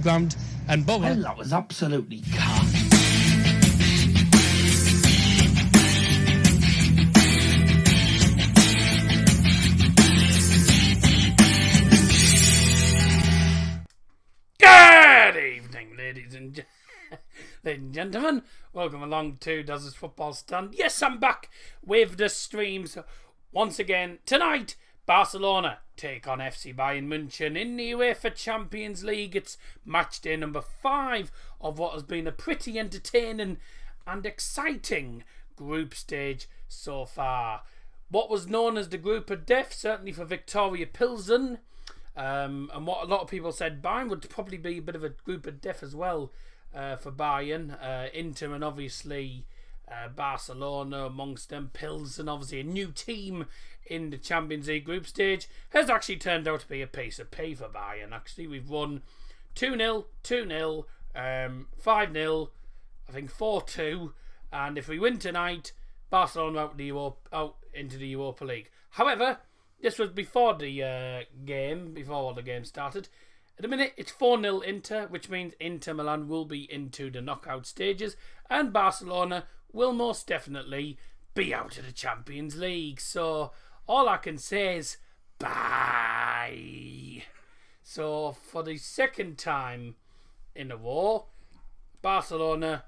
ground, and Bugger. Well, that was absolutely calm. Good evening, ladies and gentlemen. Welcome along to Dazzer's Football Stand. Yes, I'm back with the streams once again. Tonight, Barcelona take on FC Bayern München in the UEFA Champions League. It's match day number 5 of what has been a pretty entertaining and exciting group stage so far. What was known as the Group of Death, certainly for Victoria Pilsen. And what a lot of people said, Bayern would probably be a bit of a group of death as well for Bayern. Inter and obviously Barcelona amongst them. Pilsen, obviously a new team in the Champions League group stage, has actually turned out to be a piece of pie for Bayern. Actually, we've won 2-0, 2-0, 5-0, I think 4-2, and if we win tonight, Barcelona out into the Europa League. However, this was before the game, before all the games started. At the minute, it's 4-0 Inter, which means Inter Milan will be into the knockout stages, and Barcelona will most definitely be out of the Champions League. So, all I can say is, bye. So, for the second time in a row, Barcelona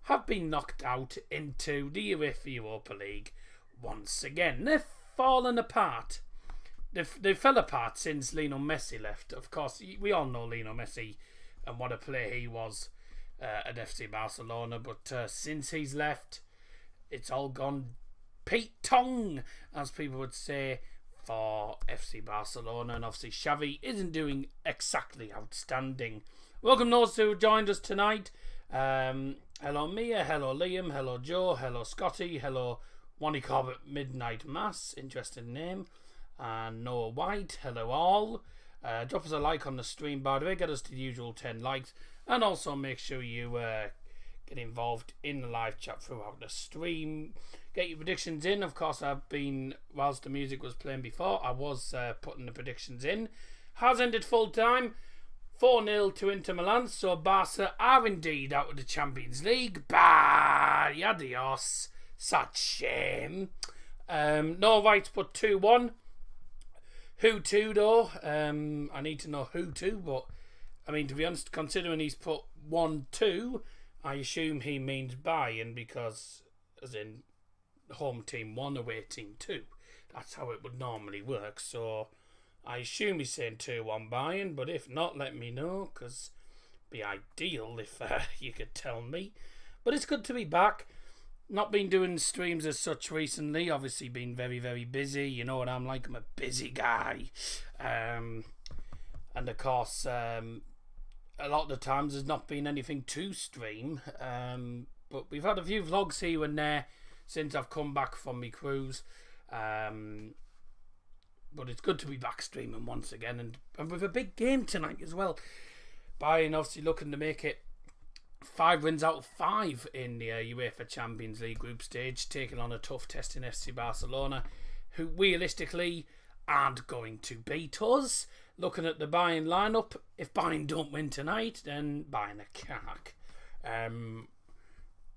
have been knocked out into the UEFA Europa League once again. They've fallen apart. They fell apart since Lionel Messi left. Of course, we all know Lionel Messi and what a player he was at FC Barcelona. But since he's left, it's all gone Pete Tong, as people would say, for FC Barcelona. And obviously, Xavi isn't doing exactly outstanding. Welcome those who joined us tonight. Hello Mia, hello Liam, hello Joe, hello Scotty, hello Wani Corbett Midnight Mass, interesting name, and Noah White, hello all. Drop us a like on the stream, by the way, get us to the usual 10 likes, and also make sure you get involved in the live chat throughout the stream. Get your predictions in. Of course, I've been, whilst the music was playing before, I was putting the predictions in. Has ended full time, 4-0 to Inter Milan, so Barca are indeed out of the Champions League. Bye, adios. Such shame. No White's put 2-1. Who to though? I need to know who to, but I mean, to be honest, considering he's put 1-2, I assume he means Bayern, because as in home team 1, away team 2. That's how it would normally work. So I assume he's saying 2-1 Bayern, but if not, let me know, because it'd be ideal if you could tell me. But it's good to be back. Not been doing streams as such recently. Obviously been very, very busy. You know what I'm like. I'm a busy guy. And of course, a lot of the times there's not been anything to stream. But we've had a few vlogs here and there since I've come back from my cruise. But it's good to be back streaming once again. And with a big game tonight as well. Bayern obviously looking to make it 5 wins out of 5 in the UEFA Champions League group stage, taking on a tough test in FC Barcelona, who realistically aren't going to beat us. Looking at the Bayern lineup, if Bayern don't win tonight, then Bayern are cack.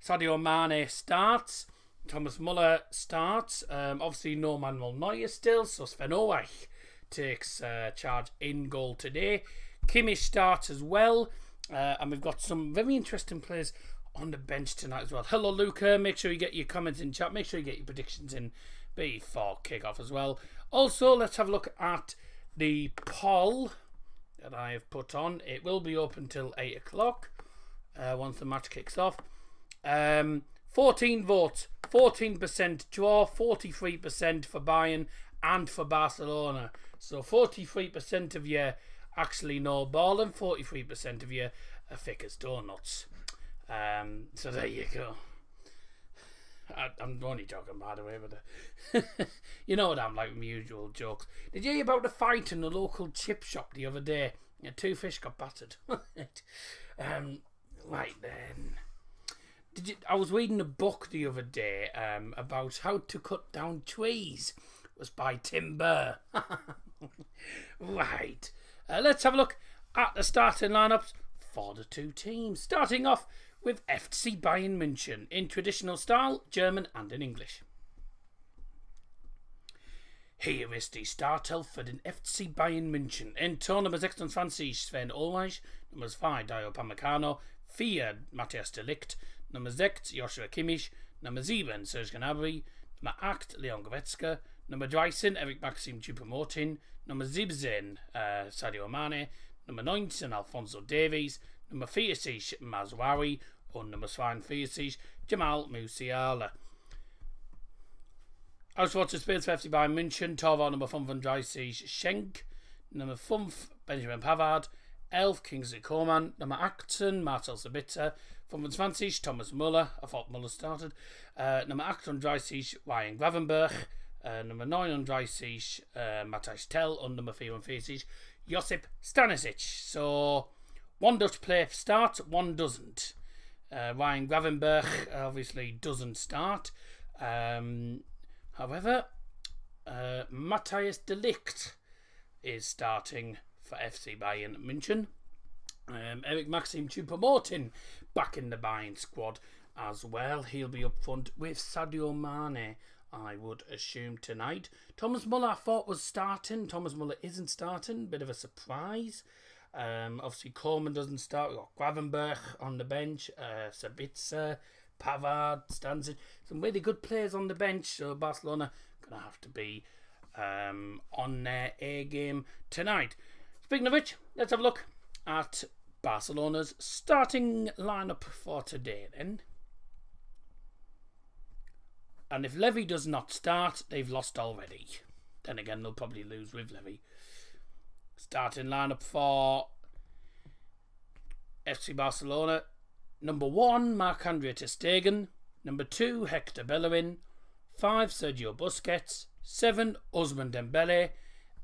Sadio Mane starts, Thomas Muller starts, obviously no Manuel Neuer still, so Sven Ulreich takes charge in goal today. Kimmich starts as well. And we've got some very interesting players on the bench tonight as well. Hello, Luca. Make sure you get your comments in chat. Make sure you get your predictions in before kick-off as well. Also, let's have a look at the poll that I have put on. It will be open till 8 o'clock once the match kicks off. 14 votes, 14% draw, 43% for Bayern and for Barcelona. So 43% of you actually know ball, and 43% of you are thick as donuts. So there you go. I'm only joking, by the way, but you know what I'm like with my usual jokes. Did you hear about the fight in the local chip shop the other day? 2 fish got battered. Right then. I was reading a book the other day about how to cut down trees. It was by Tim Burr. Right. Let's have a look at the starting lineups for the two teams. Starting off with FC Bayern München in traditional style, German and in English. Hier ist die Startelf für den FC Bayern München. In Tor Nummer 26 Sven Ulreich, Nummer 2 Dayo Upamecano, 4 Matthias de Ligt, Nummer 6 Joshua Kimmich, Nummer 7 Serge Gnabry, Nummer 8 Leon Goretzka, Nummer 13 Eric Maxim Choupo-Moting, Nummer 17 Sadio Mane, Nummer 19 Alphonso Davies, Nummer 40 Mazraoui und Nummer 42 Jamal Musiala. Auswärts spielt für FC Bayern München, Torwart Nummer 35 Schenk, Nummer 5 Benjamin Pavard, 11 Kingsley Coman, Nummer 18 Marcel Sabitzer, 25 Thomas Müller, I thought Müller started, Nummer 38 Ryan Gravenberch, Nummer 39 Matthijs Tel und Nummer 44 Josip Stanisic. So one Dutch player starts, one doesn't. Ryan Gravenberch obviously doesn't start. However, Matthias de Ligt is starting for FC Bayern München. Eric Maxim Choupo-Moting back in the Bayern squad as well. He'll be up front with Sadio Mane, I would assume, tonight. Thomas Müller I thought was starting. Thomas Müller isn't starting. Bit of a surprise. Obviously Coleman doesn't start. We've got Gravenberch on the bench. Sabitzer, Pavard, Stanisic. Some really good players on the bench. So Barcelona going to have to be on their A game tonight. Speaking of which, let's have a look at Barcelona's starting lineup for today then. And if Levy does not start, they've lost already. Then again, they'll probably lose with Levy. Starting lineup for FC Barcelona. Number 1, Marc-Andre ter Stegen. Number 2, Hector Bellerin. 5, Sergio Busquets. 7, Ousmane Dembele.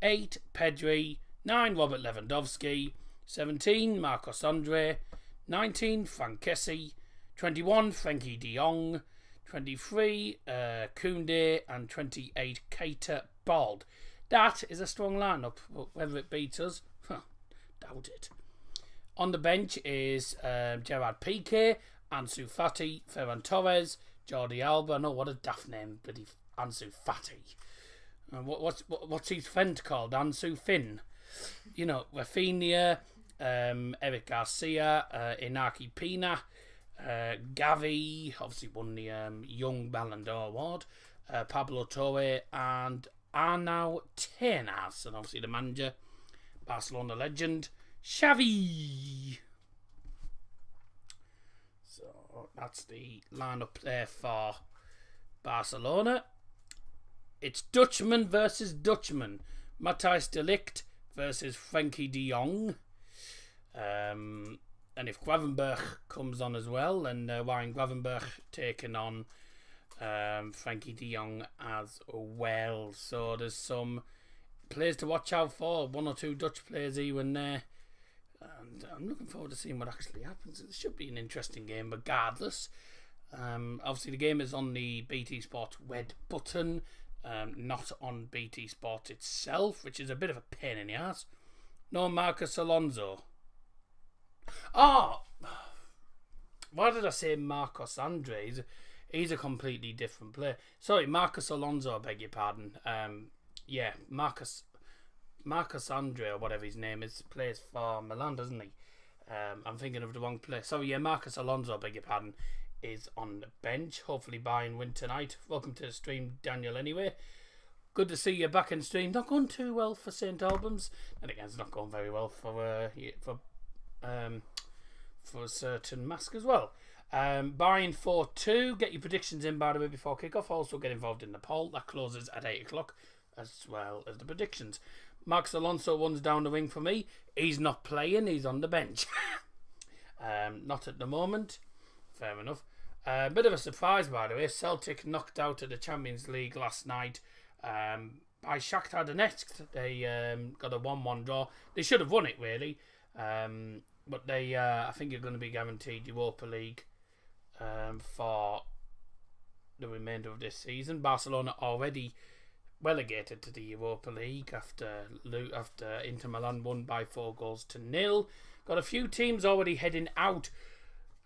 8, Pedri. 9, Robert Lewandowski. 17, Marcos Andre. 19, Frank Kessie. 21, Frenkie de Jong. 23, Koundé, and 28, Keita Bald. That is a strong lineup, but whether it beats us, doubt it. On the bench is Gerard Piqué, Ansu Fati, Ferran Torres, Jordi Alba. No, what a daft name, bloody Ansu Fati. What's his friend called? Ansu Finn. You know, Rafinha, Eric Garcia, Inaki Pina. Gavi obviously won the Young Ballon d'Or award. Pablo Torre and Arnau Tenas, and obviously the manager, Barcelona legend Xavi. So that's the lineup there for Barcelona. It's Dutchman versus Dutchman. Matthijs de Ligt versus Frenkie de Jong. And if Gravenberch comes on as well, then Ryan Gravenberch taking on Frenkie de Jong as well. So there's some players to watch out for. 1 or 2 Dutch players even there. And I'm looking forward to seeing what actually happens. It should be an interesting game regardless. Obviously the game is on the BT Sport Red button, not on BT Sport itself, which is a bit of a pain in the ass. No Marcos Alonso. Oh, why did I say Marcos Andre? He's a completely different player. Sorry, Marcos Alonso, I beg your pardon. Yeah, Marcos Andre, or whatever his name is, plays for Milan, doesn't he? I'm thinking of the wrong player. Sorry, yeah, Marcos Alonso, I beg your pardon, is on the bench. Hopefully Bayern win tonight. Welcome to the stream, Daniel, anyway. Good to see you back in stream. Not going too well for St Albans. And again, it's not going very well for a certain Mask as well. Bayern 4-2. Get your predictions in, by the way, before kickoff. Also get involved in the poll. That closes at 8 o'clock, as well as the predictions. Marcos Alonso one's down the wing for me. He's not playing. He's on the bench. Not at the moment. Fair enough. Bit of a surprise, by the way. Celtic knocked out of the Champions League last night by Shakhtar Donetsk. They got a 1-1 draw. They should have won it, really. But they, I think, are going to be guaranteed Europa League for the remainder of this season. Barcelona already relegated to the Europa League after Inter Milan won by 4-0. Got a few teams already heading out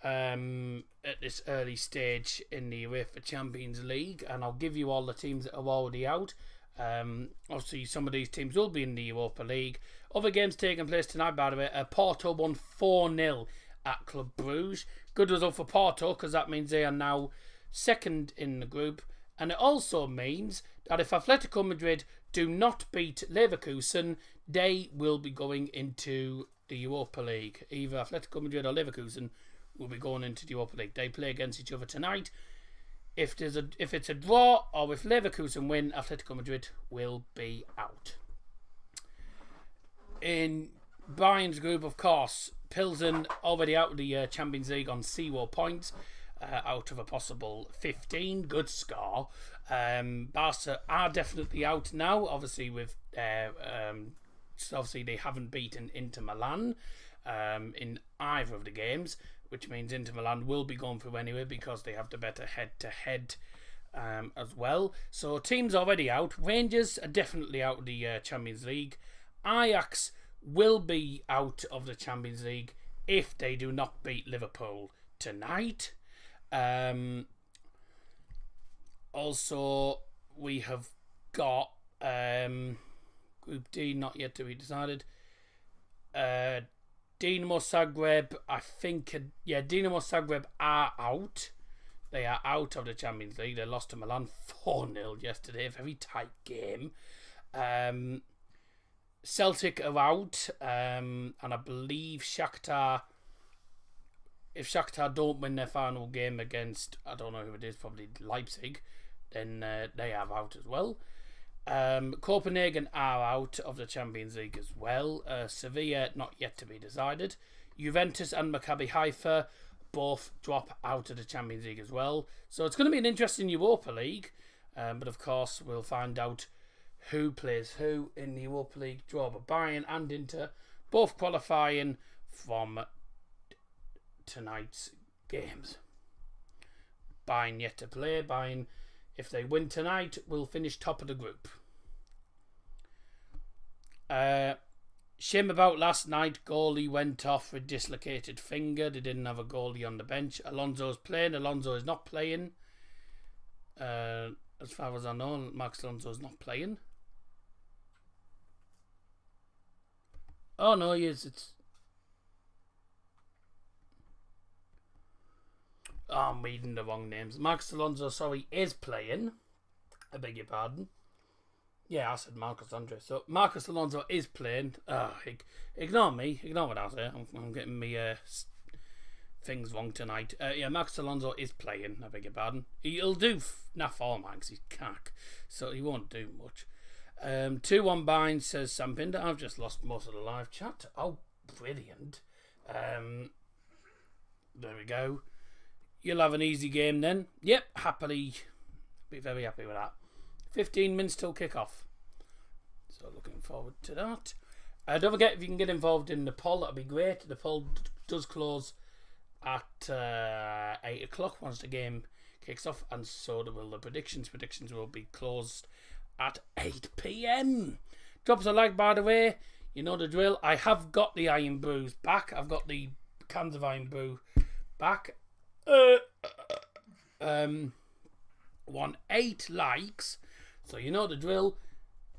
at this early stage in the UEFA Champions League, and I'll give you all the teams that are already out. Obviously, some of these teams will be in the Europa League. Other games taking place tonight, by the way. Porto won 4-0 at Club Brugge. Good result for Porto, because that means they are now second in the group. And it also means that if Atletico Madrid do not beat Leverkusen, they will be going into the Europa League. Either Atletico Madrid or Leverkusen will be going into the Europa League. They play against each other tonight. If it's a draw or if Leverkusen win, Atletico Madrid will be out. In Bayern's group, of course, Pilsen already out of the Champions League on 0 points. Out of a possible 15. Good score. Barca are definitely out now. Obviously, obviously they haven't beaten Inter Milan in either of the games, which means Inter Milan will be going through anyway because they have the better head-to-head as well. So teams already out. Rangers are definitely out of the Champions League. Ajax will be out of the Champions League if they do not beat Liverpool tonight. Also, we have got Group D not yet to be decided. Dinamo Zagreb, I think, Dinamo Zagreb are out. They are out of the Champions League. They lost to Milan 4-0 yesterday. Very tight game. Celtic are out, and I believe Shakhtar. If Shakhtar don't win their final game against, I don't know who it is, probably Leipzig, then they are out as well. Copenhagen are out of the Champions League as well. Sevilla not yet to be decided. Juventus and Maccabi Haifa both drop out of the Champions League as well. So it's going to be an interesting Europa League. But of course we'll find out who plays who in the Europa League draw. But Bayern and Inter both qualifying from tonight's games. Bayern yet to play. Bayern, if they win tonight, will finish top of the group. Shame about last night. Goalie went off with dislocated finger. They didn't have a goalie on the bench. Alonso's playing. Alonso is not playing. As far as I know, Max Alonso's not playing. Oh no, he is. I'm reading the wrong names. Max Alonso, sorry, is playing. I beg your pardon. Yeah, I said Marcus Andre. So Marcus Alonso is playing. Ignore me. Ignore what I say. I'm getting me things wrong tonight. Yeah, Marcus Alonso is playing. I beg your pardon. He'll do enough for man because he's cack, so he won't do much. 2-1 Bayern, says Sam Pinder. I've just lost most of the live chat. Oh, brilliant. There we go. You'll have an easy game then. Yep, happily. Be very happy with that. 15 minutes till kick-off. So looking forward to that. Don't forget, if you can get involved in the poll, that'd be great. The poll does close at 8 o'clock once the game kicks off, and so will the predictions. Predictions will be closed at 8 p.m. Drop us a like, by the way. You know the drill. I have got the Iron Brews back. I've got the cans of Iron Brew back. 8 likes, so you know the drill.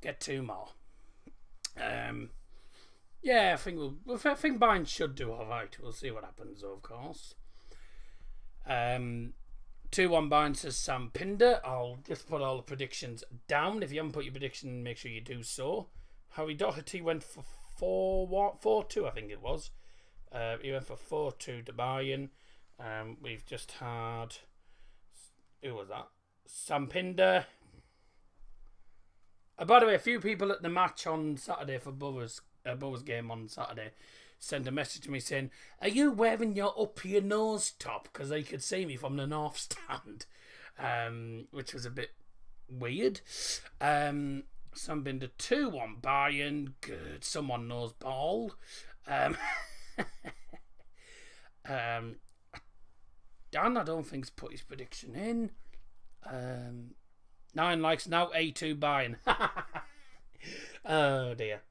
Get 2 more. Yeah, I think Bayern should do all right. We'll see what happens, of course. 2-1 Bayern, says Sam Pinder. I'll just put all the predictions down. If you haven't put your prediction, make sure you do so. Harry Doherty went for 4-2, I think it was. He went for 4-2 to Bayern. We've just had, who was that? Sam Pinder. By the way, a few people at the match on Saturday for Borough's game on Saturday sent a message to me saying, "Are you wearing your up your nose top?" Because they could see me from the north stand, which was a bit weird. Sam Pinder 2-1 Bayern. Good. Someone knows ball. Dan, I don't think's put his prediction in. 9 likes now. A2 Bayern. Oh dear.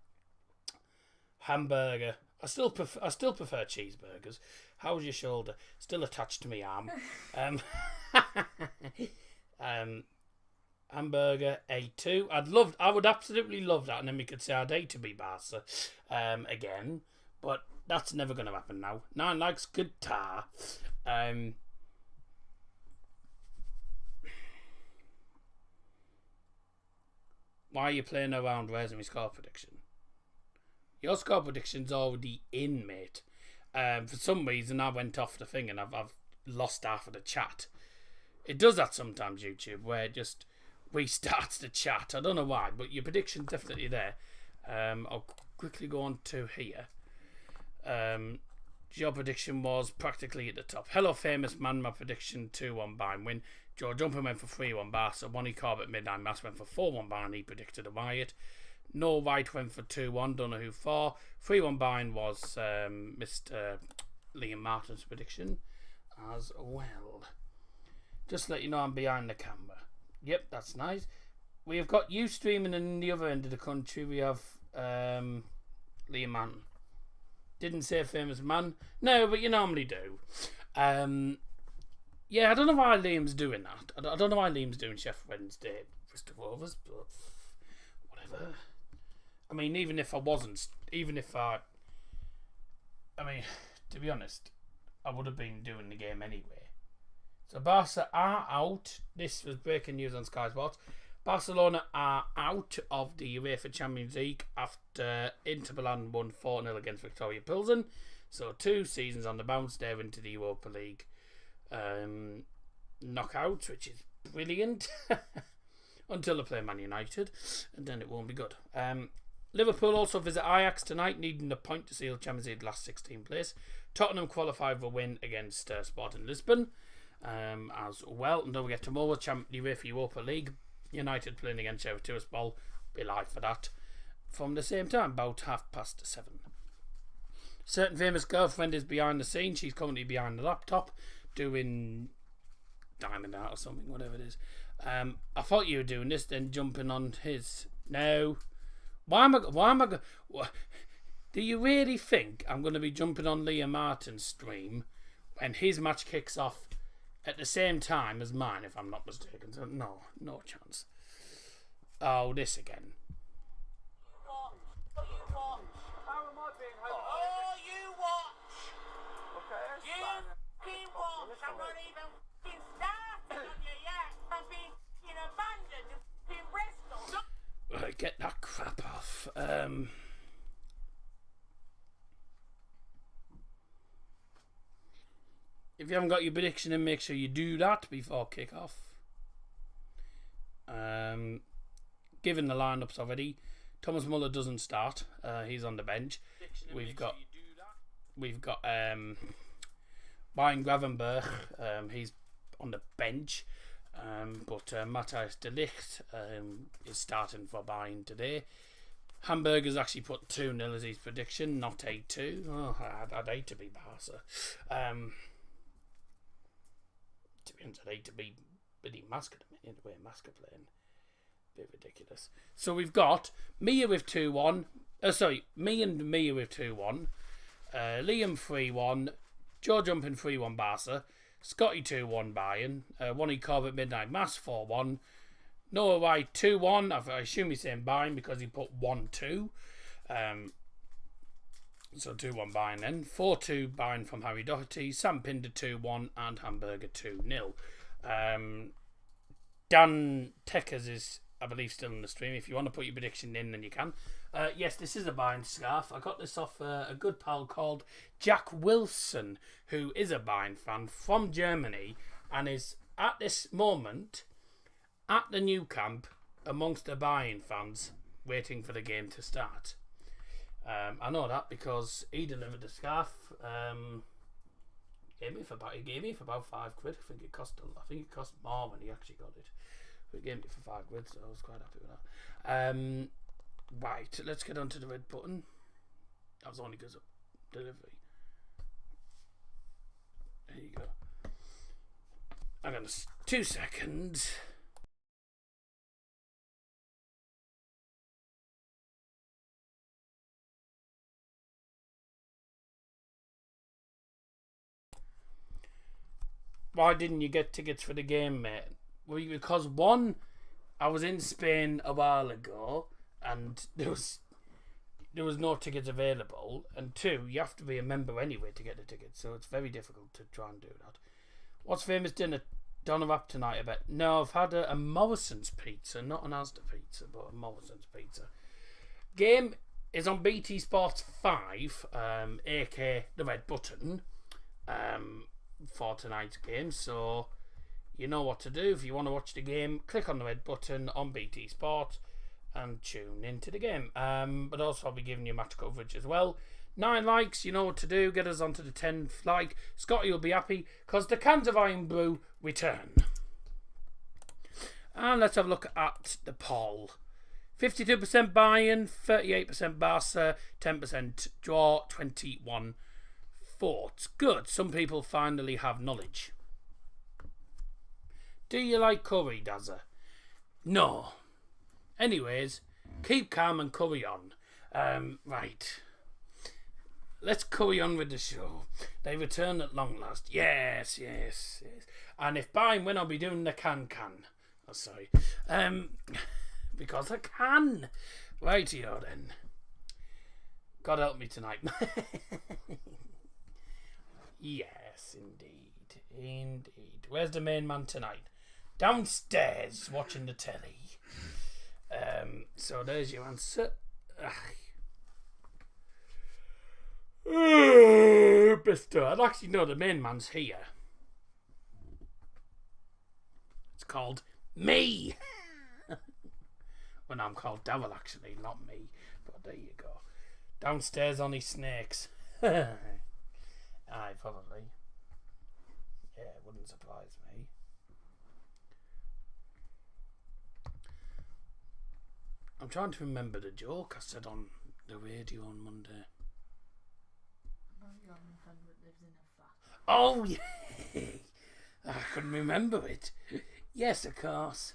Hamburger. I still prefer cheeseburgers. How's your shoulder? Still attached to my arm. Hamburger A2. I would absolutely love that, and then we could say I'd hate to be Barca again, but that's never going to happen now. 9 likes guitar. Why are you playing around raising my score prediction? Your score prediction's already in, mate. For some reason, I went off the thing and I've lost half of the chat. It does that sometimes, YouTube, where it just restarts the chat. I don't know why, but your prediction's definitely there. I'll quickly go on to here. Your prediction was practically at the top. Hello, famous man. My prediction 2-1 Bayern win. Joe Jumper went for 3-1 Barca. Bonnie Corbett Midnight Mass went for 4-1 Bayern. He predicted a riot. No White went for 2-1. Don't know who for. 3-1 Bayern was Mr. Liam Martin's prediction as well. Just to let you know, I'm behind the camera. Yep, that's nice. We have got you streaming in the other end of the country. We have Liam Martin. Didn't say famous man. No, but you normally do. Yeah, I don't know why Liam's doing that. I don't know why Liam's doing Chef Wednesday Bristol Rovers, but whatever. I mean, even if I wasn't, I mean, to be honest, I would have been doing the game anyway. So Barca are out. This was breaking news on Sky Sports. Barcelona are out of the UEFA Champions League after Inter Milan won 4-0 against Victoria Pilsen. So 2 seasons on the bounce there into the Europa League knockout, which is brilliant. Until they play Man United, and then it won't be good. Liverpool also visit Ajax tonight, needing a point to seal Champions League last 16 place. Tottenham qualified for a win against Sporting Lisbon as well. And don't forget tomorrow, the UEFA Europa League. United playing against Sheffield Tiraspol. Be live for that from the same time, about 7:30. Certain famous girlfriend is behind the scenes. She's currently behind the laptop doing Diamond Art or something, whatever it is. I thought you were doing this, then jumping on his. No. Why am I do you really think I'm going to be jumping on Liam Martin's stream when his match kicks off at the same time as mine, if I'm not mistaken? So no chance. Oh, this again. I'm not even started on you yet. I'm being abandoned in Bristol. Right, get that crap off. If you haven't got your prediction in, make sure you do that before kick-off. Given the lineups already, Thomas Muller doesn't start. He's on the bench. We've got Bayern Gravenberg, he's on the bench, but Matthijs de Ligt is starting for Bayern today. Hamburg has actually put 2-0 as his prediction, not 8-2. Oh, I'd hate to be Barca. To be honest, I'd hate to be Billy Masker the way Masker playing. A bit ridiculous. So we've got Mia with 2-1. Me and Mia with 2-1. Liam 3-1. Joe jumping 3-1 Barca. Scotty 2-1 Bayern. Wonnie Corbett Midnight Mass 4-1. Noah White 2-1. I assume he's saying Bayern because he put 1-2. So 2-1 Bayern then. 4-2 Bayern from Harry Doherty. Sam Pinder 2-1 and Hamburger 2-0. Dan Teckers is, I believe, still in the stream. If you want to put your prediction in, then you can. Yes, this is a Bayern scarf. I got this off a good pal called Jack Wilson, who is a Bayern fan from Germany and is at this moment at the new camp amongst the Bayern fans waiting for the game to start. I know that because he delivered the scarf. He gave me for about £5. I think it cost more when he actually got it. But he gave me for £5, so I was quite happy with that. Right, let's get onto the red button. That was only because of delivery. There you go. I'm gonna 2 seconds. why didn't you get tickets for the game, mate? Well, because one, I was in Spain a while ago, and there was no tickets available, and two, you have to be a member anyway to get a ticket, so it's very difficult to try and do that. What's famous dinner? Don't have up tonight, I bet. No, I've had a Morrison's pizza, not an Asda pizza, but a Morrison's pizza. Game is on BT Sports 5, aka the red button, for tonight's game, so you know what to do. If you want to watch the game, click on the red button on BT Sport and tune into the game. But also I'll be giving you match coverage as well. 9 likes, you know what to do. Get us onto the 10th like. Scotty will be happy because the cans of Iron Brew return. And let's have a look at the poll. 52% Bayern, 38% Barca, 10% draw, 21 thoughts. Good. Some people finally have knowledge. Do you like curry, Dazzer? No. Anyways, keep calm and curry on. Right. Let's curry on with the show. They return at long last. Yes. And if Bayern win, I'll be doing the can. Oh, sorry. Because I can. Rightio then. God help me tonight. Yes, indeed. Where's the main man tonight? Downstairs watching the telly. So there's your answer. Mister, I'd actually know the main man's here. It's called me. When I'm called Devil, actually, not me. But there you go. Downstairs on his snakes. Aye, probably. Yeah, it wouldn't surprise me. I'm trying to remember the joke I said on the radio on Monday. Oh, yeah. I couldn't remember it. Yes, of course.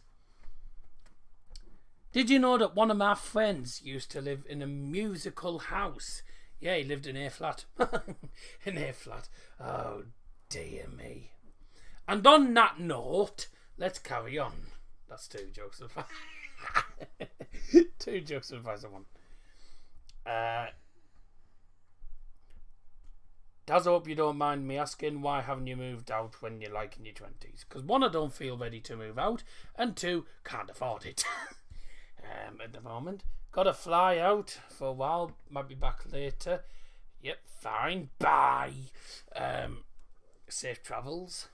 Did you know that one of my friends used to live in a musical house? Yeah, he lived in A-flat. In A-flat. Oh, dear me. And on that note, let's carry on. That's 2 jokes of advice. 2 jokes of advice on one. Daz, I hope you don't mind me asking, why haven't you moved out when you're like in your 20s? Because 1, I don't feel ready to move out, and 2, can't afford it. At the moment. Gotta fly out for a while, might be back later. Yep, fine, bye. Safe travels.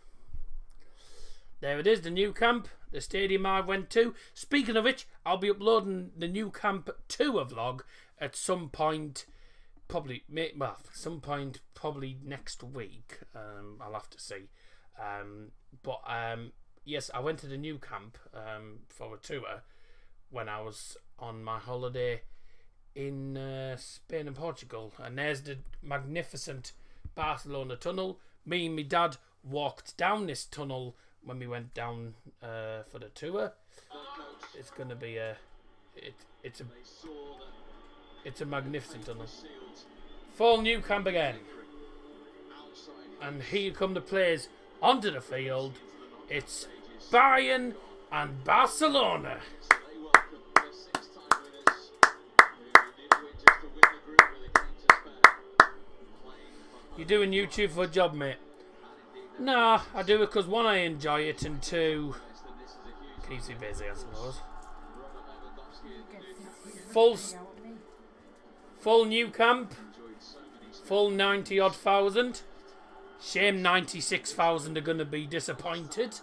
There it is, the new camp, the stadium I went to. Speaking of which, I'll be uploading the new camp to a vlog at some point, probably next week. I'll have to see. Yes, I went to the new camp for a tour when I was on my holiday in Spain and Portugal, and there's the magnificent Barcelona tunnel. Me and my dad walked down this tunnel when we went down for the tour. It's going to be it's a magnificent tunnel. Full new camp again, and here come the players onto the field. It's Bayern and Barcelona. You doing YouTube for a job, mate? Nah, I do it because 1, I enjoy it, and 2, keeps me busy, I suppose. Full new camp, full 90-odd thousand. Shame 96,000 are going to be disappointed,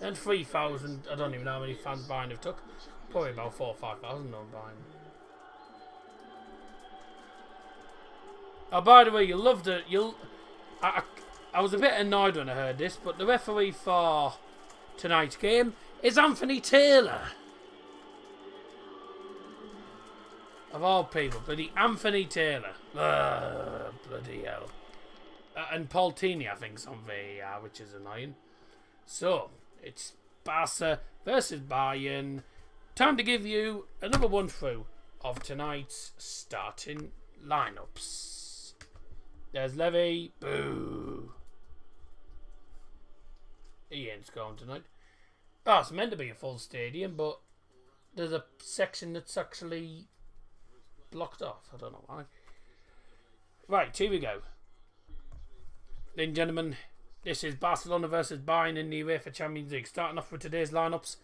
and 3,000. I don't even know how many fans Bayern have took. Probably about 4,000 or 5,000 on Bayern. Oh, by the way, you loved it. I was a bit annoyed when I heard this, but the referee for tonight's game is Anthony Taylor. Of all people, bloody Anthony Taylor. Bloody hell. And Paul Tini, I think, is on VAR, which is annoying. So, it's Barca versus Bayern. Time to give you another one through of tonight's starting lineups. There's Levy. Boo. He ain't scoring tonight. Oh, it's meant to be a full stadium, but there's a section that's actually blocked off. I don't know why. Right, here we go. Ladies and gentlemen, this is Barcelona versus Bayern in the UEFA Champions League. Starting off with today's lineups.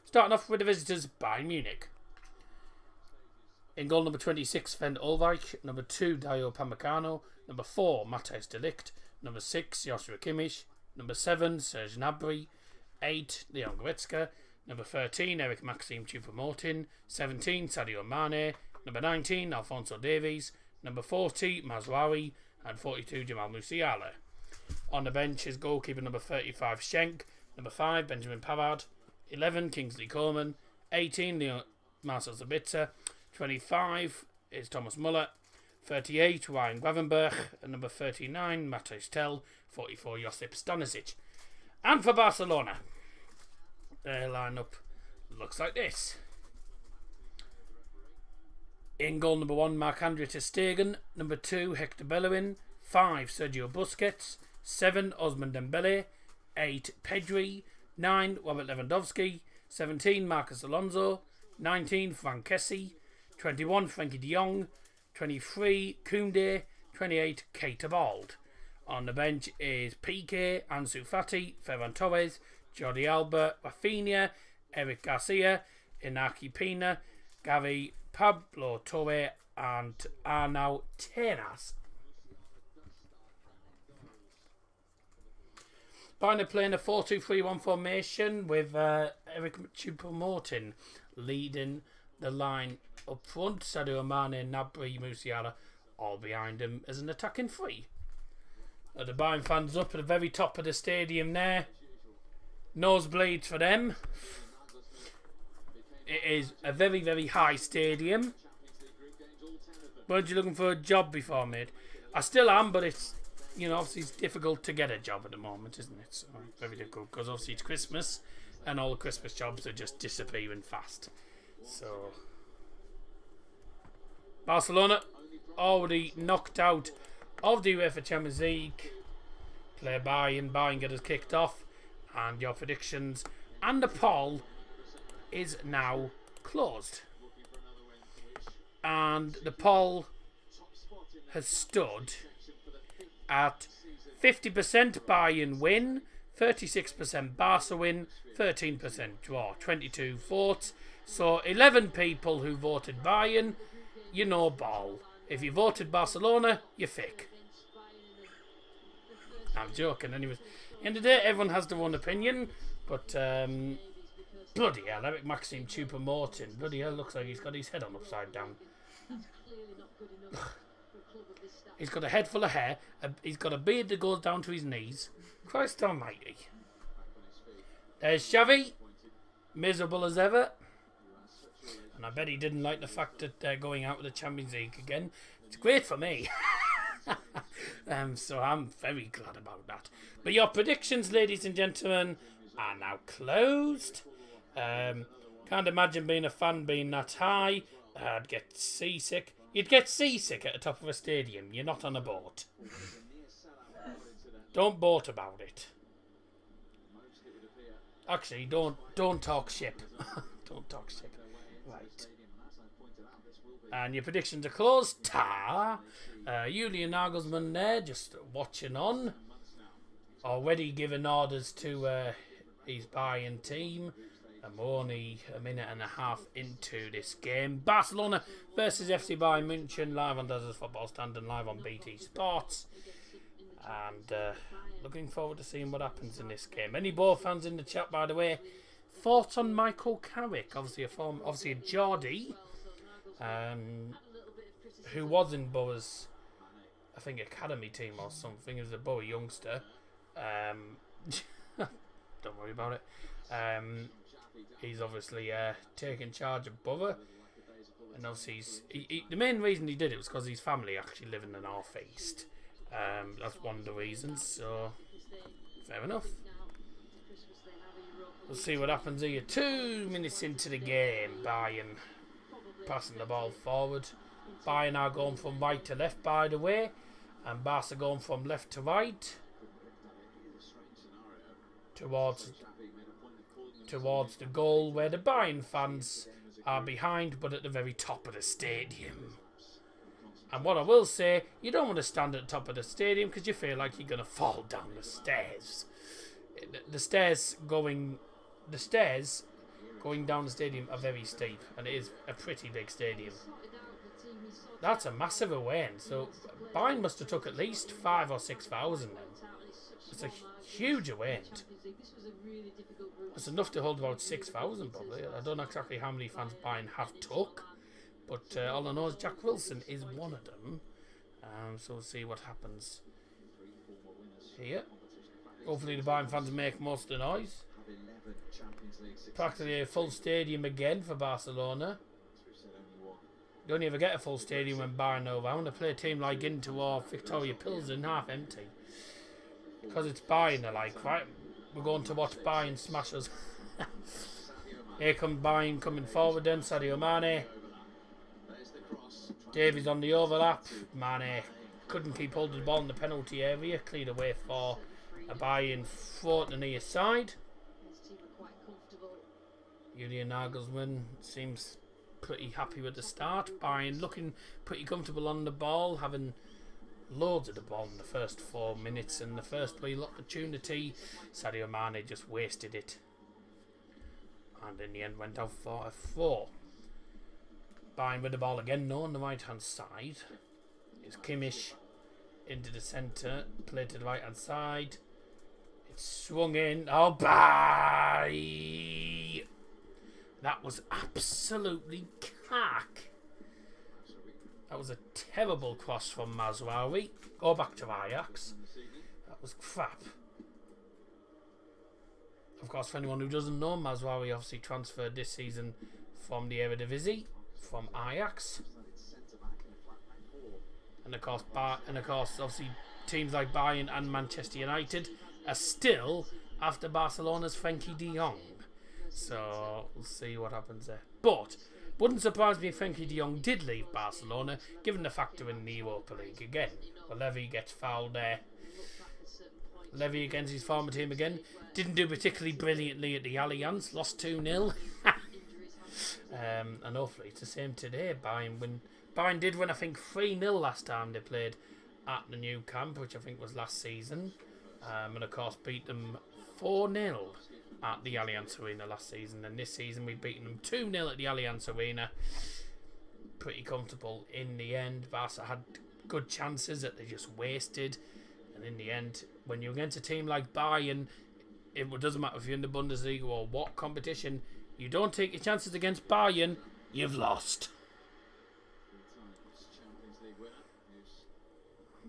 Starting off with the visitors, Bayern Munich. In goal number 26, Sven Ulreich. Number 2, Dario Upamecano. Number 4, Matthijs de Ligt. Number 6, Joshua Kimmich. Number 7, Serge Gnabry. 8, Leon Goretzka. Number 13, Eric Maxim Choupo-Moting. 17, Sadio Mane. Number 19, Alphonso Davies. Number 40, Mazraoui. And 42, Jamal Musiala. On the bench is goalkeeper number 35, Schenk. Number 5, Benjamin Pavard. 11, Kingsley Coman. 18, Marcel Sabitzer. 25 is Thomas Muller. 38, Ryan Gravenberch. And number 39, Matthijs Tel. 44, Josip Stanisic. And for Barcelona, their lineup looks like this. In goal number 1, Marc-Andre ter Stegen. Number 2, Hector Bellerin. 5, Sergio Busquets. 7, Ousmane Dembele. 8, Pedri. 9, Robert Lewandowski. 17, Marcos Alonso. 19, Frank Kessie. 21, Frenkie de Jong. 23, Koundé. 28, Keita Bald. On the bench is Piqué, Ansu Fati, Ferran Torres, Jordi Alba, Rafinha, Eric Garcia, Inaki Pina, Gavi, Pablo Torre, and Arnau Tenas. Bayern playing a 4-2-3-1 formation with Eric Choupo-Moting leading the line up front. Sadio Mane, Gnabry, Musiala all behind him as an attacking three. The Bayern fans up at the very top of the stadium there. Nosebleeds for them. It is a very, very high stadium. Weren't you looking for a job before, mate? I still am, but it's, you know, obviously it's difficult to get a job at the moment, isn't it? So very difficult because obviously it's Christmas and all the Christmas jobs are just disappearing fast. So Barcelona already knocked out of the UEFA Champions League. Play Bayern. Bayern get us kicked off. And your predictions and the poll is now closed. And the poll has stood at 50% Bayern win, 36% Barca win, 13% draw, 22 votes. So 11 people who voted Bayern, you know ball. If you voted Barcelona, you're fake. I'm joking. Anyways, at the end of the day, everyone has their own opinion. But, bloody hell, Eric Maxim Choupo-Moting. Bloody hell, looks like he's got his head on upside down. He's got a head full of hair. He's got a beard that goes down to his knees. Christ almighty. There's Xavi. Miserable as ever. And I bet he didn't like the fact that they're going out of the Champions League again. It's great for me. So I'm very glad about that. But your predictions, ladies and gentlemen, are now closed. Can't imagine being a fan being that high. I'd get seasick. You'd get seasick at the top of a stadium. You're not on a boat. Don't boat about it. Actually, don't talk ship. Don't talk ship. Right. And your predictions are closed. Julian Nagelsmann there, just watching on. Already giving orders to his Bayern team. I'm only a minute and a half into this game. Barcelona versus FC Bayern München, live on Dazzer Football Stand and live on BT Sports. And looking forward to seeing what happens in this game. Any Bow fans in the chat, by the way? Thoughts on Michael Carrick? Obviously a Geordie, who was in Boa's, I think, academy team or something. He was a Boa youngster. Don't worry about it. He's obviously taking charge of Borough, and obviously the main reason he did it was because his family actually live in the North East. That's one of the reasons, so fair enough. We'll see what happens here. 2 minutes into the game, Bayern passing the ball forward. Bayern are going from right to left, by the way, and Barca going from left to right. towards the goal where the Bayern fans are behind, but at the very top of the stadium. And what I will say, you don't want to stand at the top of the stadium because you feel like you're going to fall down the stairs. The stairs going down the stadium are very steep, and it is a pretty big stadium. That's a massive away end, so Bayern must have took at least 5,000 or 6,000 then. It's a huge away end. It's enough to hold about 6,000 probably. I don't know exactly how many fans Bayern have took, but all I know is Jack Wilson is one of them. So we'll see what happens here. Hopefully the Bayern fans make most of the noise. Practically a full stadium again for Barcelona. You only ever get a full stadium when Bayern are around. They play a team like Inter or Victoria Pilsen half empty. Because it's Bayern, they're like, right, we're going to watch Bayern smash us. Here comes Bayern coming forward then, Sadio Mane. Davies on the overlap. Mane couldn't keep hold of the ball in the penalty area. Cleared away for a Bayern throw to the near side. Julian Nagelsmann seems pretty happy with the start. Bayern looking pretty comfortable on the ball, having loads of the ball in the first 4 minutes, and the first real opportunity, Sadio Mane just wasted it, and in the end went out for a throw. Bayern with the ball again now on the right hand side. It's Kimmich into the centre, played to the right hand side. It's swung in. Oh, bye! That was absolutely cack. That was a terrible cross from Mazraoui. Go back to Ajax. That was crap. Of course, for anyone who doesn't know, Mazraoui obviously transferred this season from the Eredivisie, from Ajax. And of course, obviously, teams like Bayern and Manchester United are still after Barcelona's Frenkie de Jong. So we'll see what happens there. But wouldn't surprise me if Frenkie de Jong did leave Barcelona, given the factor in the Europa League again. Well, Levy gets fouled there. Levy against his former team again. Didn't do particularly brilliantly at the Allianz. Lost 2-0. And hopefully it's the same today. Bayern did win, I think, 3-0 last time they played at the new camp, which I think was last season. And of course beat them 4-0 at the Allianz Arena last season. And this season we've beaten them 2-0 at the Allianz Arena. Pretty comfortable in the end. Barca had good chances that they just wasted. And in the end, when you're against a team like Bayern, it doesn't matter if you're in the Bundesliga or what competition, you don't take your chances against Bayern, you've lost.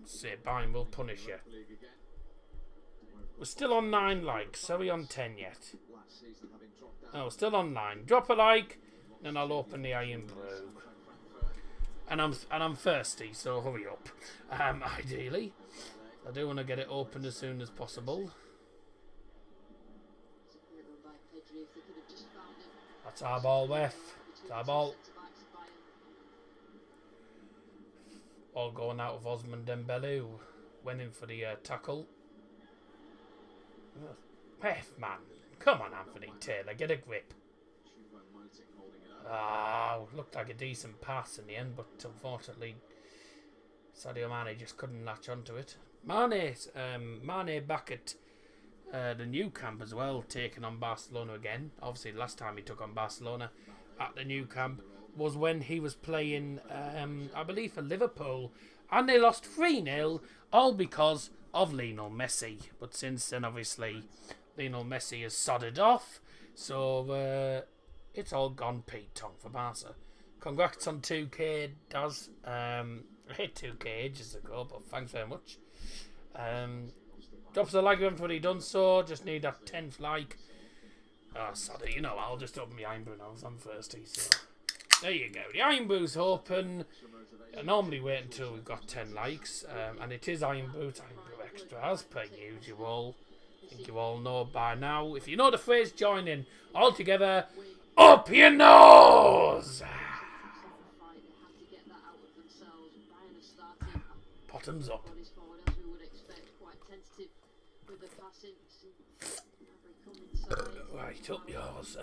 Say Bayern will punish you. We're still on 9 likes. Are we on 10 yet? No, still on 9. Drop a like, then I'll open the Iron Brew. And I'm thirsty, so hurry up. Ideally, I do want to get it open as soon as possible. That's our ball, ref. It's our ball. All going out of Osman Dembele, who went in for the tackle. Ref, man. Come on, Anthony Taylor. Get a grip. Looked like a decent pass in the end, but unfortunately Sadio Mane just couldn't latch onto it. Mane back at the new camp as well, taking on Barcelona again. Obviously, the last time he took on Barcelona at the new camp was when he was playing, I believe, for Liverpool, and they lost 3-0, all because of Lionel Messi. But since then, obviously, Lionel Messi has sodded off, so it's all gone Pete Tong for Barca. Congrats on 2K, Daz. I hit 2K ages ago, but thanks very much. Drop us a like if you haven't already done so. Just need that 10th like. Oh, sorry, you know, I'll just open my Iron Brew now, I'm thirsty, so there you go. The Iron Brew's open. I normally wait until we've got 10 likes, and it is Iron Brew, it's Iron Brew Extra, as per usual. I think you all know by now. If you know the phrase, join in. All together, up your nose! Bottoms up. Right, up yours.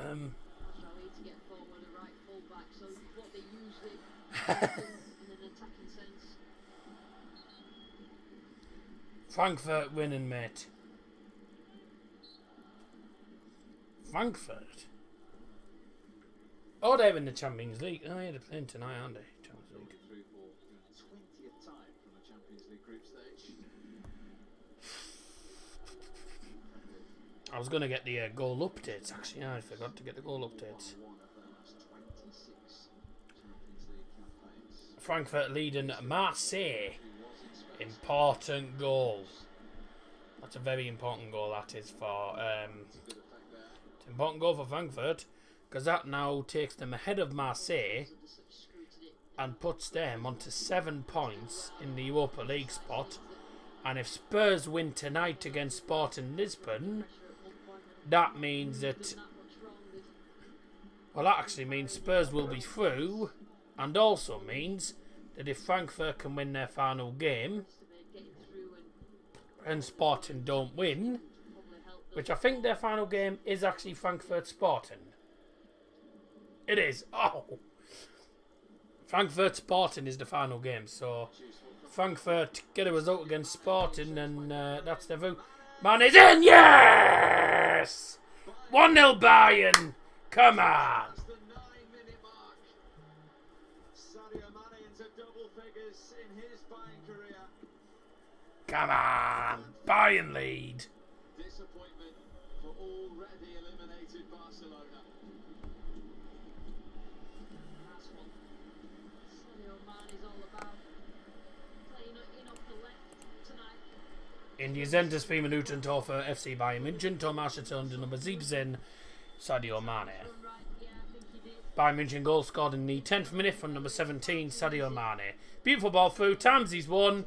Frankfurt winning, mate. Frankfurt? Oh, they're in the Champions League. Oh, yeah, they're playing tonight, aren't they? Champions League. 20th time from a Champions League group stage. I was going to get the goal updates, actually. Yeah, I forgot to get the goal updates. Frankfurt leading Marseille. Important goal. That's a very important goal, that is, for... it's an important goal for Frankfurt, because that now takes them ahead of Marseille and puts them onto 7 points in the Europa League spot. And if Spurs win tonight against Sporting Lisbon, that means that... Well, that actually means Spurs will be through, and also means that if Frankfurt can win their final game and Sporting don't win, which I think their final game is actually Frankfurt Sporting. It is. Oh! Frankfurt Sporting is the final game, so Frankfurt get a result against Sporting, and that's their view. Man is in! Yes! 1-0 Bayern! Come on! Come on! Bayern lead! Disappointment for already eliminated Barcelona. That's what Sadio Mane is all about. Playing in off the left tonight. In die 60. Minute Tor für FC Bayern München. Tormarschütze Nummer 17, Sadio Mane. Bayern München goal scored in the 10th minute from number 17, Sadio Mane. Beautiful ball through. Tamsey's won.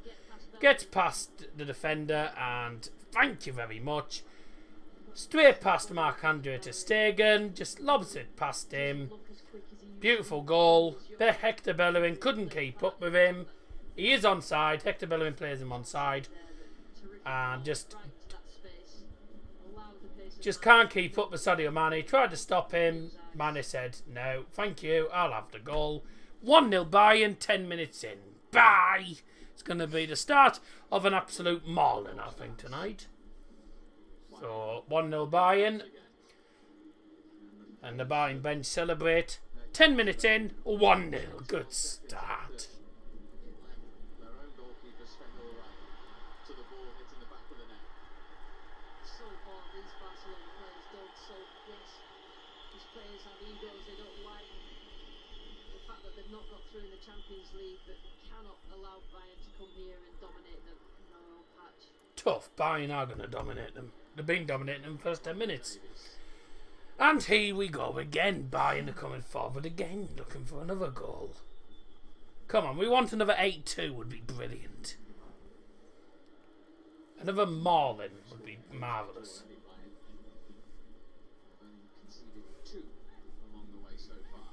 Gets past the defender, and thank you very much. Straight past Marc-Andre ter Stegen. Just lobs it past him. Beautiful goal. Hector Bellerin couldn't keep up with him. He is onside. Hector Bellerin plays him onside. And just can't keep up with Sadio Mane. Tried to stop him. Mane said, no, thank you, I'll have the goal. 1-0 Bayern, 10 minutes in. Bye! It's going to be the start of an absolute mauling, I think, tonight. So, 1-0 Bayern. And the Bayern bench celebrate. 10 minutes in, 1-0. Good start. Their own goalkeeper spent all right to the ball hitting the back of the net. So far, these Barcelona players don't soak this. These players have egos they don't like. The fact that they've not got through in the Champions League, but cannot allow Bayern to come here and dominate them in their own patch. Tough. Bayern are going to dominate them. They've been dominating them the first 10 minutes. And here we go again. Bayern are coming forward again, looking for another goal. Come on, we want another 8-2 would be brilliant. Another mauling would be marvellous. They've only conceded 2 along the way so far.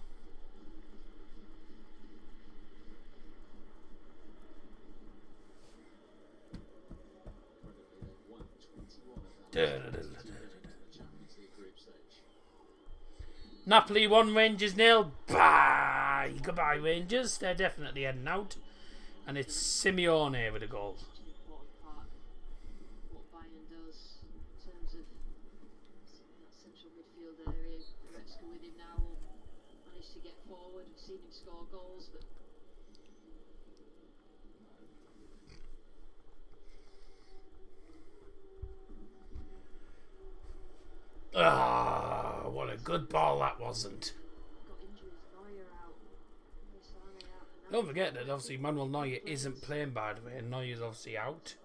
Incredibly, they've won 21 of them. Champions League group stage. Napoli 1, Rangers 0. Bye! Goodbye, Rangers. They're definitely heading out. And it's Simeone with a goal. Important part of what Bayern does in terms of that central midfield area. Goretzka with him now will manage to get forward. We've seen him score goals, but Ah, what a good ball that wasn't. got injuries. Neuer out, Sané out, and Don't forget that obviously Manuel Neuer isn't playing, by the way, and Neuer's obviously out.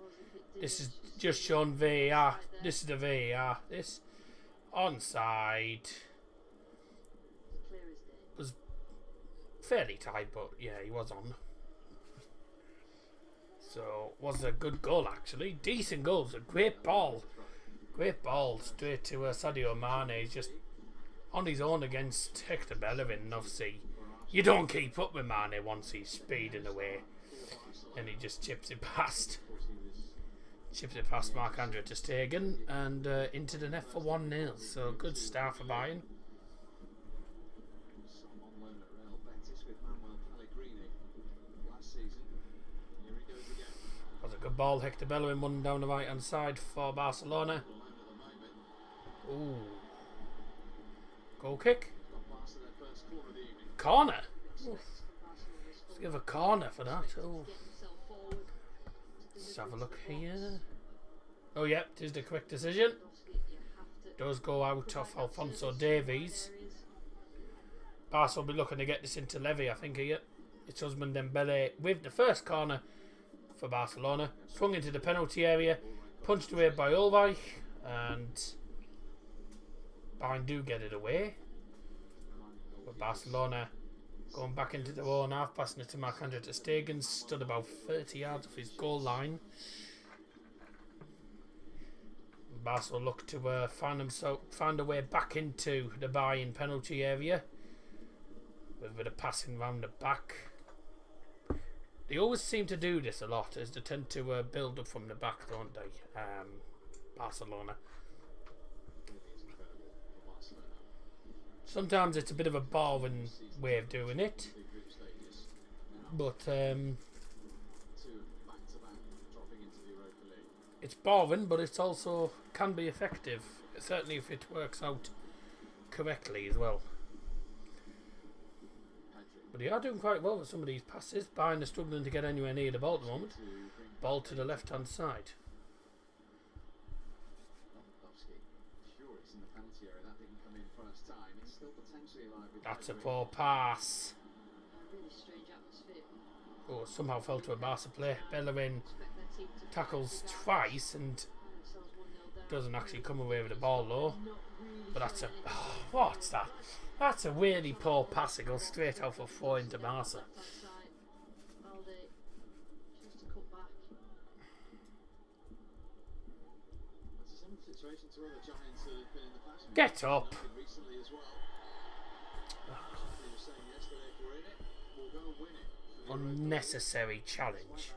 This is just shown VAR. This is the VAR. This onside clear as day. was fairly tight, but yeah, he was on. So was a good goal actually. Decent goals. A great ball. Great ball straight to Sadio Mane. He's just on his own against Hector Bellerin. And obviously, you don't keep up with Mane once he's speeding away, and he just chips it past. Chips it past Marc-Andre ter Stegen and into the net for 1-0. So good start for Bayern. Some on loan at Real Betis with Manuel Pellegrini last season. Here he goes again. That was a good ball. Hector Bellerin running down the right hand side for Barcelona. Ooh. Goal kick. Corner. Oof. Let's give a corner for that. Oh. Let's have a look here. Oh, yep, it is the quick decision. Does go out of Alphonso Davies. Barca will be looking to get this into Levy, I think, here. It's Ousmane Dembele with the first corner for Barcelona. Swung into the penalty area. Punched away by Ulreich. And Bayern do get it away. But Barcelona going back into their own half, passing it to Marc-Andre ter Stegen, stood about 30 yards off his goal line. Barca will look to find a way back into the Bayern penalty area with a bit of passing round the back. They always seem to do this a lot, as they tend to build up from the back, don't they? Barcelona. Sometimes it's a bit of a boring way of doing it, but it's boring, but it's also can be effective, certainly if it works out correctly as well. But they are doing quite well with some of these passes. Bayern are struggling to get anywhere near the ball at the moment. Ball to the left hand side. That's a poor pass. Oh, somehow fell to a Barca player. Bellerin tackles twice and doesn't actually come away with the ball though. But that's a... Oh, what's that? That's a really poor pass. It goes straight out for 4 into Barca. Get up. Unnecessary challenge.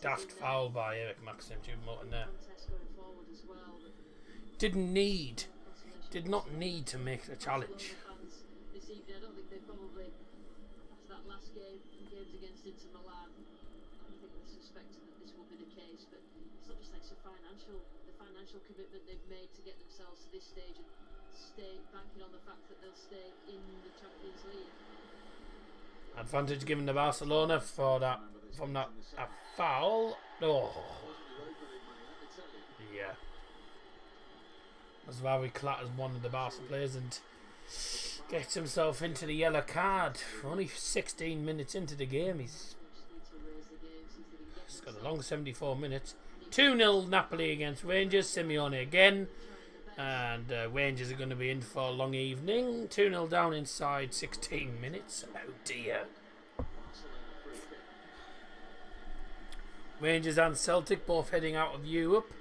Daft foul by Eric Maxim Martin there. Did not need to make the challenge. Commitment they've made to get themselves to this stage and stay banking on the fact that they'll stay in the Champions League. Advantage given to Barcelona for that from that foul. Oh, yeah. Masraoui clatters one of the Barca players and gets himself into the yellow card. Only 16 minutes into the game, he's got a long 74 minutes. 2-0 Napoli against Rangers. Simeone again. And Rangers are going to be in for a long evening. 2-0 down inside 16 minutes. Oh dear. Rangers and Celtic both heading out of Europe.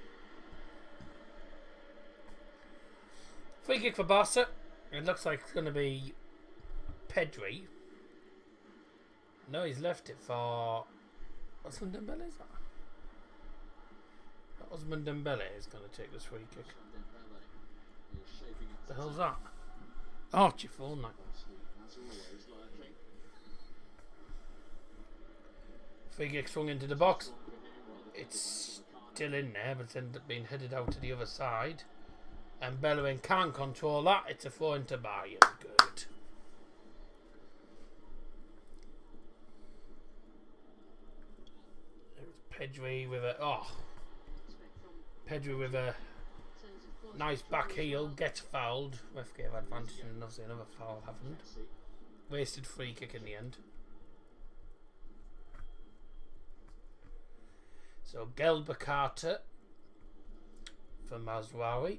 Free kick for Barca. It looks like it's going to be Pedri. No, he's left it for... What's the Dembele? Is that? Ousmane Dembele is going to take this free kick. The hell's that? Archie Fortnite. Free kick swung into the box. It's still in there, but it's ended up being headed out to the other side. And Bellerin can't control that. It's a throw into Bayern. Good. There's Pedri with a... Oh. Pedri with a nice back heel, gets fouled. Ref gave advantage and obviously another foul happened. Wasted free kick in the end. So Gelber Carter for Masraoui.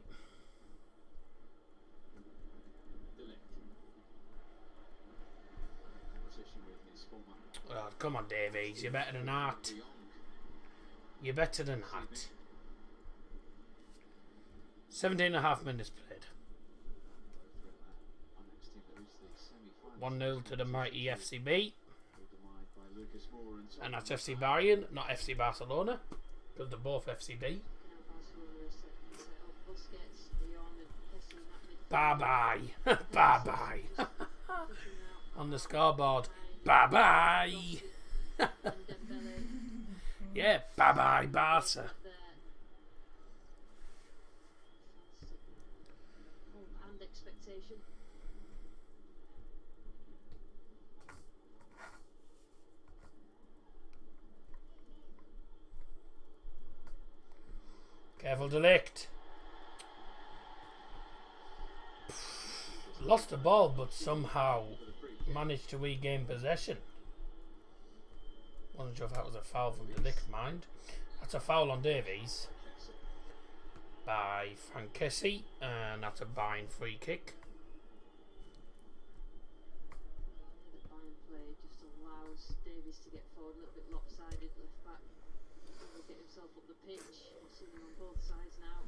Oh, come on, Davies, you're better than that. You're better than that. 17.5 minutes played. 1-0 to the mighty FCB. And that's FC Bayern, not FC Barcelona. Because they're both FCB. Bye-bye. Bye-bye. On the scoreboard. Bye-bye. Yeah, bye-bye, Barca. And expectation. Careful, Delict. Lost the ball, but somehow managed to regain possession. Wasn't sure if that was a foul from Delict, mind. That's a foul on Davies by Frankesi, and that's a Bayern free kick. The Bayern play just allows Davies to get forward a little bit lopsided left back. He'll get himself up the pitch. We've seen him on both sides now.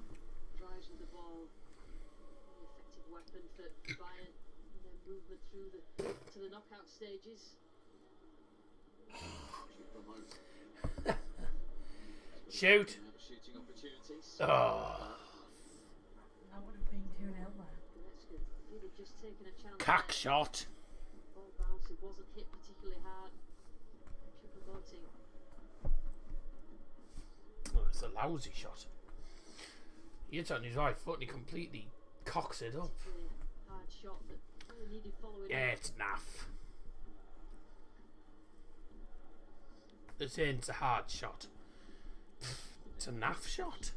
Drives with the ball. An effective weapon for Bayern. And then movement through to the knockout stages. Shoot. Oh. That would have been 2-0 there. He'd have just taken a chance. Cack shot. Ball bounce. It wasn't hit particularly hard. Triple Oh, it's a lousy shot. He hits it on his right foot and he completely cocks it up. hard shot that really needed following. Yeah, it's naff. They're saying it's a hard shot. It's a naff shot.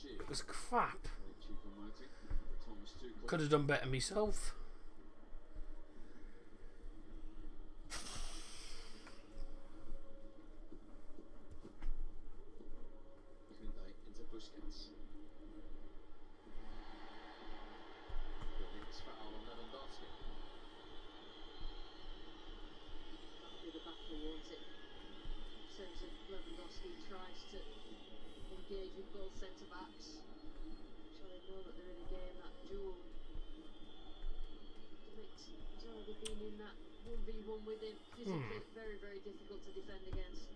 It was crap. Could have done better myself. With him, physically very, very difficult to defend against.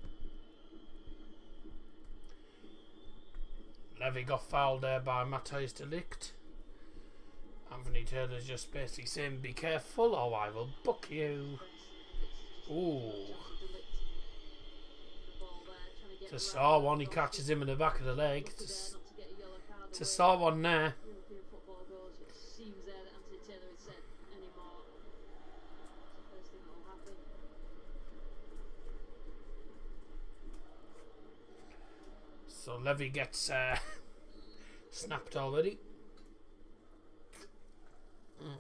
Levy got fouled there by Matthijs de Ligt. Anthony Taylor's just basically saying, be careful or I will book you. Ooh. To saw one, he catches him in the back of the leg. To saw one there. So Levy gets snapped already. Mm.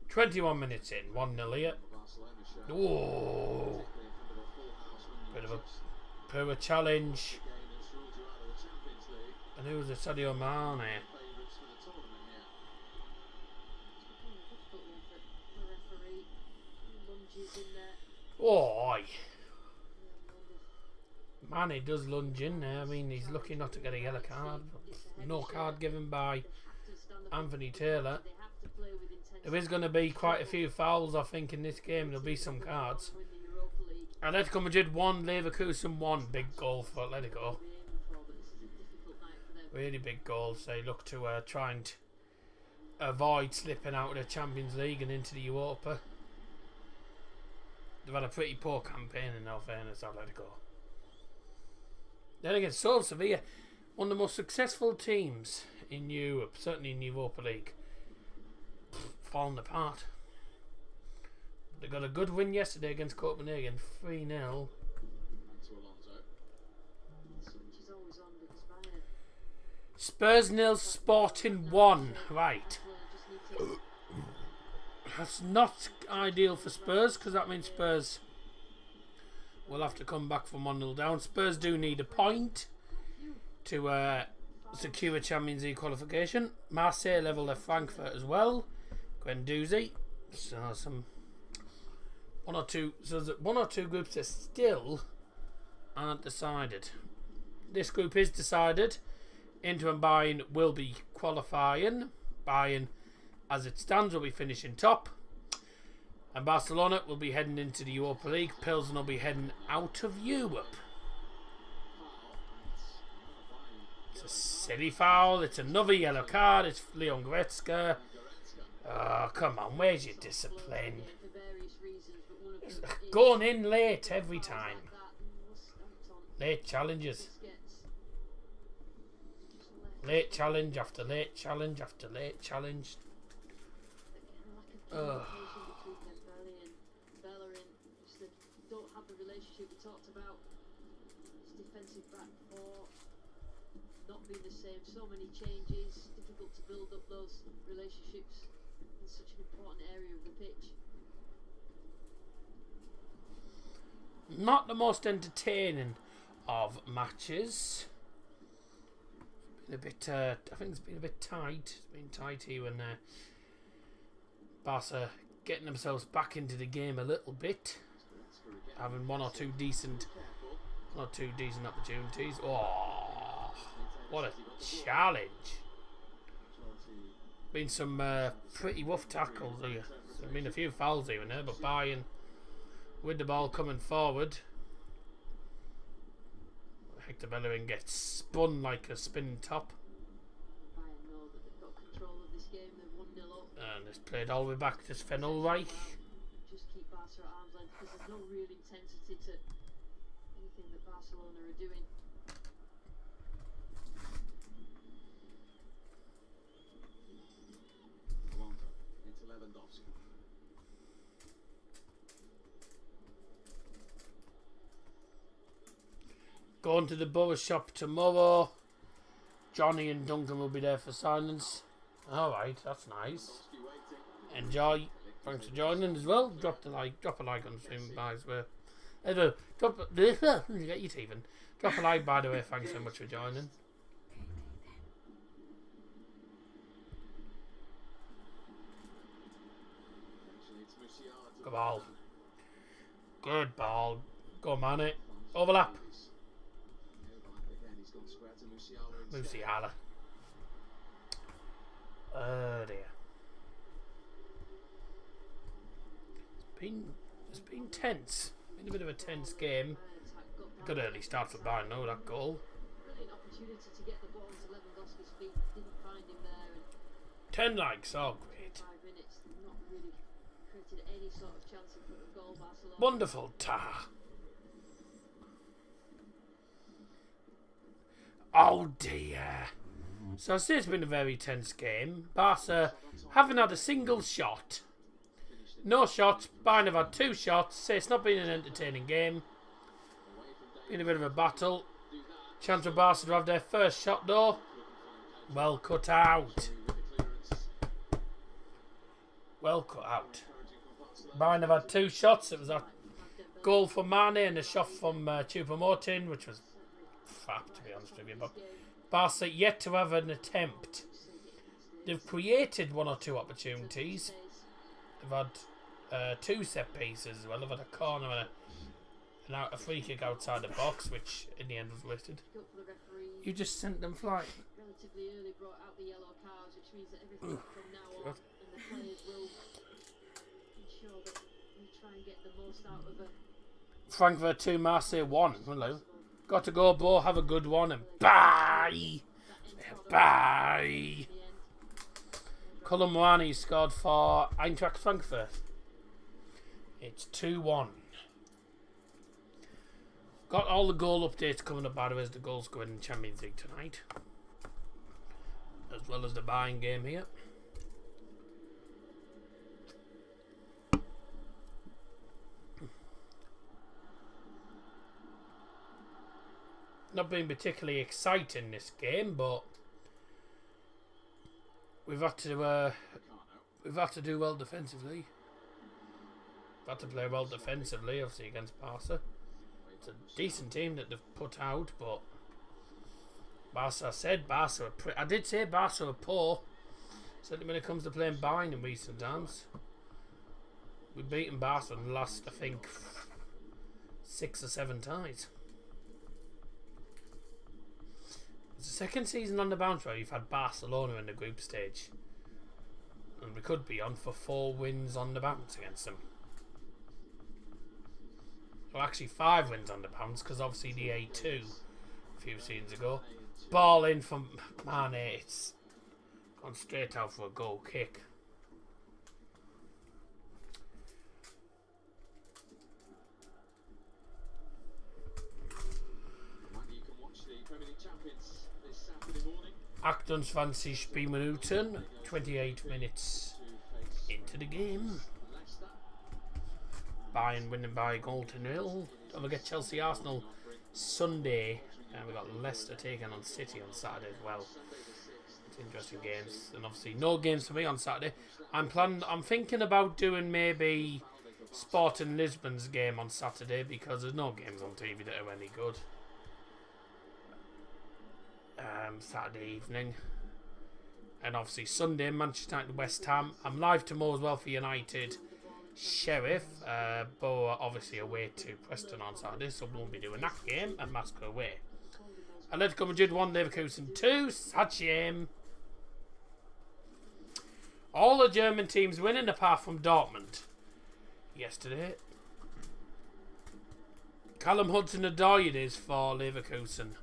21 minutes in, 1-0 here. Ooh. Bit of a poor challenge. And who was it? Sadio Mane. Oh, Mane does lunge in there. I mean, he's lucky not to get a yellow card. No card given by Anthony Taylor. There is going to be quite a few fouls, I think, in this game. There'll be some cards. Atletico Madrid 1, Leverkusen 1. Big goal for Atletico. Really big goals. They look to try and avoid slipping out of the Champions League and into the Europa. They've had a pretty poor campaign in all fairness, Atletico. Then again, Sevilla, one of the most successful teams in Europe, certainly in the Europa League, fallen apart. They got a good win yesterday against Copenhagen, 3-0. Spurs 0, Sporting 1. Right. That's not ideal for Spurs, because that means Spurs will have to come back from 1-0 down. Spurs do need a point to secure a Champions League qualification. Marseille level at Frankfurt as well. Guendouzi. So some One or two. So there's one or two groups that still aren't decided. This group is decided. Inter and Bayern will be qualifying. Bayern, as it stands, will be finishing top. And Barcelona will be heading into the Europa League. Pilsen will be heading out of Europe. It's a silly foul. It's another yellow card. It's Leon Goretzka. Oh, come on. Where's your discipline? Going in late every time. Late challenges. Late challenge after late challenge after late challenge. Ugh. Don't have the relationship we talked about. It's defensive back four not being the same. So many changes. Difficult to build up those relationships in such an important area of the pitch. Not the most entertaining of matches. Been a bit. I think it's been a bit tight. It's been tight here when Barca getting themselves back into the game a little bit, having one or two decent opportunities. Oh, what a challenge! Been some pretty rough tackles here. There's been a few fouls here and there, but Bayern with the ball coming forward. Hector Bellerin gets spun like a spinning top. Bayern know that they've got control of this game. They're 1-0 up. And it's played all the way back to Sven Ulreich. Just keep Barca at arm's length because there's no real intensity to anything that Barcelona are doing. Into Lewandowski. Going to the Borough shop tomorrow. Johnny and Duncan will be there for signings. Alright, that's nice. Enjoy. Thanks for joining as well. Drop a like on the stream, guys. Get your teeth in. Drop a like, by the way. Thanks so much for joining. Good ball. Good ball. Go man it. Overlap. Musiala. Oh dear. It's been tense. Been a bit of a tense game. Good early start for Bayern, no, that goal. Brilliant opportunity to get the ball into Lewandowski's feet. Didn't find him there. And 10 likes, oh great. 5 minutes, not really created any sort of chance in front of goal. Barcelona. Wonderful tar. Oh dear. So I say it's been a very tense game. Barca haven't had a single shot. No shots. Bayern have had 2 shots. Say it's not been an entertaining game. Been a bit of a battle. Chance for Barca to have their first shot though. Well cut out. Well cut out. Bayern have had 2 shots. It was a goal from Mane and a shot from Choupo-Moting, which was fap, to be honest with you. But Barca yet to have an attempt. They've created 1 or 2 opportunities. They've had 2 set pieces as well. They've had a corner and a free kick outside the box, which in the end was wasted. You just sent them flying. Relatively early brought out the yellow cards, which means that everything from now on, and the players will ensure that we try and get the most out of it. Frankfurt 2, Marseille 1. Hello. Got to go, bro. Have a good one and bye. Bye. Colin Moani scored for Eintracht Frankfurt. It's 2-1. Got all the goal updates coming up, by the way, as the goals go in Champions League tonight. As well as the Bayern game here. Not been particularly exciting this game, but we've had to do well defensively. We've had to play well defensively, obviously against Barca. It's a decent team that they've put out, but Barca I did say Barca are poor, certainly when it comes to playing Bayern in recent times. We've beaten Barcelona the last, I think, 6 or 7 ties. It's the second season on the bounce where you've had Barcelona in the group stage. And we could be on for 4 wins on the bounce against them. Well, actually 5 wins on the bounce, because obviously the A2 a few seasons ago. Ball in from Mane, it's gone straight out for a goal kick. You can watch the Premier League champions this Saturday morning. 28 Minuten, 28 minutes into the game. Bayern winning by a goal to 0. Don't forget Chelsea Arsenal Sunday, and we've got Leicester taking on City on Saturday as well. It's interesting games, and obviously no games for me on Saturday. I'm thinking about doing maybe Sporting Lisbon's game on Saturday, because there's no games on TV that are any good. Saturday evening, and obviously Sunday Manchester United West Ham. I'm live tomorrow as well for United Sheriff, but obviously away to Preston on Saturday, so we won't be doing that game, and Moscow away. Atletico Madrid 1, Leverkusen 2. Sad shame. All the German teams winning apart from Dortmund yesterday. Callum Hudson-Odoi it is for Leverkusen.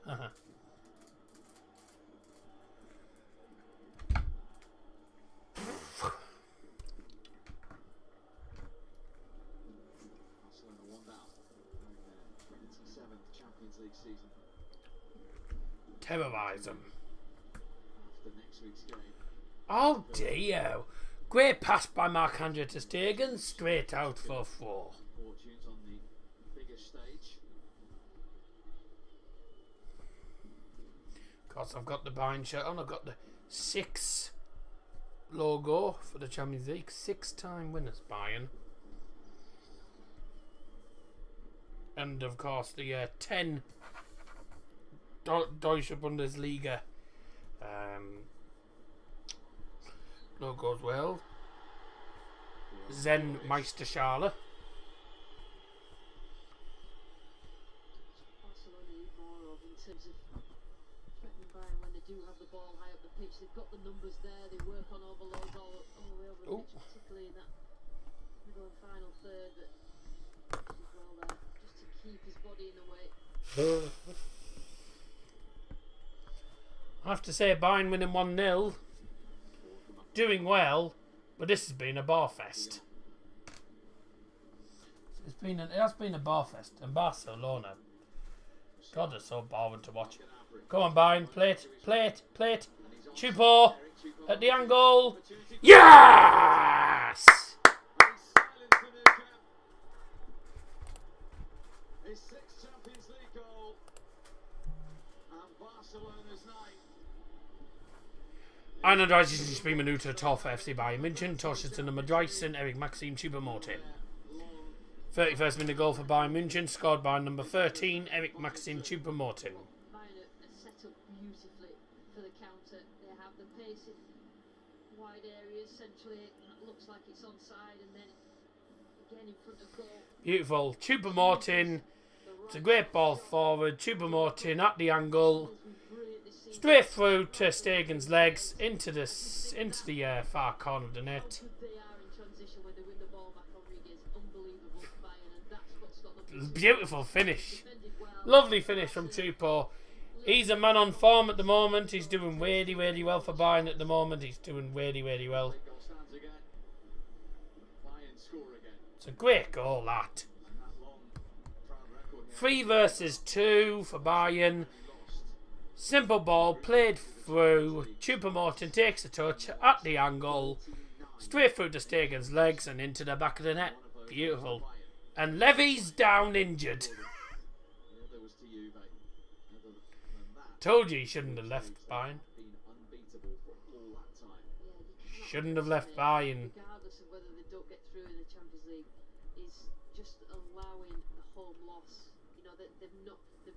Barcelona 1 down in their 27th Champions League season. Terrorise them. After next week's game, Oh dear. Great pass by Marc-Andre ter Stegen, straight out for 4. fortunes on the biggest stage. Of course, I've got the Bayern shirt on. I've got the 6 logo for the Champions League. 6-time winners, Bayern. And of course, the 10 Deutsche Bundesliga logo as well. Zen Meisterschale. Barcelona need more of in terms of threatening Bayern when they do have the ball high up the pitch. They've got the numbers there. They work on overloads all the way over the pitch, particularly in that middle and final third. That as well there, just to keep his body in the way. I have to say, Bayern winning 1-0. Doing well, but this has been a bar fest. It has been a bar fest, and Barcelona, God, they're so boring to watch. Go on, Bayern, play it. Chupo at the angle. Yes! His 6th Champions League goal, and Barcelona's night. 31 Minute Tor für FC Bayern München. Torschütze Nummer 13, Eric Maxim Choupo-Moting. 31st minute goal for Bayern München, scored by number 13, Eric Maxim Choupo-Moting. Bayern are set up beautifully for the counter. They have the pace in wide areas centrally. It looks like it's onside, and then again in front of goal. Beautiful. Choupo-Moting. It's a great ball forward. Choupo-Moting at the angle. Straight through to Stegen's legs into the far corner of the net. They are in transition when they win the ball back. Rodriguez, unbelievable for Bayern, and that's what's got them Beautiful finish. defended well. Lovely finish from Choupo. He's a man on form at the moment. He's doing really, really well for Bayern at the moment. He's doing really, really well. Goal stands again. Bayern score again. It's a great goal, that. And that long, proud record here. 3 versus 2 for Bayern. Simple ball, played through. Choupo-Moting takes a touch at the angle. Straight through to Stegen's legs and into the back of the net. Beautiful. And Levy's down injured. The other was to Juve. Other than that, Told you he shouldn't have left Bayern. been unbeatable for all that time. Shouldn't have left Bayern. Regardless of whether they don't get through in the Champions League, is just allowing the home loss. You know, they've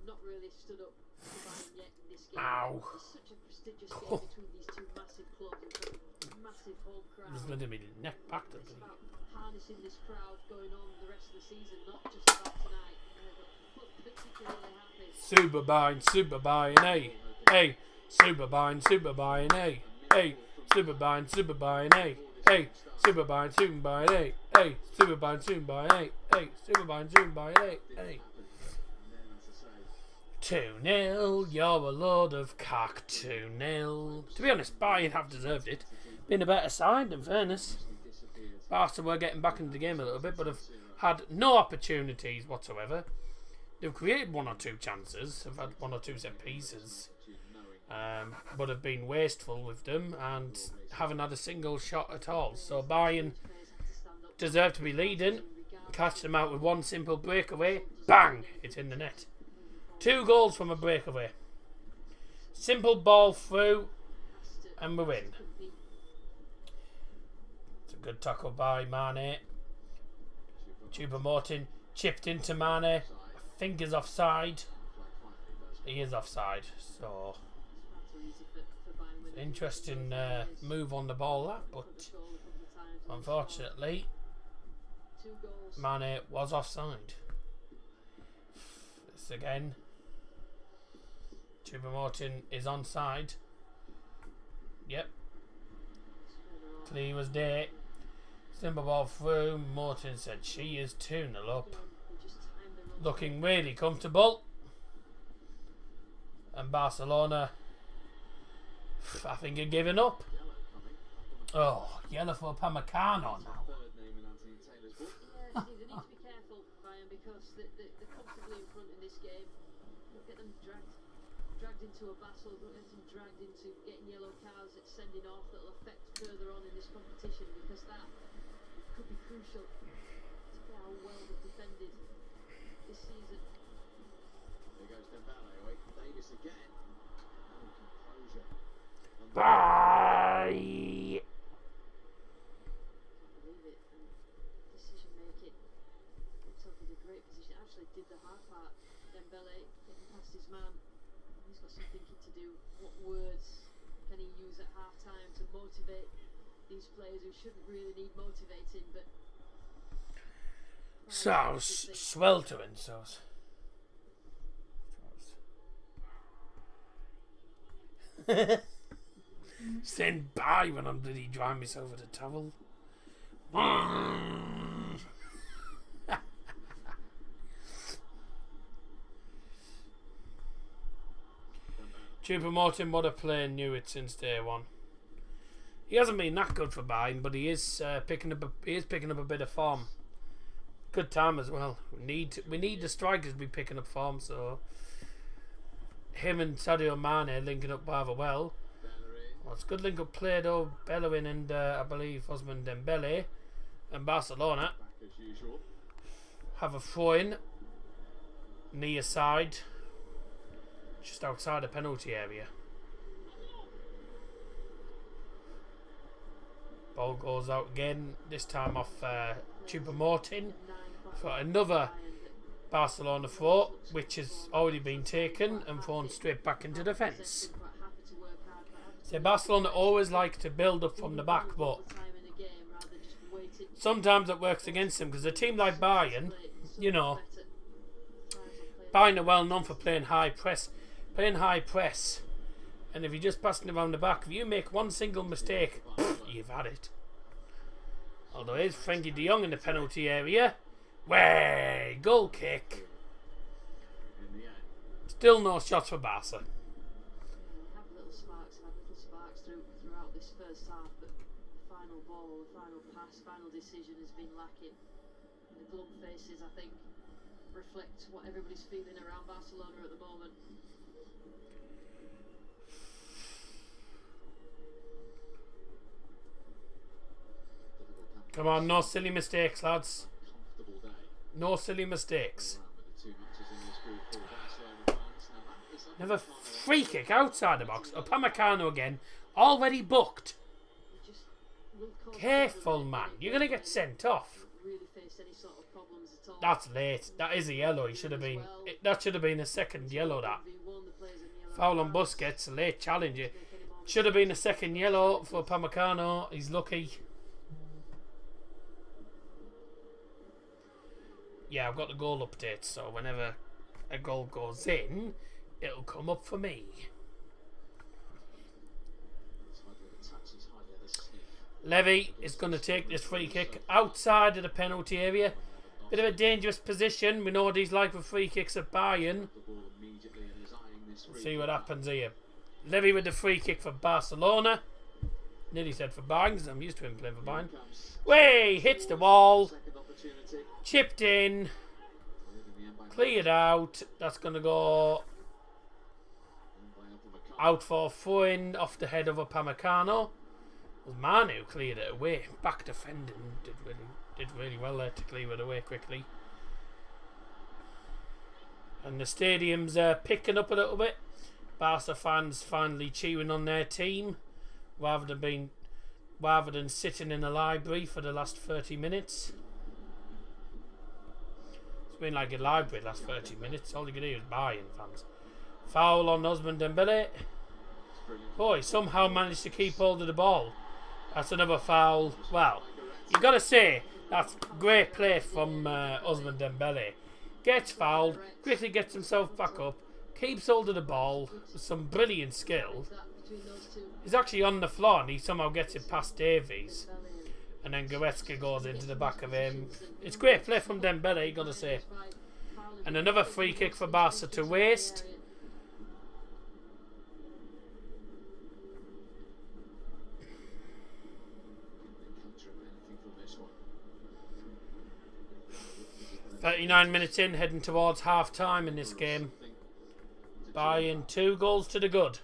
not really stood up to Bayern yet in this game. Ow. It's such a prestigious game between these two massive clubs. We've got a massive home crowd. Just let me neck back to It's me. about harnessing this crowd going on the rest of the season, not just about tonight. But particularly happy. Super Bayern, hey. Hey, Super Bayern, hey. Hey, Super Bayern, hey. Hey, Super Bayern, hey. Hey, Super Bayern, hey. Hey, Super Bayern, hey. Hey. 2-0, you're a load of cock. 2-0. To be honest, Bayern have deserved it. Been a better side, in fairness. Barca were getting back into the game a little bit, but have had no opportunities whatsoever. They've created 1 or 2 chances, have had 1 or 2 set pieces, but have been wasteful with them and haven't had a single shot at all. So Bayern deserve to be leading. Catch them out with 1 simple breakaway. Bang! It's in the net. 2 goals from a breakaway. Simple ball through, and we win. It's a good tackle by Mane. Choupo-Moting chipped into Mane. I think he's offside. He is offside. So, it's an interesting move on the ball, that, but unfortunately, Mane was offside. This again. Choupo-Moting is onside. Yep. Clee was there. Simple ball through. Morton said she is 2-0 up. Looking really comfortable. And Barcelona, I think, are giving up. Oh, yellow for Upamecano now. Yeah, they need to be careful, Bayern, because they're comfortably in front in this game. Don't get them dragged into a battle, don't get them dragged into getting yellow cards at sending off that will affect further on in this competition, because that could be crucial to how well they've defended this season. There goes Dembele, Davis again. Oh, composure. Bye. Believe it, and decision making. Himself in a great position. Actually did the hard part. Dembele getting past his man. He's got some thinking to do. What words can he use at half time to motivate these players who shouldn't really need motivating? But sweltering sauce. Stand by when I'm bloody drying myself with a towel. Choupo-Moting, what a player, knew it since day one. He hasn't been that good for Bayern, but he is picking up a bit of form. Good time as well. We need the strikers to be picking up form, so him and Sadio Mane linking up rather well. Well, it's a good link up play though. Bellerin and I believe Osman Dembele and Barcelona have a throw in near side, just outside the penalty area. Ball goes out again, this time off Choupo-Moting for another Barcelona throw, which has already been taken and thrown straight back into defence. So Barcelona always like to build up from the back, but sometimes it works against them, because a team like Bayern, you know, Bayern are well known for playing high press, and if you're just passing around the back, if you make one single mistake, you've had it. Although here's Frankie de Jong in the penalty area. Way, goal kick. Still no shots for Barca. Had little sparks throughout this first half, but the final ball, the final pass, final decision has been lacking. And the glum faces, I think, reflect what everybody's feeling around Barcelona at the moment. Come on, no silly mistakes, lads. No silly mistakes. Another free kick outside the box. Upamecano again. Already booked. Careful, man. You're going to get sent off. Really face face any sort of problems at all. That's late. That is a yellow. He should have been. That should have been a second yellow. That 1v1, the players in yellow foul on cards. Busquets, a late challenge. It Make any more should have been a second yellow for Upamecano. He's lucky. Yeah, I've got the goal update, so whenever a goal goes in, it'll come up for me. Levy is going to take this free kick outside of the penalty area. Bit of a dangerous position. We know what he's like with free kicks at Bayern. See what happens here. Levy with the free kick for Barcelona. Nearly said for Bayern because I'm used to him playing for Bayern. Way hits the wall. Chipped in. Cleared out. That's going to go out for a throw-in off the head of Upamecano. It was Manu who cleared it away. Back defending. Did really well there to clear it away quickly. And the stadium's picking up a little bit. Barca fans finally cheering on their team rather than sitting in a library for the last 30 minutes. It's been like a library the last 30 minutes. All you can do is Bayern fans. Foul on Ousmane Dembele. Oh, he somehow managed to keep hold of the ball. That's another foul. Well, you got to say that's great play from Ousmane Dembele. Gets fouled, quickly gets himself back up, keeps hold of the ball with some brilliant skill. He's actually on the floor and he somehow gets it past Davies. And then Goretzka goes into the back of him. It's great play from Dembele, you got to say. And another free kick for Barca to waste. "39 minutes in, heading towards half time in this game. Bayern 2 goals to the good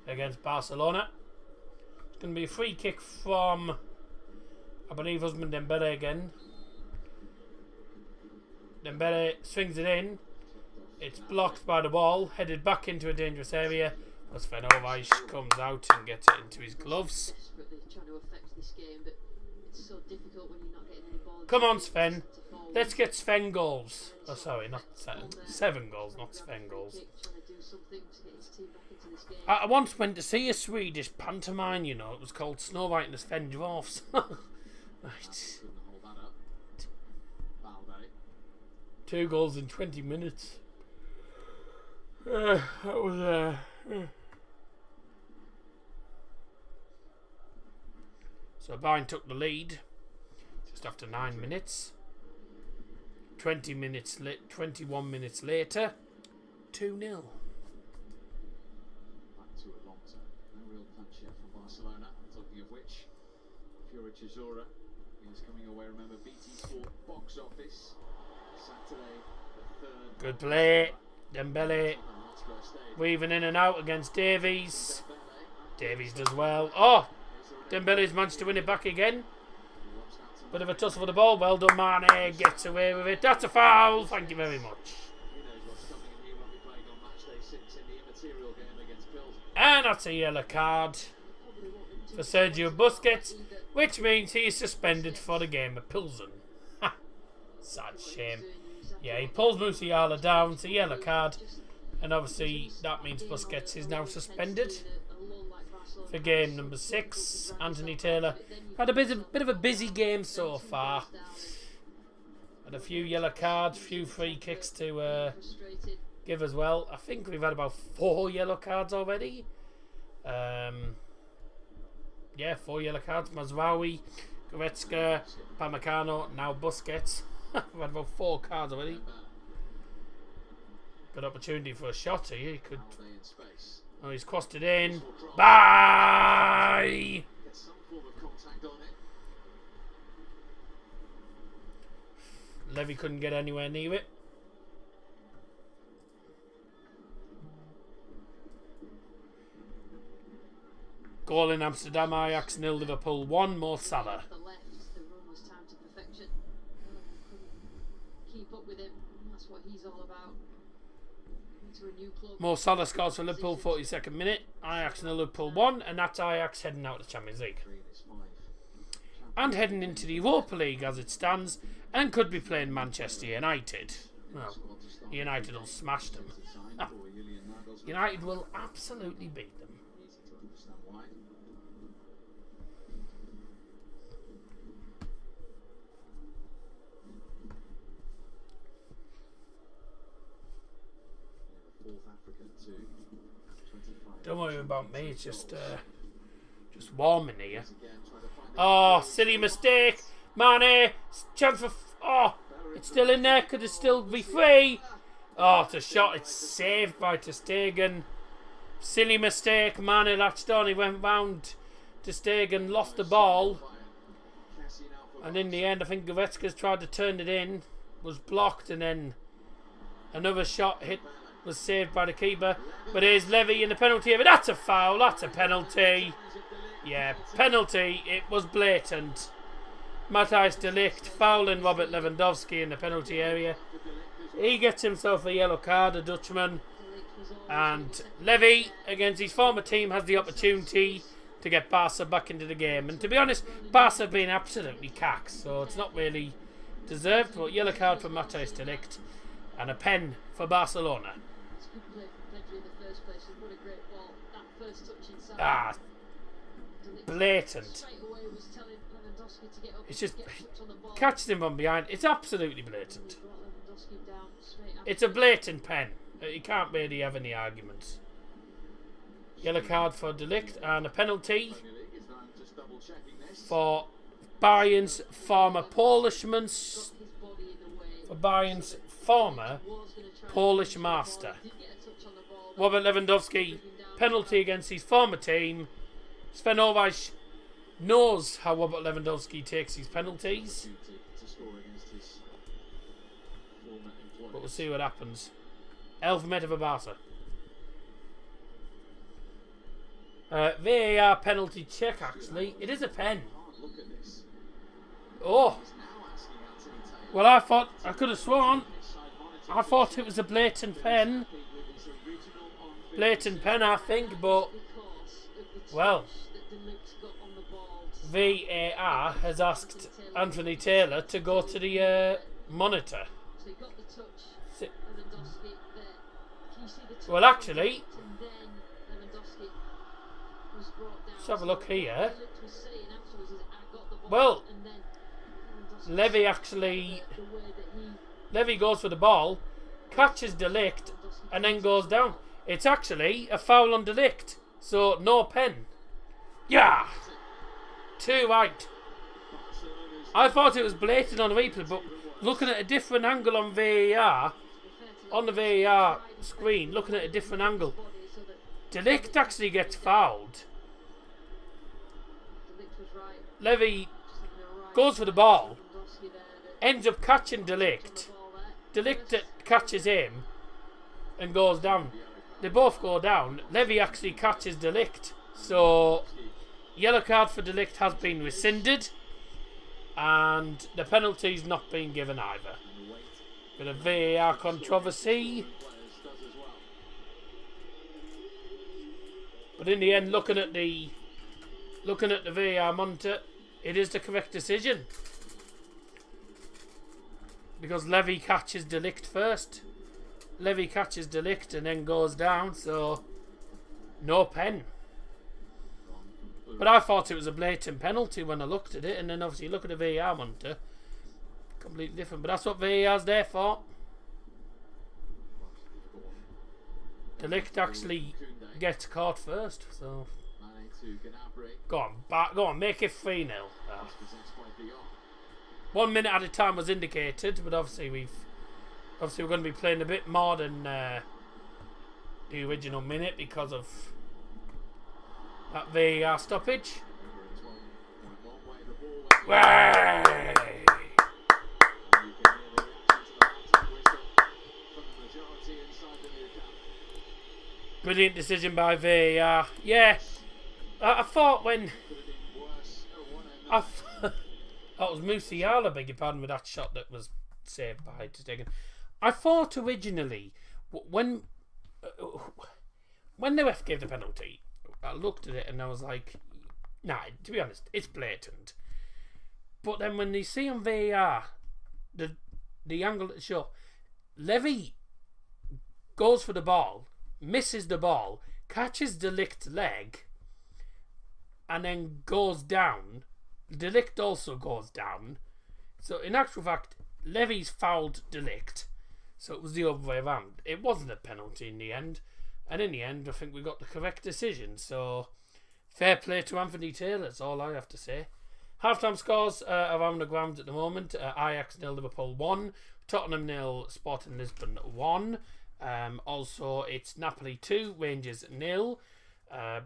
against Barcelona. It's going to be a free kick from, I believe, Ousmane Dembele again. Dembele swings it in. It's blocked by the wall, headed back into a dangerous area. As Sven comes out and gets it into his gloves. Desperately trying to affect this game, but it's so difficult when you're not getting any ball. Come on, Sven. Let's get Sven goals. Oh, sorry, not 7. 7 goals, not Sven goals. I once went to see a Swedish pantomime, you know. It was called Snow White and the Sven Dwarfs. Right. 2 goals in 20 minutes. That was So Bayern took the lead just after 9 minutes. 21 minutes later, 2-0. Back to Alonso. No real punch yet from Barcelona. Talking of which, Fiore Chisora is coming away. Remember, BT Sport box office Saturday, the 3rd. Good play. Dembele weaving in and out against Davies. Davies does well. Oh, Dembele's managed to win it back again. Bit of a tussle for the ball. Well done, Mane. Gets away with it. That's a foul. Thank you very much. And that's a yellow card for Sergio Busquets, which means he is suspended for the game at Pilsen. Sad shame. Yeah, he pulls Musiala down. It's a yellow card. And obviously that means Busquets is now suspended for game number 6. Anthony Taylor had a bit of a busy game so far. Had a few yellow cards, a few free kicks to give as well. I think we've had about 4 yellow cards already. Yeah, 4 yellow cards. Mazraoui, Goretzka, Upamecano, now Busquets. We've had about 4 cards already. Good opportunity for a shot here. He could. Oh, he's crossed it in. Bye! Levy couldn't get anywhere near it. Goal in Amsterdam, Ajax 0, Liverpool 1, Mo Salah. The left, the run was timed to perfection. Couldn't keep up with him. That's what he's all about. To a new club. Mo Salah scores for Liverpool, 42nd minute. Ajax 0, Liverpool 1, and that's Ajax heading out to the Champions League. and heading into the Europa League as it stands, and could be playing Manchester United. Well, United will smash them. United will absolutely beat them. Easy to understand why. The fourth African to 25. Don't worry about me, it's just warming here. Oh, silly mistake. Mane, chance for... Oh, it's still in there. Could it still be free? Oh, it's a shot. It's saved by Ter Stegen. Silly mistake. Mane latched on. He went round. Ter Stegen lost the ball. And in the end, I think Goretzka's tried to turn it in. Was blocked, and then another shot hit was saved by the keeper. But here's Levy in the penalty area. That's a foul. That's a penalty. Yeah, penalty. It was blatant. Matthijs de Ligt fouling Robert Lewandowski in the penalty area. He gets himself a yellow card, a Dutchman. And Levy, against his former team, has the opportunity to get Barca back into the game. And to be honest, Barca have been absolutely cacked, so it's not really deserved. But yellow card for Matthijs de Ligt and a pen for Barcelona. It's a good play from Pedri in the first place. What a great ball. That first touch inside. Ah, blatant. Straight away was telling Lewandowski to get up It's just and get a touch on the ball. catches him from behind. It's absolutely blatant. Brought Lewandowski down straight after. It's a blatant pen. You can't really have any arguments. Yellow card for De Ligt and a penalty for Bayern's former Polishman. His body in the way. For Bayern's former Was gonna try Polish and get the ball. master. Did get a touch on the ball. Robert Lewandowski, penalty against his former team. Sven Ulreich knows how Robert Lewandowski takes his penalties. But we'll see what happens. 11 meter for Barca. VAR penalty check, actually. It is a pen. Oh. Well, I could have sworn. I thought it was a blatant pen. Blatant pen, I think, but... Well, VAR has asked Anthony Taylor to go to the monitor. So he got the touch. Si- Lewandowski there. Can you see the touch? Well, actually, And then Lewandowski was brought down. let's have a look here. What he was saying afterwards is, I got the ball. Well, and then Lewandowski Levy actually... the way that he Levy goes for the ball, catches De Ligt, and then goes down. It's actually a foul on De Ligt, so no pen. Yeah! Too right. I thought it was blatant on the replay, but looking at a different angle on VAR, on the VAR screen, looking at a different angle, De Ligt actually gets fouled. Levy goes for the ball, ends up catching De Ligt. De Ligt catches him and goes down. They both go down. Levy actually catches De Ligt. So, yellow card for De Ligt has been rescinded. And the penalty's not been given either. Bit of VAR controversy. But in the end, looking at the VAR monitor, it is the correct decision. Because Levy catches De Ligt first. Levy catches De Ligt and then goes down, so no pen. But I thought it was a blatant penalty when I looked at it, and then obviously look at the VAR monitor. Completely different, but that's what VAR's there for. De Ligt actually gets caught first, so go on, make it 3-0. Oh. 1 minute at a time was indicated, but obviously we're going to be playing a bit more than the original minute because of that VAR stoppage. Way! Brilliant decision by VAR. Yeah, I thought when that was Musiala, beg your pardon, with that shot that was saved by Ter Stegen. I thought originally when the ref gave the penalty, I looked at it and I was like, nah, to be honest, it's blatant. But then when they see on VAR, the angle at the show, Levy goes for the ball, misses the ball, catches De Ligt's leg, and then goes down. De Ligt also goes down. So in actual fact, Levy's fouled De Ligt. So it was the other way around. It wasn't a penalty in the end. And in the end, I think we got the correct decision. So fair play to Anthony Taylor. That's all I have to say. Half-time scores around the ground at the moment. Ajax 0, Liverpool 1. Tottenham 0, Sporting Lisbon 1. Also, it's Napoli 2, Rangers 0.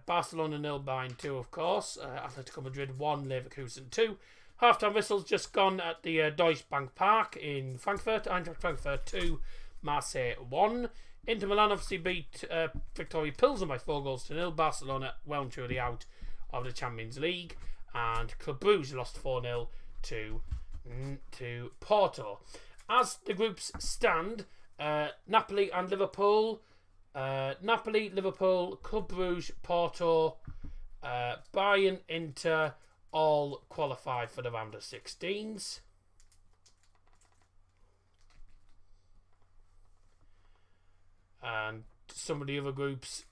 Barcelona 0, Bayern 2, of course. Atletico Madrid 1, Leverkusen 2. Half-time whistles just gone at the Deutsche Bank Park in Frankfurt. Eintracht Frankfurt 2, Marseille 1. Inter Milan obviously beat Victoria Pilsen by 4-0. Barcelona well and truly out of the Champions League. And Club Brugge lost 4-0 to Porto. As the groups stand, Napoli and Liverpool, Napoli, Liverpool, Club Brugge, Porto, Bayern, Inter, all qualify for the round of 16s. And some of the other groups,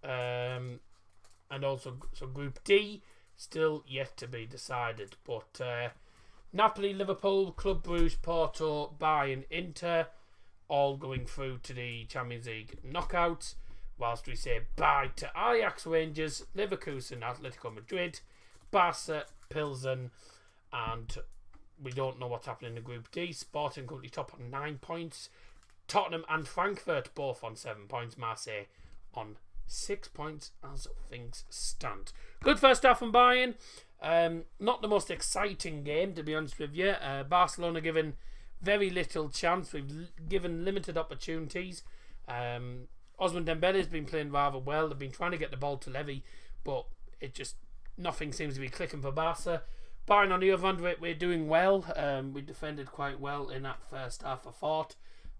and also so Group D, still yet to be decided. But Napoli, Liverpool, Club Brugge, Porto, Bayern, Inter, all going through to the Champions League knockouts. Whilst we say bye to Ajax, Rangers, Leverkusen, Atletico Madrid, Barca, Pilsen, and we don't know what's happening in Group D. Sporting currently top on 9 points. Tottenham and Frankfurt both on 7 points. Marseille on 6 points as things stand. Good first half from Bayern. Not the most exciting game, to be honest with you. Barcelona given very little chance. We've given limited opportunities. Ousmane Dembele has been playing rather well. They've been trying to get the ball to Levy, but it just nothing seems to be clicking for Barca. Bayern on the other hand, we're doing well. We defended quite well in that first half, I thought.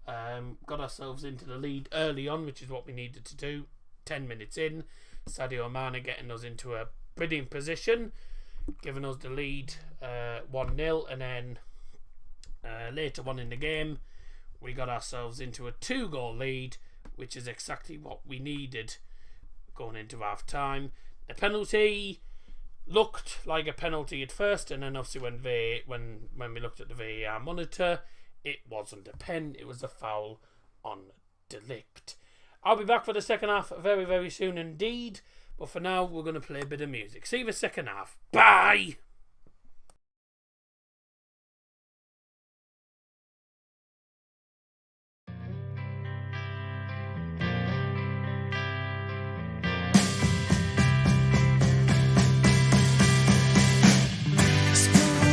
Got ourselves into the lead early on, which is what we needed to do. 10 minutes in, Sadio Mane getting us into a brilliant position, giving us the lead 1-0, and then later on in the game we got ourselves into a 2-goal lead, which is exactly what we needed going into half time. The penalty looked like a penalty at first, and then obviously when we looked at the VAR monitor, it wasn't a pen, it was a foul on De Ligt. I'll be back for the second half very, very soon indeed. But for now, we're going to play a bit of music. See you the second half. Bye! Stop.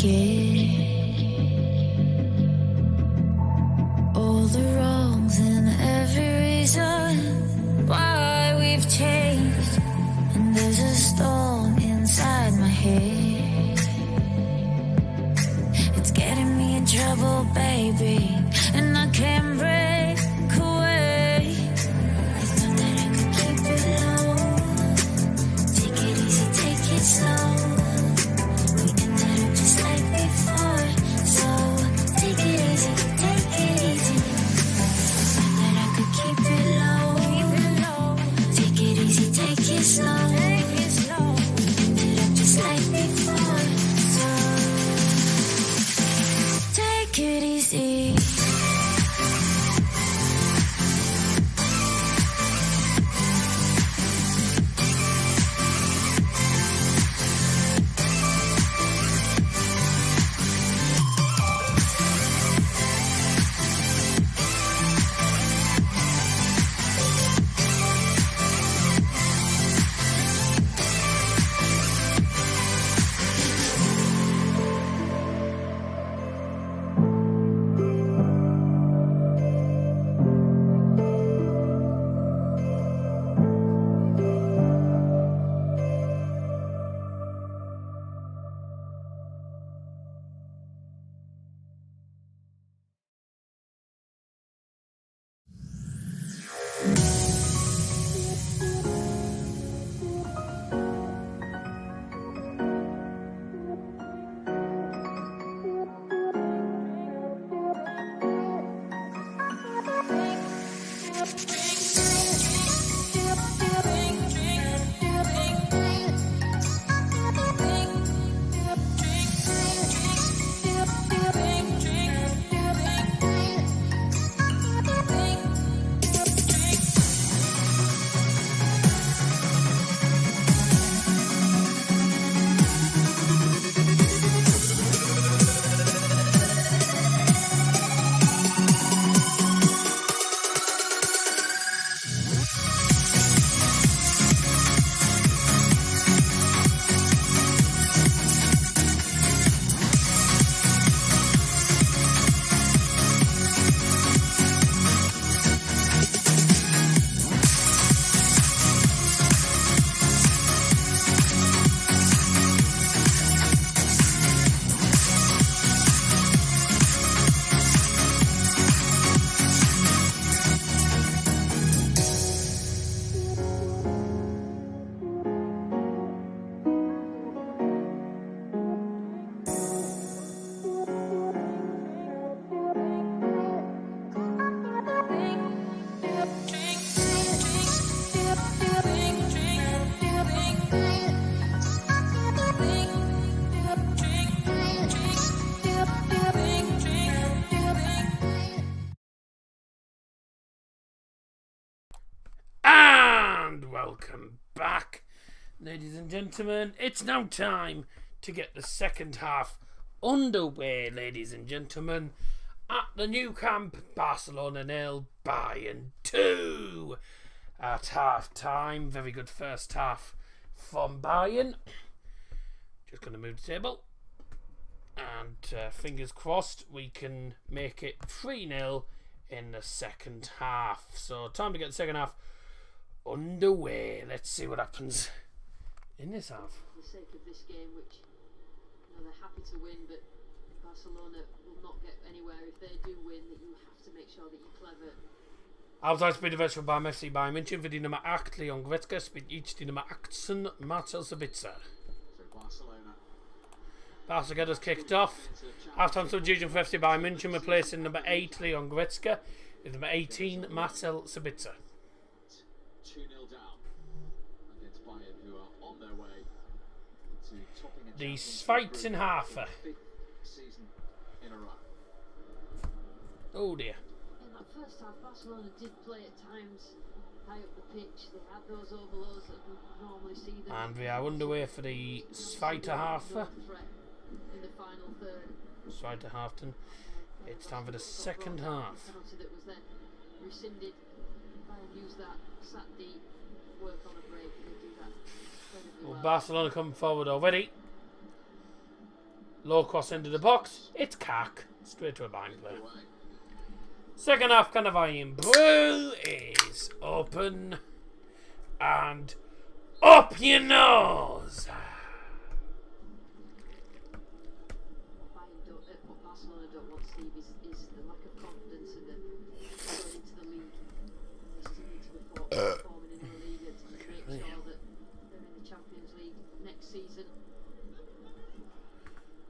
forget all the wrongs and every reason why we've changed. And there's a storm inside my head. It's getting me in trouble, baby, and I can't break away. I thought that I could keep it low. Take it easy, take it slow. We ended up just like before, so take it easy, take it easy. I thought that I could keep it low. Take it easy, take it slow. We ended up just like before, so take it easy. And welcome back, ladies and gentlemen. It's now time to get the second half underway, ladies and gentlemen. At the new camp, Barcelona 0, Bayern 2. At half time, very good first half from Bayern. Just going to move the table. And fingers crossed we can make it 3-0 in the second half. So time to get the second half underway. Let's see what happens in this half. For the sake of this game, which they're happy to win, but Barcelona will not get anywhere if they do win. That you have to make sure that you're clever. Abseits bitte was schon beim FC Bayern München für die Nummer 8 Leon Goretzka spielt jetzt die Nummer 18 Marcel Sabitzer. Barca get us kicked off. Half-time substitution for FC Bayern München, replacing number 8 Leon Goretzka with number 18 Marcel Sabitzer. 2-0 down against Bayern, who are on their way to topping a The fights in half. season in a row. Oh dear. In that first half, Barcelona did play at times high up the pitch. They had those overloads that we normally see them. And we are underway for the Zweite half. In the final third. Zweite Halften. It's time for the second half. Penalty that was then rescinded. Bayern used that, sat deep, work on a break, and they do that incredibly Well, well. Barcelona come forward already. Low cross into the box. It's Kak. Straight to a Bayern player. Second half, Cannavarian Brew is open. And up your nose. What Barcelona don't want, Steve, is the lack of confidence in the going into the league. They still need to be performing in the league and to make sure that they're in the Champions League next season.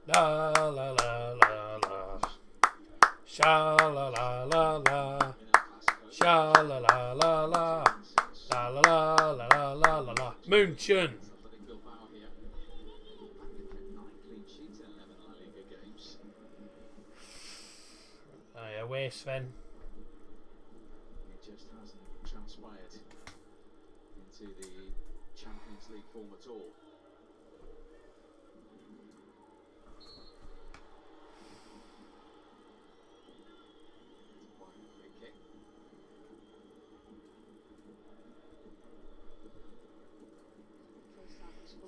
La la la la la. Sha la la la la. Sha la la la la. La la la la la la la la. München. Away, Sven. It just hasn't transpired into the Champions League form at all. Free kick.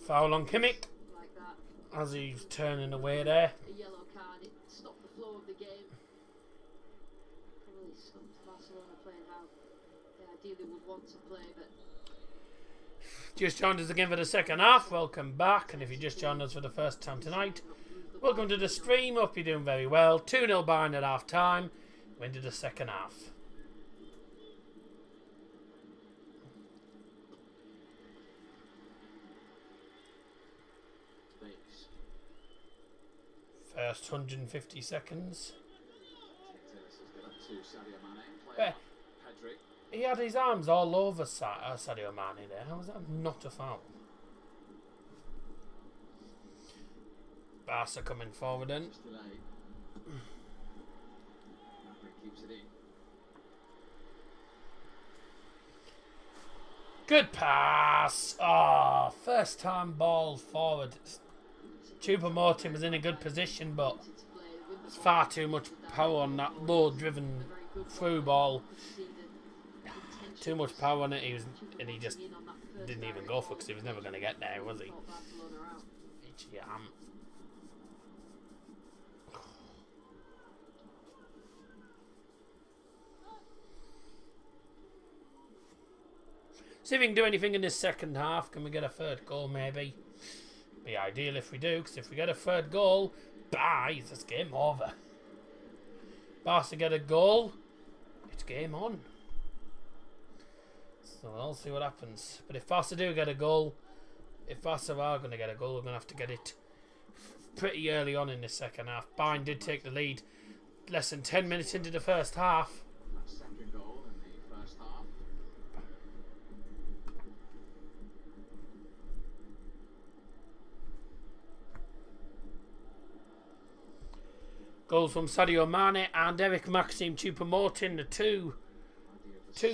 Foul on Kimmich Like that, as he's turning away there. a yellow card, it stopped the flow of the game. Probably stopped Barcelona playing how they ideally would want to play, but Just joined us again for the second half. Welcome back. And if you just joined us for the first time tonight, welcome to the stream. Hope you're doing very well. 2-0 Bayern at half time. We're into the second half. Davies. First 150 seconds. Has got up to Sadio Mane. Where? Pedri. He had his arms all over Sadio Mane there. How was that not a foul? Barca coming forward then. Just delay. Pedri keeps it in. Good pass. Oh, first time ball forward. Choupo-Moting was in a good position, but there's far too much power on that low driven through ball. Too much power on it. He just didn't even go for it because he was never going to get there, was he? See if we can do anything in this second half. Can we get a third goal maybe? Be ideal if we do, because if we get a third goal, bye, it's game over. Barca get a goal, it's game on. So we'll see what happens. But if Barca do get a goal, if Barca are going to get a goal, we're going to have to get it pretty early on in the second half. Bayern did take the lead less than 10 minutes into the first half. That second goal in the first half. Goals from Sadio Mane and Eric Maxim Choupo-Moting, the two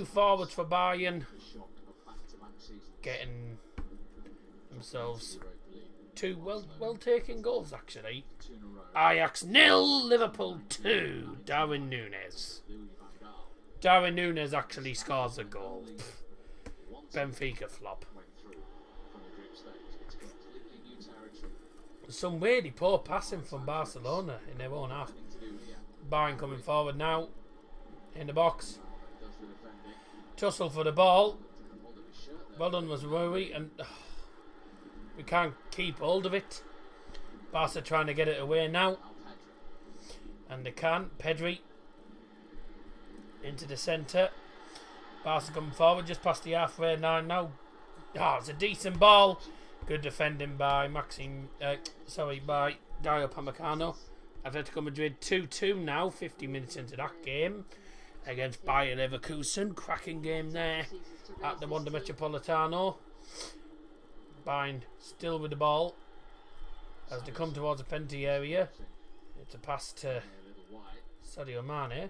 forwards for Bayern, getting themselves two well taken goals actually. Ajax 0, Liverpool 2. Darwin Núñez. Darwin Núñez actually scores a goal. Benfica flop. Some really poor passing from Barcelona in their own half. Bayern coming forward now in the box. Tussle for the ball. Well done, was Rui, and we can't keep hold of it. Barca trying to get it away now, and they can't. Pedri into the centre. Barca coming forward just past the halfway line now. Oh, it's a decent ball. Good defending by by Dario Upamecano. Atletico Madrid 2-2 now, 50 minutes into that game against Bayer Leverkusen. Cracking game there at the Wanda Metropolitano. Bayern still with the ball as they come towards the penalty area. It's a pass to Sadio Mane.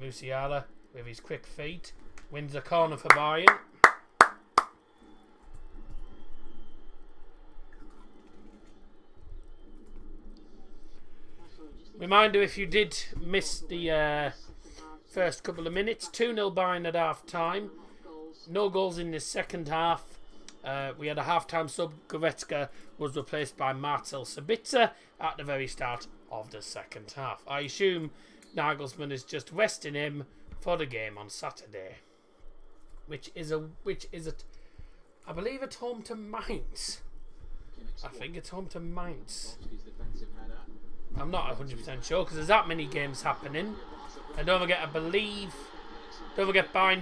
Musiala with his quick feet wins the corner for Bayern. Reminder, if you did miss the first couple of minutes, 2-0 Bayern at half time. No goals in the second half. We had a half-time sub. Goretzka was replaced by Marcel Sabitzer at the very start of the second half. I assume Nagelsmann is just resting him for the game on Saturday, which is I believe at home to Mainz. I think it's home to Mainz. I'm not 100% sure because there's that many games happening. And don't forget, Bayern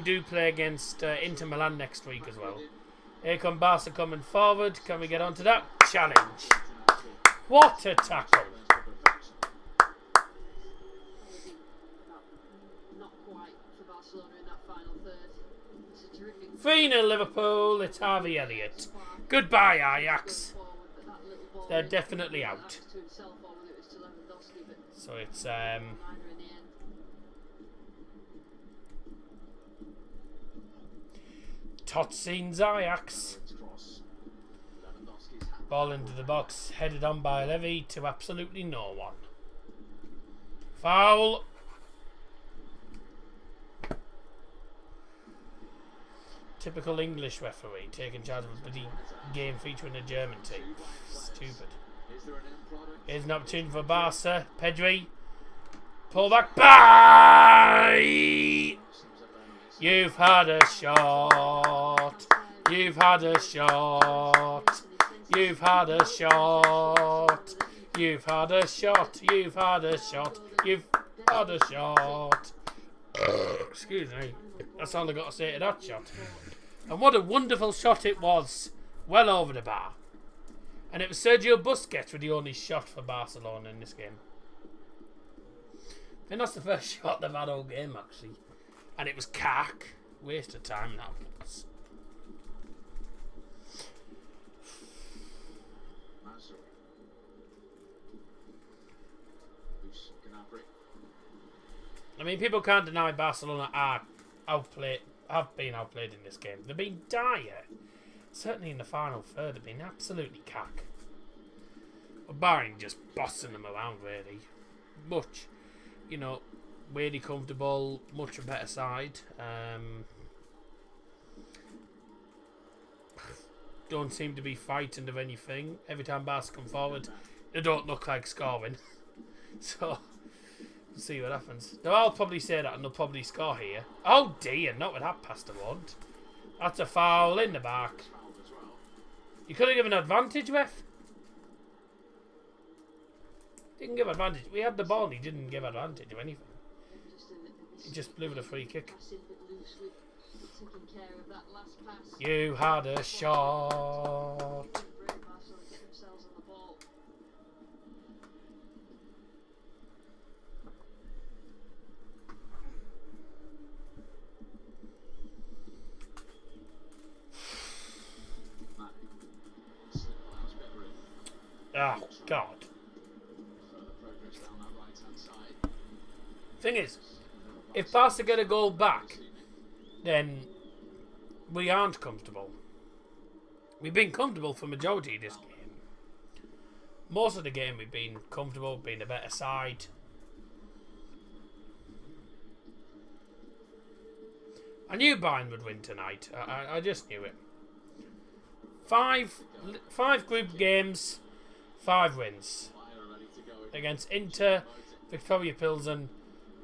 do play against Inter Milan next week as well. Here come Barca coming forward. Can we get onto that challenge? What a tackle! Not quite for Barcelona in that final third. It's a terrific 3-0 Liverpool. It's Harvey Elliott. Goodbye, Ajax. forward, but that little ball They're definitely out. to himself, or whether it was to Lewandowski, but So it's minor in the end. Totsin's Ajax. Ball into the box, headed on by Levy to absolutely no one. Foul. Typical English referee taking charge of a bloody game featuring a German team. Stupid. Here's an opportunity for Barca. Pedri. Pull back. Bye! You've had a shot. You've had a shot. You've had a shot. You've had a shot. You've had a shot. You've had a shot. Excuse me. That's all I got to say to that shot. And what a wonderful shot it was. Well over the bar. And it was Sergio Busquets with the only shot for Barcelona in this game. I think that's the first shot they've had all game, actually. And it was cack. Waste of time, that was. I mean, people can't deny Barcelona have been outplayed in this game. They've been dire. Certainly in the final third, they've been absolutely cack. But Bayern just bossing them around, really. Much, really comfortable, much a better side. Don't seem to be frightened of anything. Every time Barca come forward, they don't look like scoring. So, we'll see what happens. Now, I'll probably say that and they'll probably score here. Oh dear, not with that pass to one. That's a foul in the back. You could have given advantage, ref. Didn't give advantage. We had the ball and he didn't give advantage of anything. He just blew the free kick. You had a shot. Oh, God. Thing is, if Barca get a goal back, then we aren't comfortable. We've been comfortable for majority of this game. Most of the game we've been comfortable, being a better side. I knew Bayern would win tonight. I just knew it. Five group games, 5 wins. Against Inter, Victoria Pilsen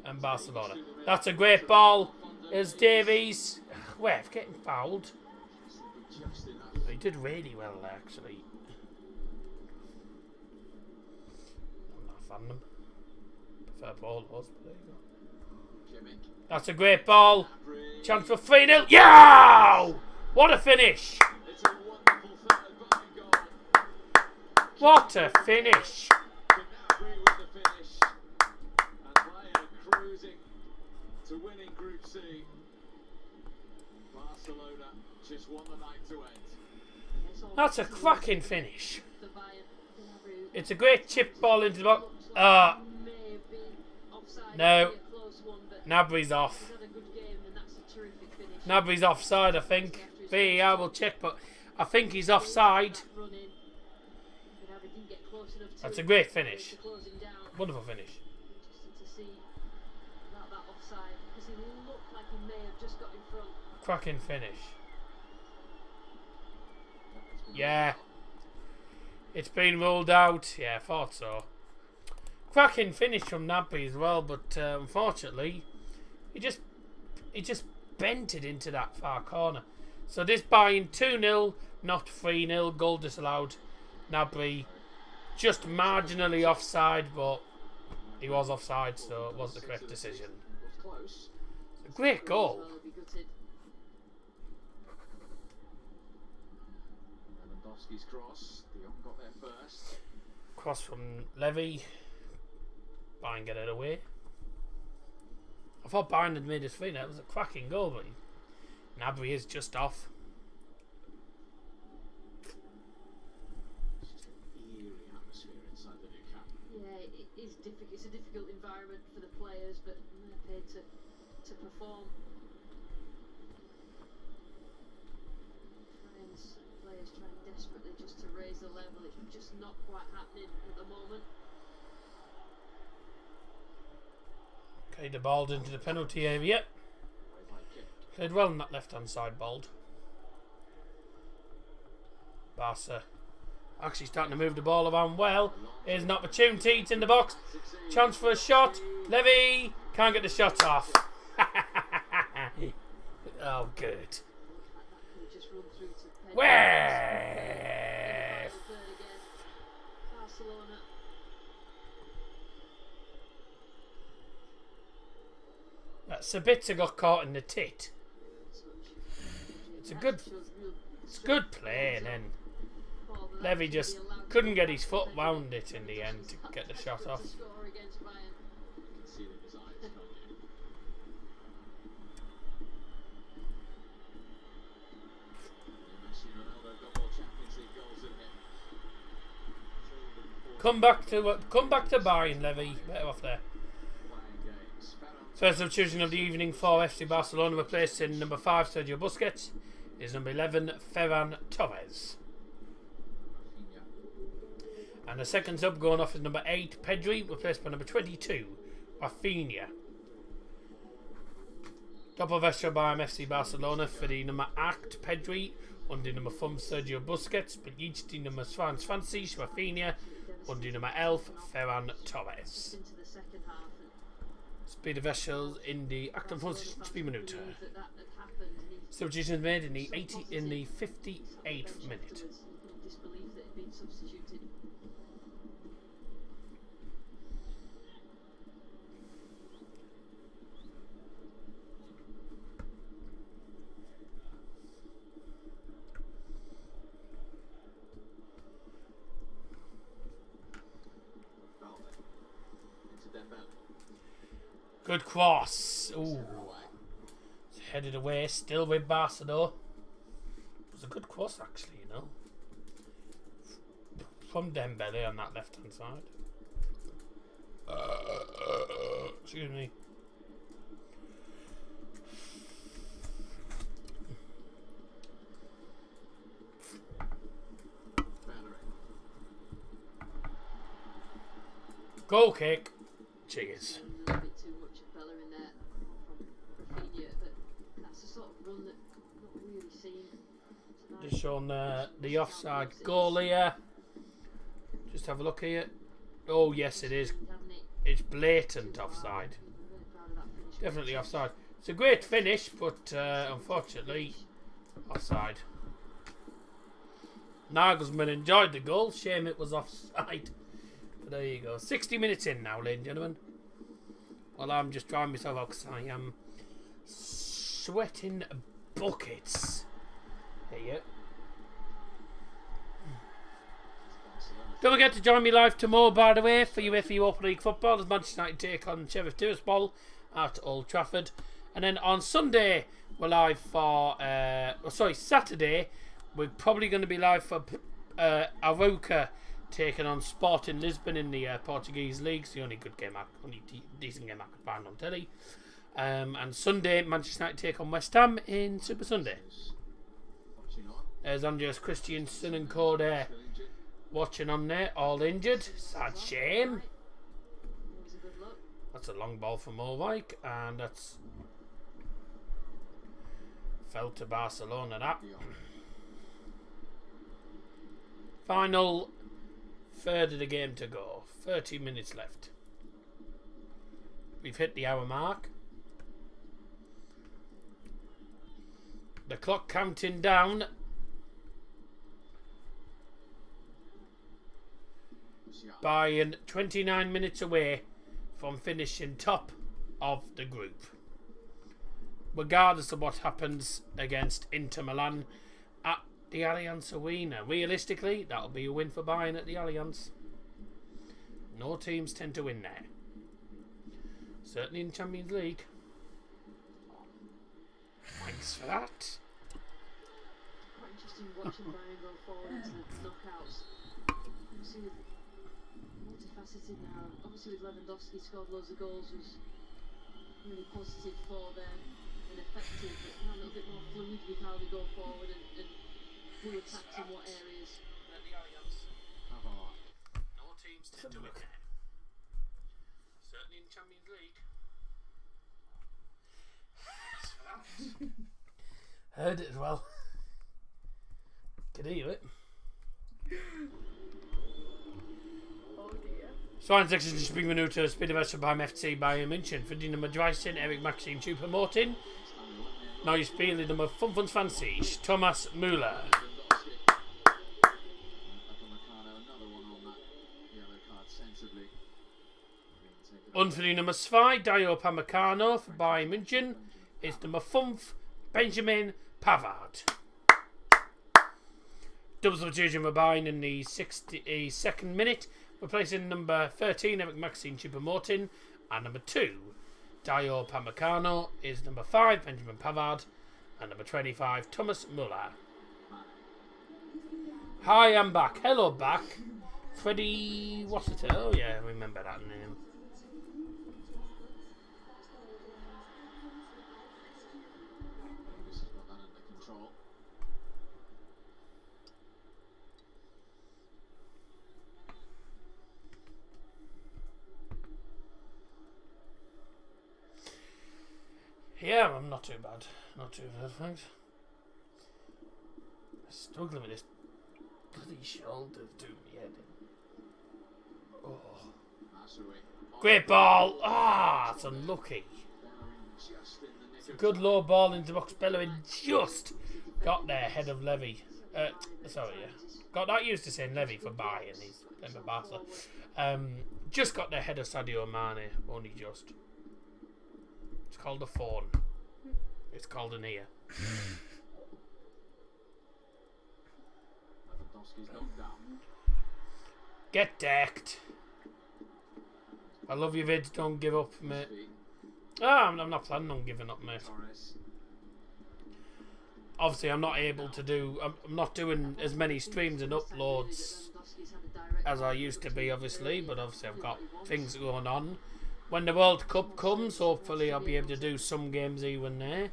and Barcelona. That's a great ball. There's Davies. We're getting fouled. He did really well there, actually. I'm not a fan of them. Prefer ball was, but there you go. That's a great ball. Chance for 3-0. Yeah! What a finish! What a finish! To winning Group C. Barcelona just want the night to end. That's a cracking finish. It's a great chip ball into the box. No. Nabry's off. Nabry's offside, I think. VAR will check, but I think he's offside. That's a great finish. Wonderful finish. Cracking finish. Yeah. It's been ruled out. Yeah, I thought so. Cracking finish from Nappy as well, but unfortunately, he just bent it into that far corner. So this Bayern 2-0, not 3-0. Goal disallowed. Nabry just marginally offside, but he was offside, so it was the correct decision. It's a great goal. Lewandowski's cross. Dion got there first. Cross from Levy. Bayern get it away. I thought Bayern had made his 3. It was a cracking goal, but Nabry is just off. It's just an eerie atmosphere inside the new camp. Yeah, it is difficult. It's a difficult environment for the players, but they're paid to perform. Players trying desperately just to raise the level. It's just not quite happening at the moment. Okay, the ball into the penalty area. Played well on that left-hand side, Bold. Barca actually starting to move the ball around well. Here's an opportunity. It's in the box. Chance for a shot. Levy can't get the shot off. Oh, good. Where? Barcelona. That Sabitzer got caught in the tit. It's a good play, and then Levy just couldn't get his foot round it in the end to get the shot off. Come back to Bayern, Levy. Better off there. First substitution of the evening for FC Barcelona, replacing number 5 Sergio Busquets, is number 11 Ferran Torres. And the second sub going off is number 8 Pedri, replaced by number 22 Rafinha. Doppelwechsel by FC Barcelona for the nummer 8 Pedri und die Nummer 5 Sergio Busquets, begleitete die Nummer 22 Rafinha und die Nummer 11 Ferran Torres. Speedwechsel in die 58. Spielminute. Substitution made in the 58th minute. Good cross. Ooh. It's headed away. Still with Barcelona. It was a good cross, actually, you know. From Dembele on that left hand side. Excuse me. Goal kick. Cheers. A little bit too much of Bella in there from Rafinha, but that's the sort of run that I've not really seen tonight. Just showing the offside goal here. Just have a look here. Oh yes, it is. It's blatant offside. Definitely offside. It's a great finish, but unfortunately offside. Nagelsmann enjoyed the goal. Shame it was offside. But there you go. 60 minutes in now, ladies and gentlemen. Well, I'm just drying myself out because I am sweating buckets. There you go. Don't forget to join me live tomorrow, by the way, for UEFA Europa League football as Manchester United take on Sheriff Tiraspol at Old Trafford. And then on Sunday, we're live for... Saturday, we're probably going to be live for Arouca taking on Sporting Lisbon in the Portuguese league. It's the only good game, only decent game I could find on telly. And Sunday, Manchester United take on West Ham in Super Sunday. There's Andreas Christiansen and co there watching on there, all injured. Sad shame. That's a long ball from Molvike, and that's fell to Barcelona. That. Final third of the game to go. 30 minutes left. We've hit the hour mark. The clock counting down. Bayern 29 minutes away from finishing top of the group. Regardless of what happens against Inter Milan at the Allianz Arena. Realistically, that'll be a win for Bayern at the Allianz. No teams tend to win there. Certainly in Champions League. Thanks for that. Quite interesting watching Bayern go forward into the knockouts. Obviously, multifaceted now. Obviously, with Lewandowski scored loads of goals was really positive for them and effective. But now a little bit more fluid with how they go forward and who attacks in what areas. At the Allianz. No teams tend to win there. Certainly in Champions League. Thanks for that. Heard it as well. Could hear it. Oh dear. 62 minuter speelweise beim FC Bayern München. Für die Nummer 13 Erik Maxim Choupo-Moting. Neue Spiel die Nummer 25 Thomas Müller. Und für die Nummer 2 Dayo Upamecano für Bayern München ist Nummer 5 Benjamin Pavard. Double substitution for Bayern in the 62nd minute, replacing number 13 Erik Maxim Choupo-Moting, and number 2 Dayo Upamecano is number 5 Benjamin Pavard, and number 25 Thomas Müller. Hi, I'm back. Hello, back. Freddie, what's it? Oh yeah, I remember that name. Yeah, I'm not too bad. Not too bad, thanks. Struggling with this bloody shoulder doing me head in. Oh. Great ball! Ah, it's unlucky. It's a good low ball into the box. Bellerin just got there ahead of Levy. Sorry, yeah. Got that used to saying Levy for Bayern. He's playing for Barca. Just got there ahead of Sadio Mane. Only just. It's called a fawn. It's called an ear. Get decked. I love you, vids. Don't give up, mate. I'm not planning on giving up, mate. Obviously, I'm not able to do. I'm not doing as many streams and uploads as I used to be, obviously. But obviously, I've got things going on. When the World Cup comes, hopefully I'll be able to do some games even there.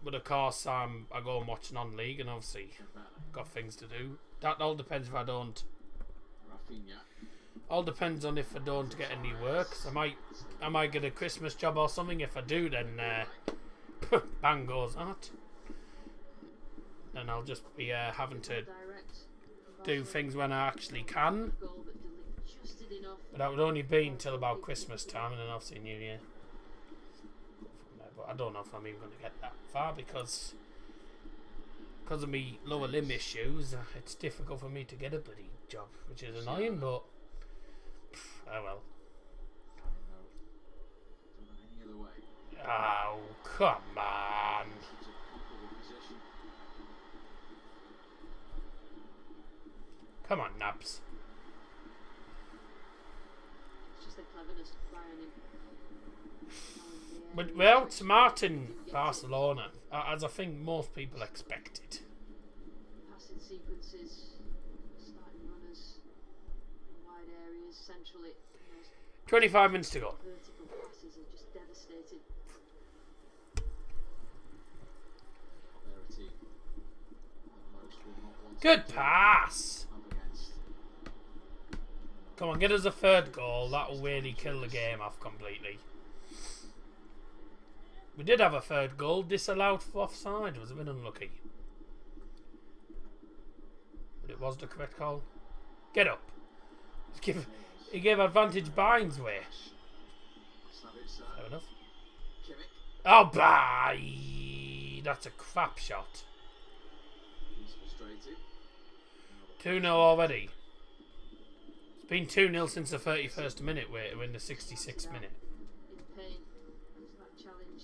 But of course, I go and watch non-league, and obviously got things to do. That all depends if I don't. All depends on if I don't get any work. So I might get a Christmas job or something. If I do, then bang goes that. Then I'll just be having to do things when I actually can, but that would only be until about Christmas time, and then obviously New Year. But I don't know if I'm even going to get that far because of me lower limb issues. It's difficult for me to get a bloody job, which is annoying. But oh well. Oh come on. Come on, Nabs. It's just the cleverness of Bayern But well, smart in Barcelona, as I think most people expected. passing sequences, starting runners, wide areas, centrally. 25 minutes to go. Vertical passes are just devastating. Good pass. Come on, get us a third goal. That'll really kill the game off completely. We did have a third goal disallowed for offside. Was a bit unlucky. But it was the correct call. Get up. He gave advantage Bayern's way. Fair enough. Oh, bye! That's a crap shot. 2-0 already. It's been 2-0 since the 31st minute. We're in the 66th minute. In pain. That challenge.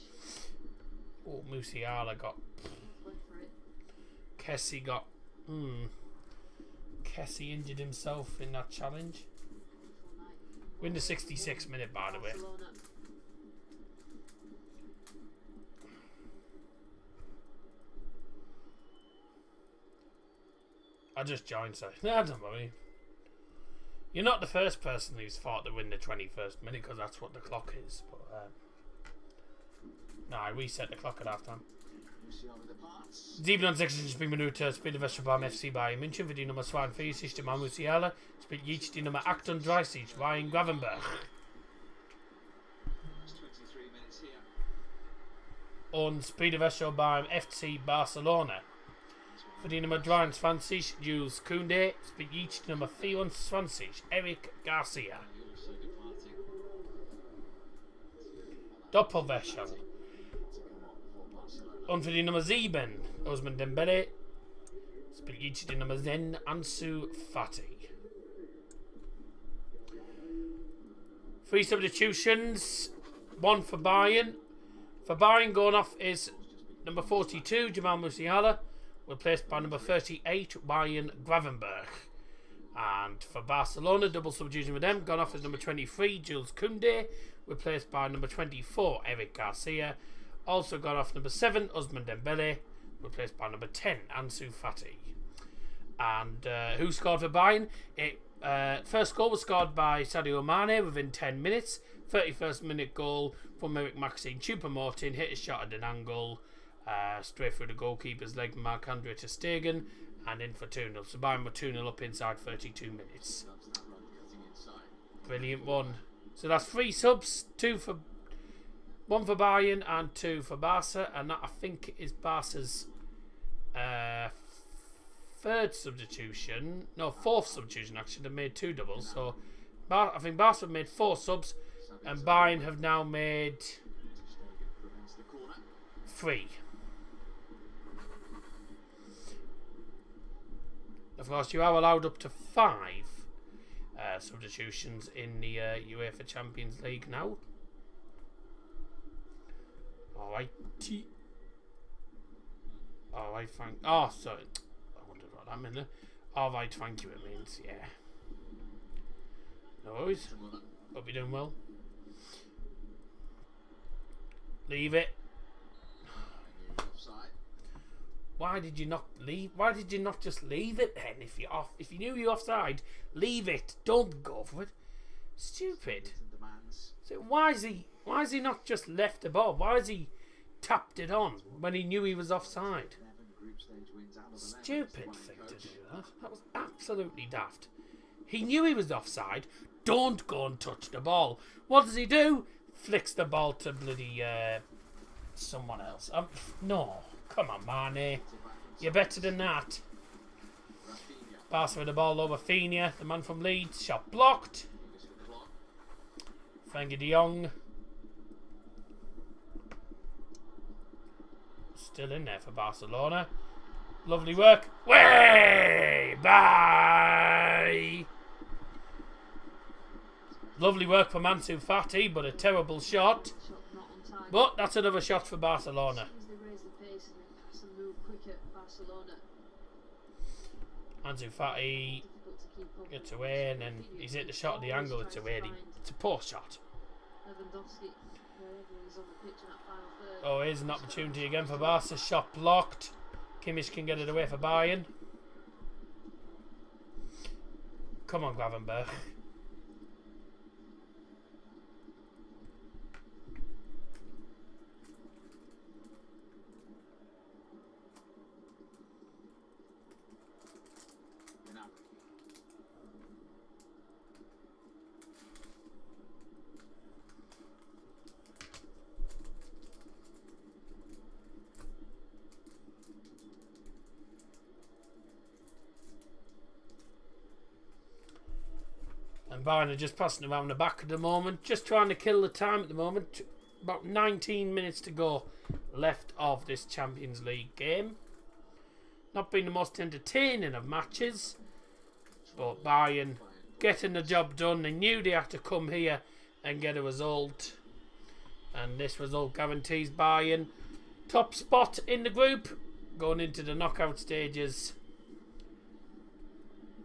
Oh, Musiala got... Went for it. Kessie got... Kessie injured himself in that challenge. We're in the 66th minute, by the way. Barcelona. I just joined, so don't worry. You're not the first person who's thought to win the 21st minute, because that's what the clock is. But no, I reset the clock at half time. 67 Minuten spielt der Wäsche beim FC Bayern München für die Nummer 42, der Musiala, spielt jetzt die Nummer 38, Bayern Gravenberch. Und spielt der Wäsche beim FC Barcelona. Für die Nummer 23, Jules Koundé, spielt jetzt die Nummer 24, Eric Garcia. Doppelwäsche. Und für die Nummer 7, Ousmane Dembele, spielt jetzt die Nummer 10, Ansu Fati. 3 substitutions, 1 for Bayern. For Bayern, going off is number 42, Jamal Musiala, replaced by number 38, Bayern Gravenberch. And for Barcelona, double substitution with them, gone off is number 23, Jules Koundé, replaced by number 24, Eric Garcia. Also got off number 7, Ousmane Dembele, replaced by number 10, Ansu Fati. And who scored for Bayern? First goal was scored by Sadio Mane within 10 minutes. 31st minute goal from Eric Maxime Choupo-Moting, hit a shot at an angle, straight through the goalkeeper's leg, Marc-Andre ter Stegen, and in for 2-0. So Bayern were 2-0 up inside 32 minutes. Brilliant one. So that's 3 subs, 1 for Bayern and 2 for Barca, and that I think is Barca's 3rd substitution. No, 4th substitution actually. They made 2 doubles. So I think Barca have made 4 subs, and Bayern have now made 3. Of course, you are allowed up to 5 substitutions in the UEFA Champions League now. Alrighty. Alright, thank... Oh, sorry. I wondered what that meant. Alright, thank you, it means, yeah. No worries. Hope you're doing well. Leave it. Why did you not leave? Why did you not just leave it then? If you're off, if you knew you were offside, leave it. Don't go for it. Stupid. So why is he not just left the ball? Why has he tapped it on when he knew he was offside? Stupid thing to do that. That was absolutely daft. He knew he was offside. Don't go and touch the ball. What does he do? Flicks the ball to bloody someone else. No. Come on, Mane. You're better than that. Pass with the ball over Rafinha, the man from Leeds. Shot blocked. Frenkie de Jong. Still in there for Barcelona. Lovely work. Way! Bye! Lovely work from Ansu Fati, but a terrible shot. But that's another shot for Barcelona. Ansu Fati gets away, and then he's hit the shot at the angle. It's away. It's a poor shot. Oh, here's an opportunity again for Barca. Shot blocked. Kimmich can get it away for Bayern. Come on, Gravenberch. And Bayern are just passing around the back at the moment, just trying to kill the time at the moment. About 19 minutes to go left of this Champions League game. Not been the most entertaining of matches, but Bayern getting the job done. They knew they had to come here and get a result, and this result guarantees Bayern top spot in the group, going into the knockout stages,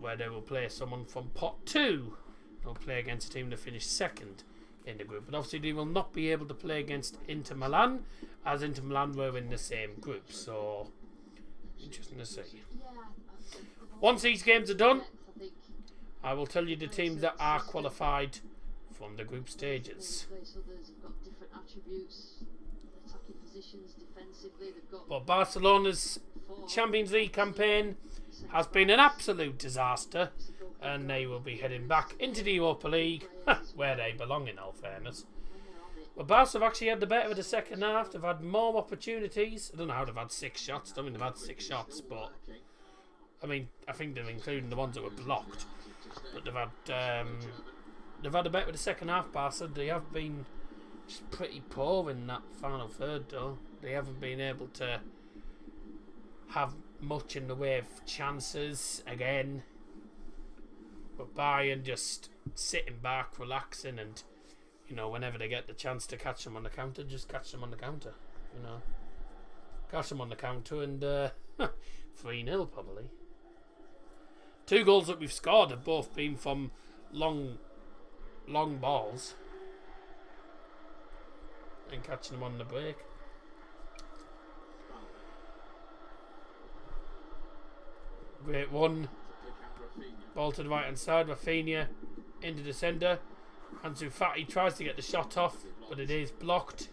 where they will play someone from pot 2. They'll play against a team that finished second in the group, but obviously they will not be able to play against Inter Milan, as Inter Milan were in the same group. So interesting to see. Once these games are done, I will tell you the teams that are qualified from the group stages. But Barcelona's Champions League campaign has been an absolute disaster, and they will be heading back into the Europa League, where they belong in all fairness. But Barca have actually had the better of the second half. They've had more opportunities. I don't know how they've had 6 shots. I don't mean they've had 6 shots, but I mean, I think they're including the ones that were blocked. But they've had a better of the second half, Barca. They have been just pretty poor in that final third, though. They haven't been able to have much in the way of chances again. But Bayern just sitting back, relaxing, and you know, whenever they get the chance to catch them on the counter, just catch them on the counter. You know, catch them on the counter, and 3-0 probably. 2 goals that we've scored have both been from long balls and catching them on the break. Great one. Ball to the right hand side. Rafinha into the centre. Ansu Fati tries to get the shot off, but it is blocked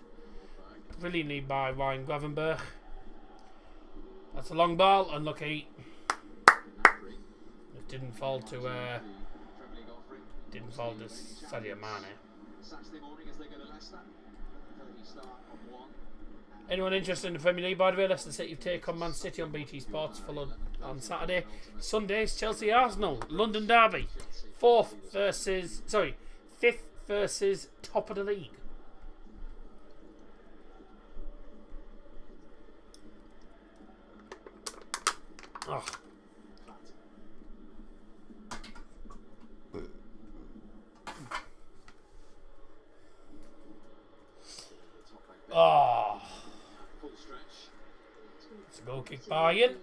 brilliantly by Ryan Gravenberch. That's a long ball, unlucky. It didn't fall to Sadio Mane. Anyone interested in the Premier League, by the way? Leicester City take on Man City on BT Sports, followed on Saturday. Sunday's Chelsea Arsenal, London derby. 5th versus top of the league. Oh. Oh. It's a goal kick Bayern.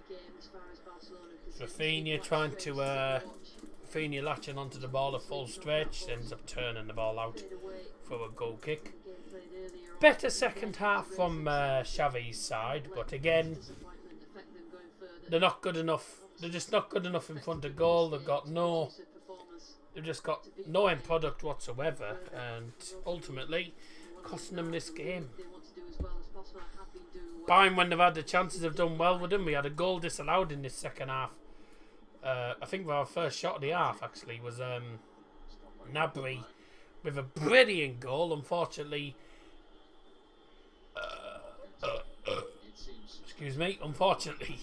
Rafinha trying to Rafinha latching onto the ball at full stretch, ends up turning the ball out for a goal kick. Better second half from Xavi's side, but again, they're not good enough. They're just not good enough in front of goal. They've just got no end product whatsoever, and ultimately costing them this game. Bayern, when they've had the chances, have done well with them. We had a goal disallowed in this second half. I think our first shot of the half actually was Gnabry with a brilliant goal. Unfortunately, unfortunately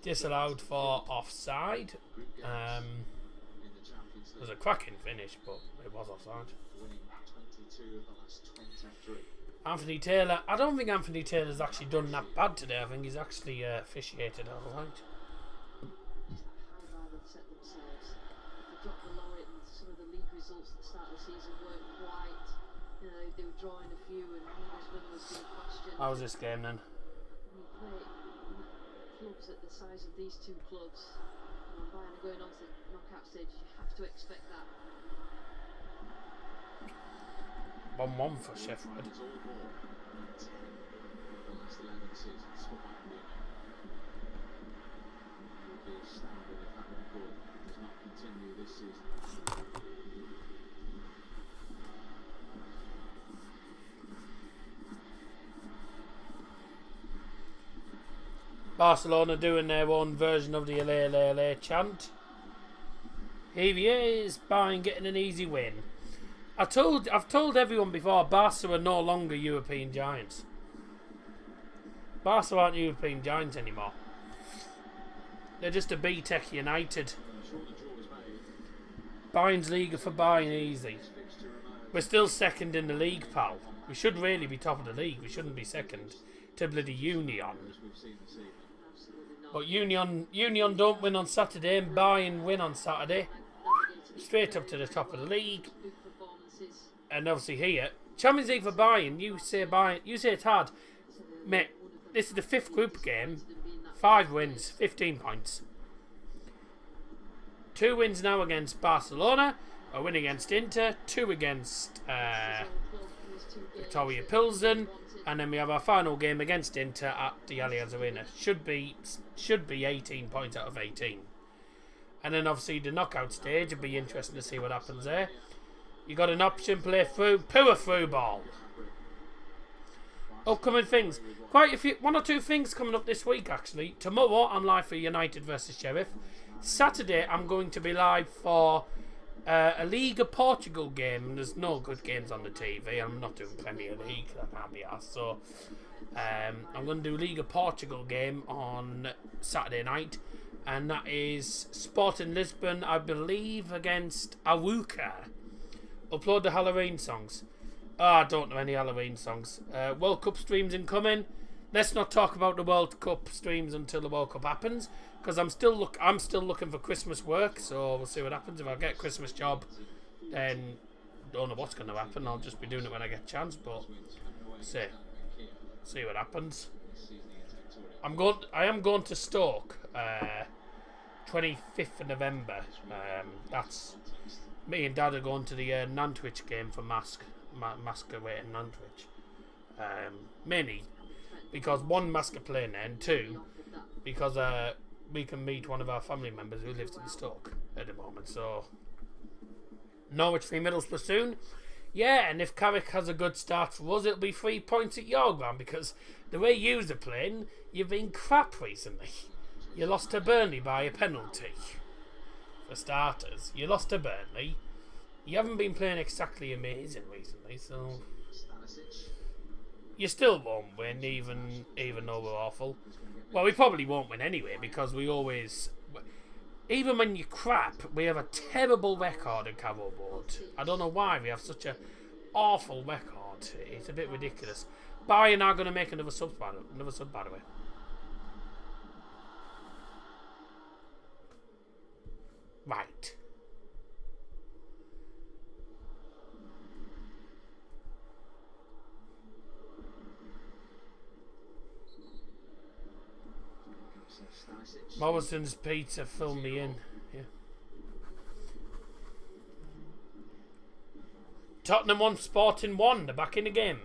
disallowed for offside. It was a cracking finish, but it was offside. Anthony Taylor. I don't think Anthony Taylor's actually done that bad today. I think he's actually officiated all right. How was this game then? When you play clubs at the size of these 2 clubs, and Bayern are going on to the knockout stage, you have to expect that. 1-1 for Sheffield. Barcelona doing their own version of the LA, LA, LA chant. Here he is, Bayern getting an easy win. I've told everyone before, Barca are no longer European giants. Barca aren't European giants anymore. They're just a B-Tech United. Bayern's league for Bayern easy. We're still second in the league, pal. We should really be top of the league. We shouldn't be second to bloody Union. But Union don't win on Saturday and Bayern win on Saturday. Straight up to the top of the league. And obviously here, Champions League for Bayern, you say it's hard. Mate, this is the 5th group game. 5 wins, 15 points. 2 wins now against Barcelona. A win against Inter. 2 against Victoria Pilsen. And then we have our final game against Inter at the Allianz Arena. Should be 18 points out of 18. And then obviously the knockout stage. It'll be interesting to see what happens there. You got an option play through pure through ball. Upcoming things. Quite a few, 1 or 2 things coming up this week actually. Tomorrow I'm live for United versus Sheriff. Saturday I'm going to be live for a League of Portugal game. There's no good games on the TV. I'm not doing Premier League. I can't be asked. So I'm going to do League of Portugal game on Saturday night. And that is Sporting Lisbon, I believe, against Arouca. Upload the Halloween songs. I don't know any Halloween songs. World Cup streams incoming. Let's not talk about the World Cup streams until the World Cup happens, because I'm still looking for Christmas work. So we'll see what happens. If I get a Christmas job, then don't know what's going to happen. I'll just be doing it when I get a chance. But see what happens. I am going to Stoke. 25th of November. That's me and Dad are going to the Nantwich game for Mask away at Nantwich. Mainly because 1, Mask are playing there, and 2, because we can meet one of our family members who lives in Stoke at the moment. So Norwich 3 Middlesbrough soon. Yeah, and if Carrick has a good start for us, it'll be 3 points at your ground, because the way yous are playing, you've been crap recently. You lost to Burnley by a penalty. For starters, you lost to Burnley. You haven't been playing exactly amazing recently, so you still won't win, even though we're awful. Well, we probably won't win anyway, because we always, even when you're crap, we have a terrible record in Carroll Board. I don't know why we have such an awful record. It's a bit ridiculous. Bayern are going to make another sub, by the way. Right. Morrison's Pizza, fill me in. Yeah. Tottenham 1, Sporting 1. They're back in the game.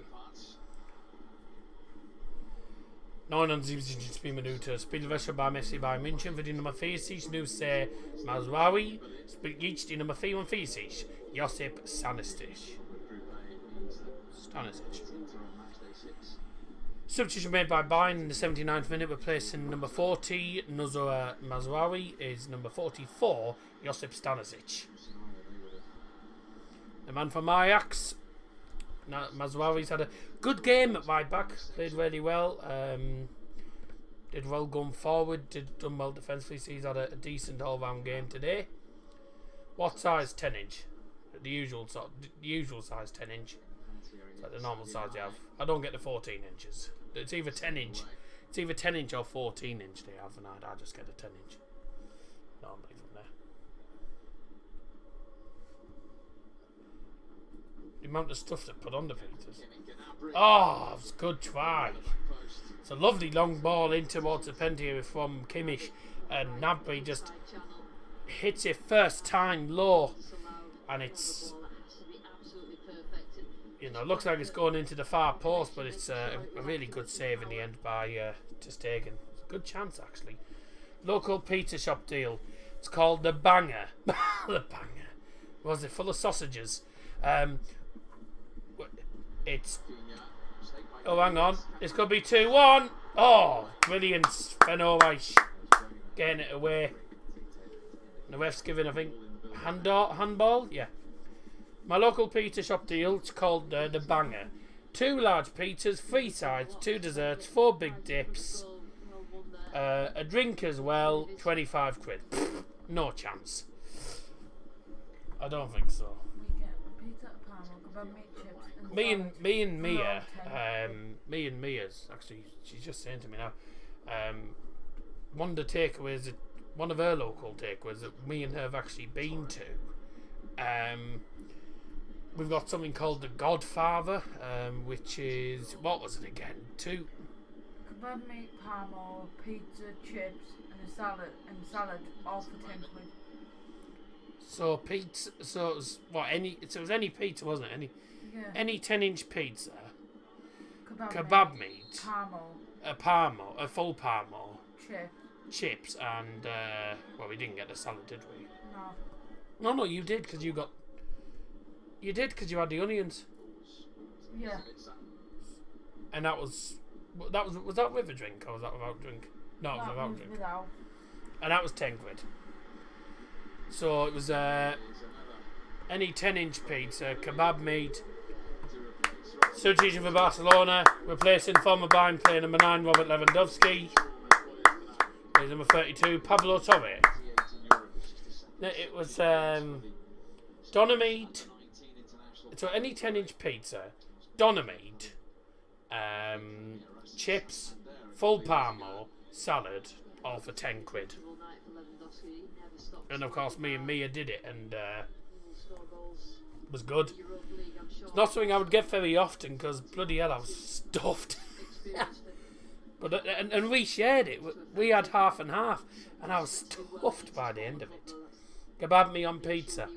79 Minuten. Spielwechsel beim FC Bayern München für die Nummer 40, Nuse Mazraoui. Spielt die Nummer 44, Josip Stanisic. Substitution made by Bayern in the 79th minute, replacing number 40, Nuzur Mazraoui, is number 44, Josip Stanisic. The man from Ajax, Mazraoui's had a good game at right back, played really well, did well going forward, done well defensively, so he's had a decent all-round game today. What size? 10 inch? The usual size 10 inch. It's like the normal size you have. I don't get the 14 inches. It's either 10 inch. It's either 10 inch or 14 inch they have, and I just get a 10 inch. Normally from there. The amount of stuff they put on the pizzas. Oh, it was a good try. It's a lovely long ball in towards the penalty from Kimmich, and Gnabry just hits it first time low, and it's, you know, looks like it's going into the far post, but it's a really good save in the end by Ter Stegen. It's a good chance actually. Local pizza shop deal. It's called the Banger. The Banger. Was it full of sausages? It's. Oh, hang on. It's going to be 2-1. Oh, brilliant. Fenorish getting it away. The ref's giving, I think, handball. Yeah. My local pizza shop deal. It's called the Banger. 2 large pizzas, 3 sides, 2 desserts, 4 big dips, a drink as well. 25 quid. No chance. I don't think so. We get a pizza, a parmo, kebab meat, chips, and Me and Mia, around 10. me and Mia's actually. She's just saying to me now. One of the takeaways, one of her local takeaways that me and her have actually been to. We've got something called the Godfather, which is, what was it again? Kebab meat, parmo, pizza, chips, and a salad, all for 10 quid. So pizza. So it was what it was any pizza, wasn't it? Yeah. Any 10-inch pizza, Kebab meat, parmo, a full parmo, chips, and well, we didn't get the salad, did we? no. No, you did because you got. You did because you had the onions, Yeah. and was that with a drink or was that without drink? No, it was That without was drink, without. and that was 10 quid. So it was any 10-inch pizza, kebab meat. Substitution for Barcelona, replacing former Bayern player number 9 Robert Lewandowski. Player number 32 Pablo Torre. It was doner meat. So any 10-inch pizza, doner meat, chips, full parmo, salad, all for 10 quid. And of course, me and Mia did it, and was good. It's not something I would get very often because bloody hell, I was stuffed. But and we shared it. We had half and half, and I was stuffed by the end of it. Kebab me on pizza.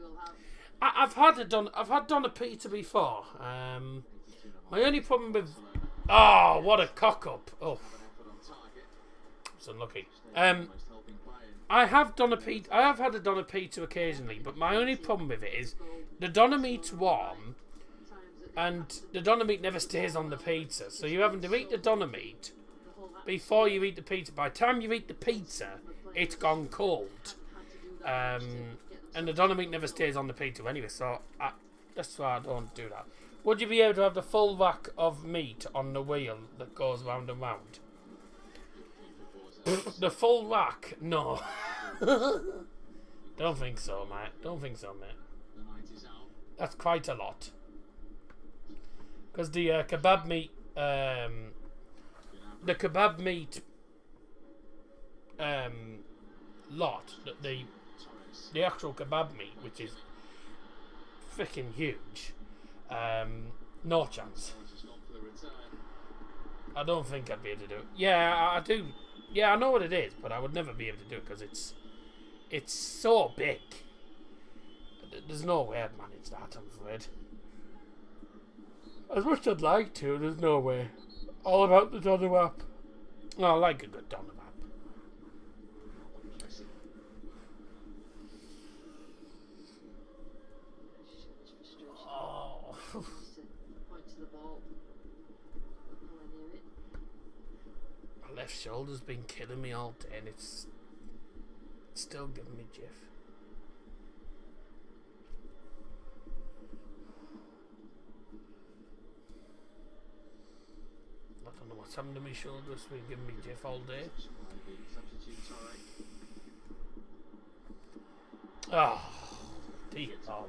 I've had doner pizza before. My only problem with what a cock up. Oh, it's unlucky. I have had a doner pizza occasionally, but my only problem with it is the doner meat's warm, and the doner meat never stays on the pizza. So you're having to eat the doner meat before you eat the pizza. By the time you eat the pizza, it's gone cold. And the doner meat never stays on the pizza anyway, so that's why I don't do that. Would you be able to have the full whack of meat on the wheel that goes round and round? The full whack? No. Don't think so, mate. That's quite a lot. Because the kebab meat, lot, the actual kebab meat, which is freaking huge, no chance. I don't think I'd be able to do it. Yeah, I do. Yeah, I know what it is, but I would never be able to do it because it's so big. There's no way I'd manage that, I'm afraid. As much as I'd like to, there's no way. All about the doner wrap. Oh, I like a good doner wrap. My left shoulder's been killing me all day and it's still giving me jiff. I don't know what's happened to my shoulder, it's been giving me jiff all day. Oh, dear God.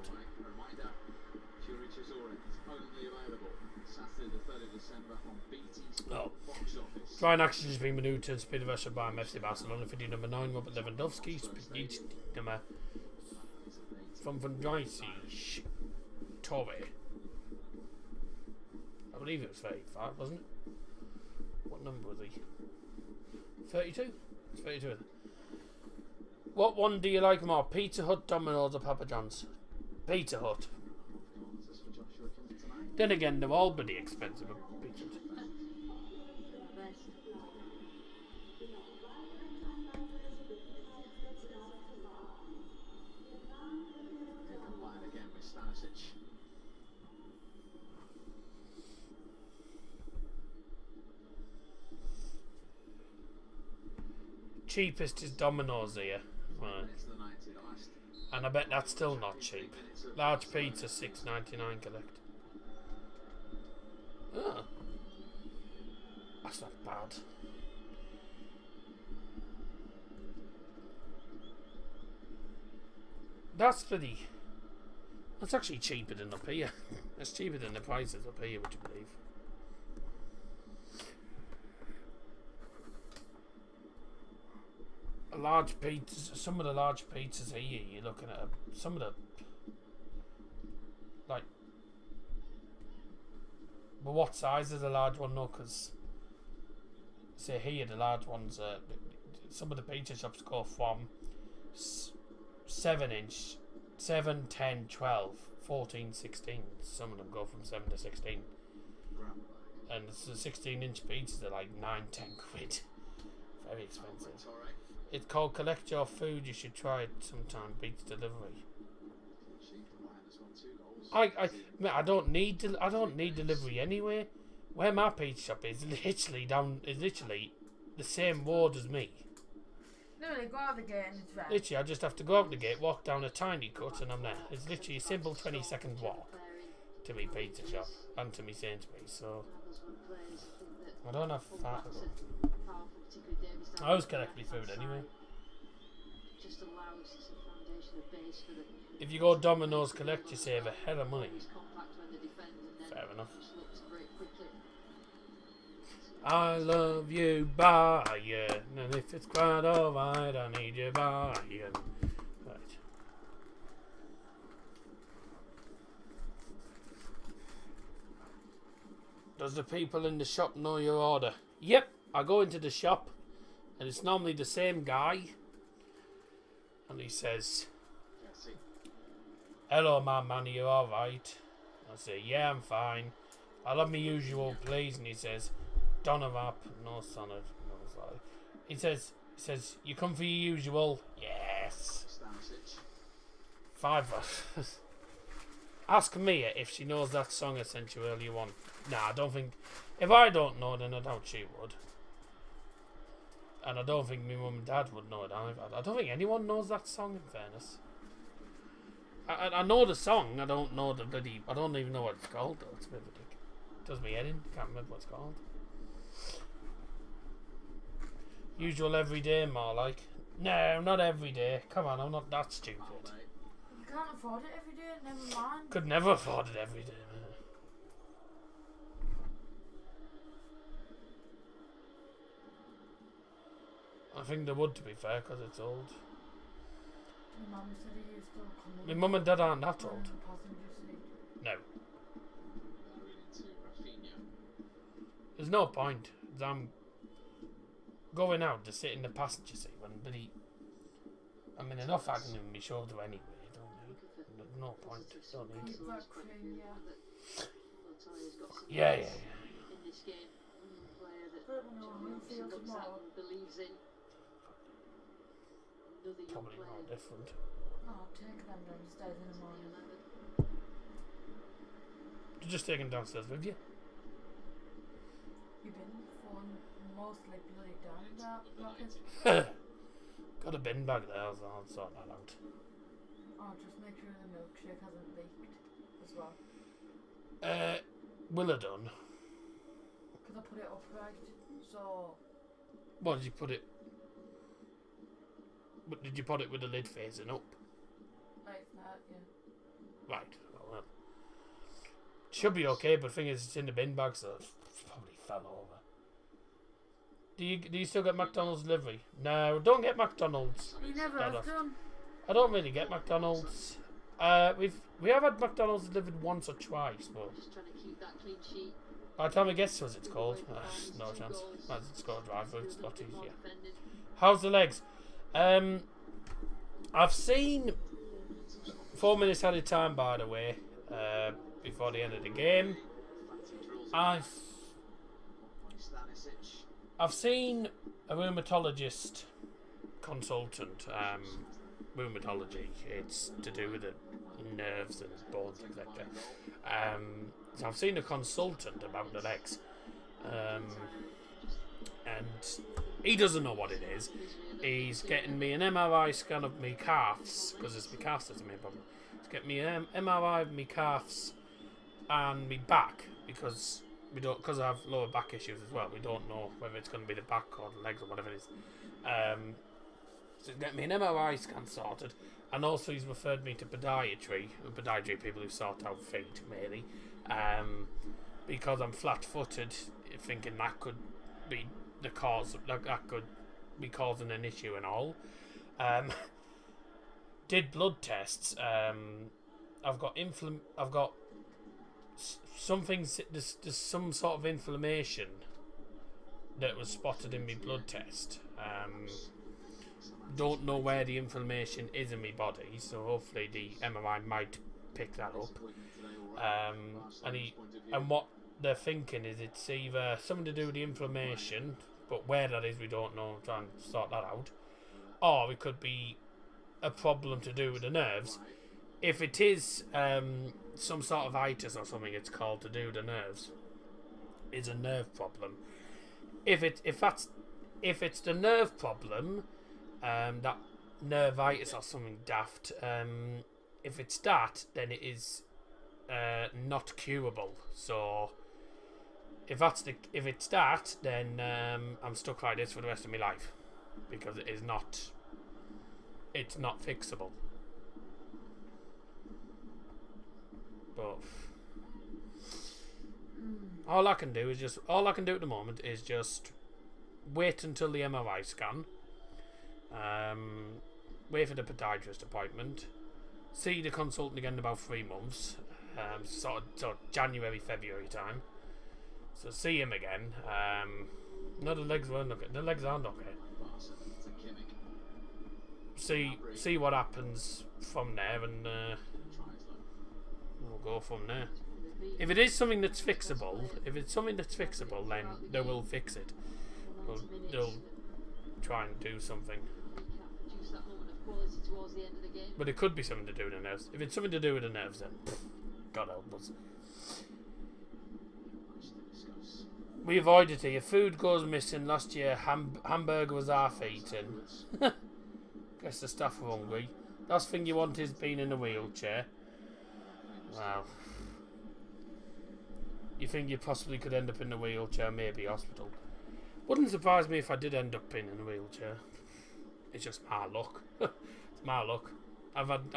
Oh. Ryan Action has been renewed to speed version by FC Barcelona for number 9 Robert Lewandowski, speed number from Van Dijk Torre. I believe it was 35, wasn't it? What number was he? 32? It's 32. What one do you like more? Pizza Hut, Domino's or Papa John's? Pizza Hut. Then again, they're all pretty expensive at Pizza Hut. Cheapest is Domino's here. Right. And I bet that's still not cheap. Large pizza, $6.99 collect. Oh. That's not bad. That's pretty. That's actually cheaper than up here. It's cheaper than the prices up here, would you believe? A large pizza, some of the large pizzas here, you're looking at some of the, like, but what size is a large one though? Because, say here, the large ones, some of the pizza shops go from 7-inch, 7, 10, 12, 14, 16. Some of them go from 7 to 16. And the 16-inch pizzas are like 9, 10 quid. Very expensive. It's called Collect Your Food. You should try it sometime. Pizza delivery. I don't need delivery anyway. Where my pizza shop is literally the same ward as me. Literally, go out the gate and it's there. Literally, I just have to go out the gate, walk down a tiny cut, and I'm there. It's literally a simple 20-second walk to my pizza shop and to my Sainsbury's. So I don't have far to go. I always collect my food anyway. If you go Domino's Collect, you save a hell of money. Fair enough. I love you, Bayern, and if it's quite alright, I need you, Bayern. Right. Does the people in the shop know your order? Yep, I go into the shop, and it's normally the same guy, and he says, "Hello, my man, are you alright?" I say, "Yeah, I'm fine. I'll have my usual, please." And he says, "Donovan, no sonnet, no sorry." He says, "You come for your usual?" Yes. 5. Ask Mia if she knows that song I sent you earlier on. Nah, I don't think. If I don't know, then I doubt she would. And I don't think my mum and dad would know it either. I don't think anyone knows that song, in fairness. I know the song, I don't know the bloody. I don't even know what it's called, though. It's a bit of a dick. Does me head in, can't remember what it's called. Usual everyday, more like. No, not every day. Come on, I'm not that stupid. You can't afford it every day, never mind. Could never afford it every day, man. I think they would, to be fair, because it's old. My mum said he used to come My mum and dad aren't that old. No. There's no point. I'm going out to sit in the passenger seat when bloody. I'm in enough agony in my shoulder anyway. There's no point. Don't need it. Yeah. Probably no different. Oh, take them downstairs in the morning. You're just taking downstairs with you? You've been phone mostly bloody down that rocket. Got a bin bag there, so I'll sort that out. Oh, just make sure the milkshake hasn't leaked as well. Will have done. Because I put it upright, so. What did you put it? But did you put it with the lid facing up? Like that, yeah. Right. Well, should be okay, but the thing is, it's in the bin bag, so it probably fell over. Do you still get McDonald's delivery? No, don't get McDonald's. You never have done. I don't really get McDonald's. We have had McDonald's delivered once or twice, but Just trying to keep that clean sheet. by the time it gets to us, it's cold. No chance. It's got a drive-through. It's a lot easier. How's the legs? I've seen 4 minutes at a time, by the way, before the end of the game. I've seen a rheumatologist consultant. Rheumatology, it's to do with the nerves and bones, etc. So I've seen a consultant about the legs, and he doesn't know what it is. He's getting me an MRI scan of my calves, because it's my calves that's the main problem. He's getting me an MRI of my calves and my back, because I have lower back issues as well. We don't know whether it's going to be the back or the legs or whatever it is. So he's getting me an MRI scan sorted. And also he's referred me to podiatry people who sort out feet, mainly. Because I'm flat-footed, thinking that could be the cause, that could be causing an issue and all. Did blood tests. I've got something. There's some sort of inflammation that was spotted in my blood test. Don't know where the inflammation is in my body, so hopefully the MRI might pick that up. And what they're thinking is it's either something to do with the inflammation, but where that is we don't know. Try and sort that out, or it could be a problem to do with the nerves. If it is some sort of itis or something, it's called to do with the nerves. Is a nerve problem. If it's the nerve problem, that nervitis or something daft. If it's that, then it is not curable. So if it's that, then I'm stuck like this for the rest of my life because it is not. It's not fixable. But all I can do at the moment is just wait until the MRI scan. Wait for the podiatrist appointment. See the consultant again in about 3 months. Sort of January, February time. So see him again. No, the legs weren't okay. The legs aren't okay. See what happens from there, and we'll go from there. If it is something that's fixable, then they will fix it. They'll try and do something. But it could be something to do with the nerves. If it's something to do with the nerves, then God help us. We avoided it. Your food goes missing. Last year, hamburger was half-eaten. Guess the staff were hungry. Last thing you want is being in a wheelchair. Wow. You think you possibly could end up in a wheelchair, maybe hospital. Wouldn't surprise me if I did end up being in a wheelchair. It's just my luck. It's my luck. I've had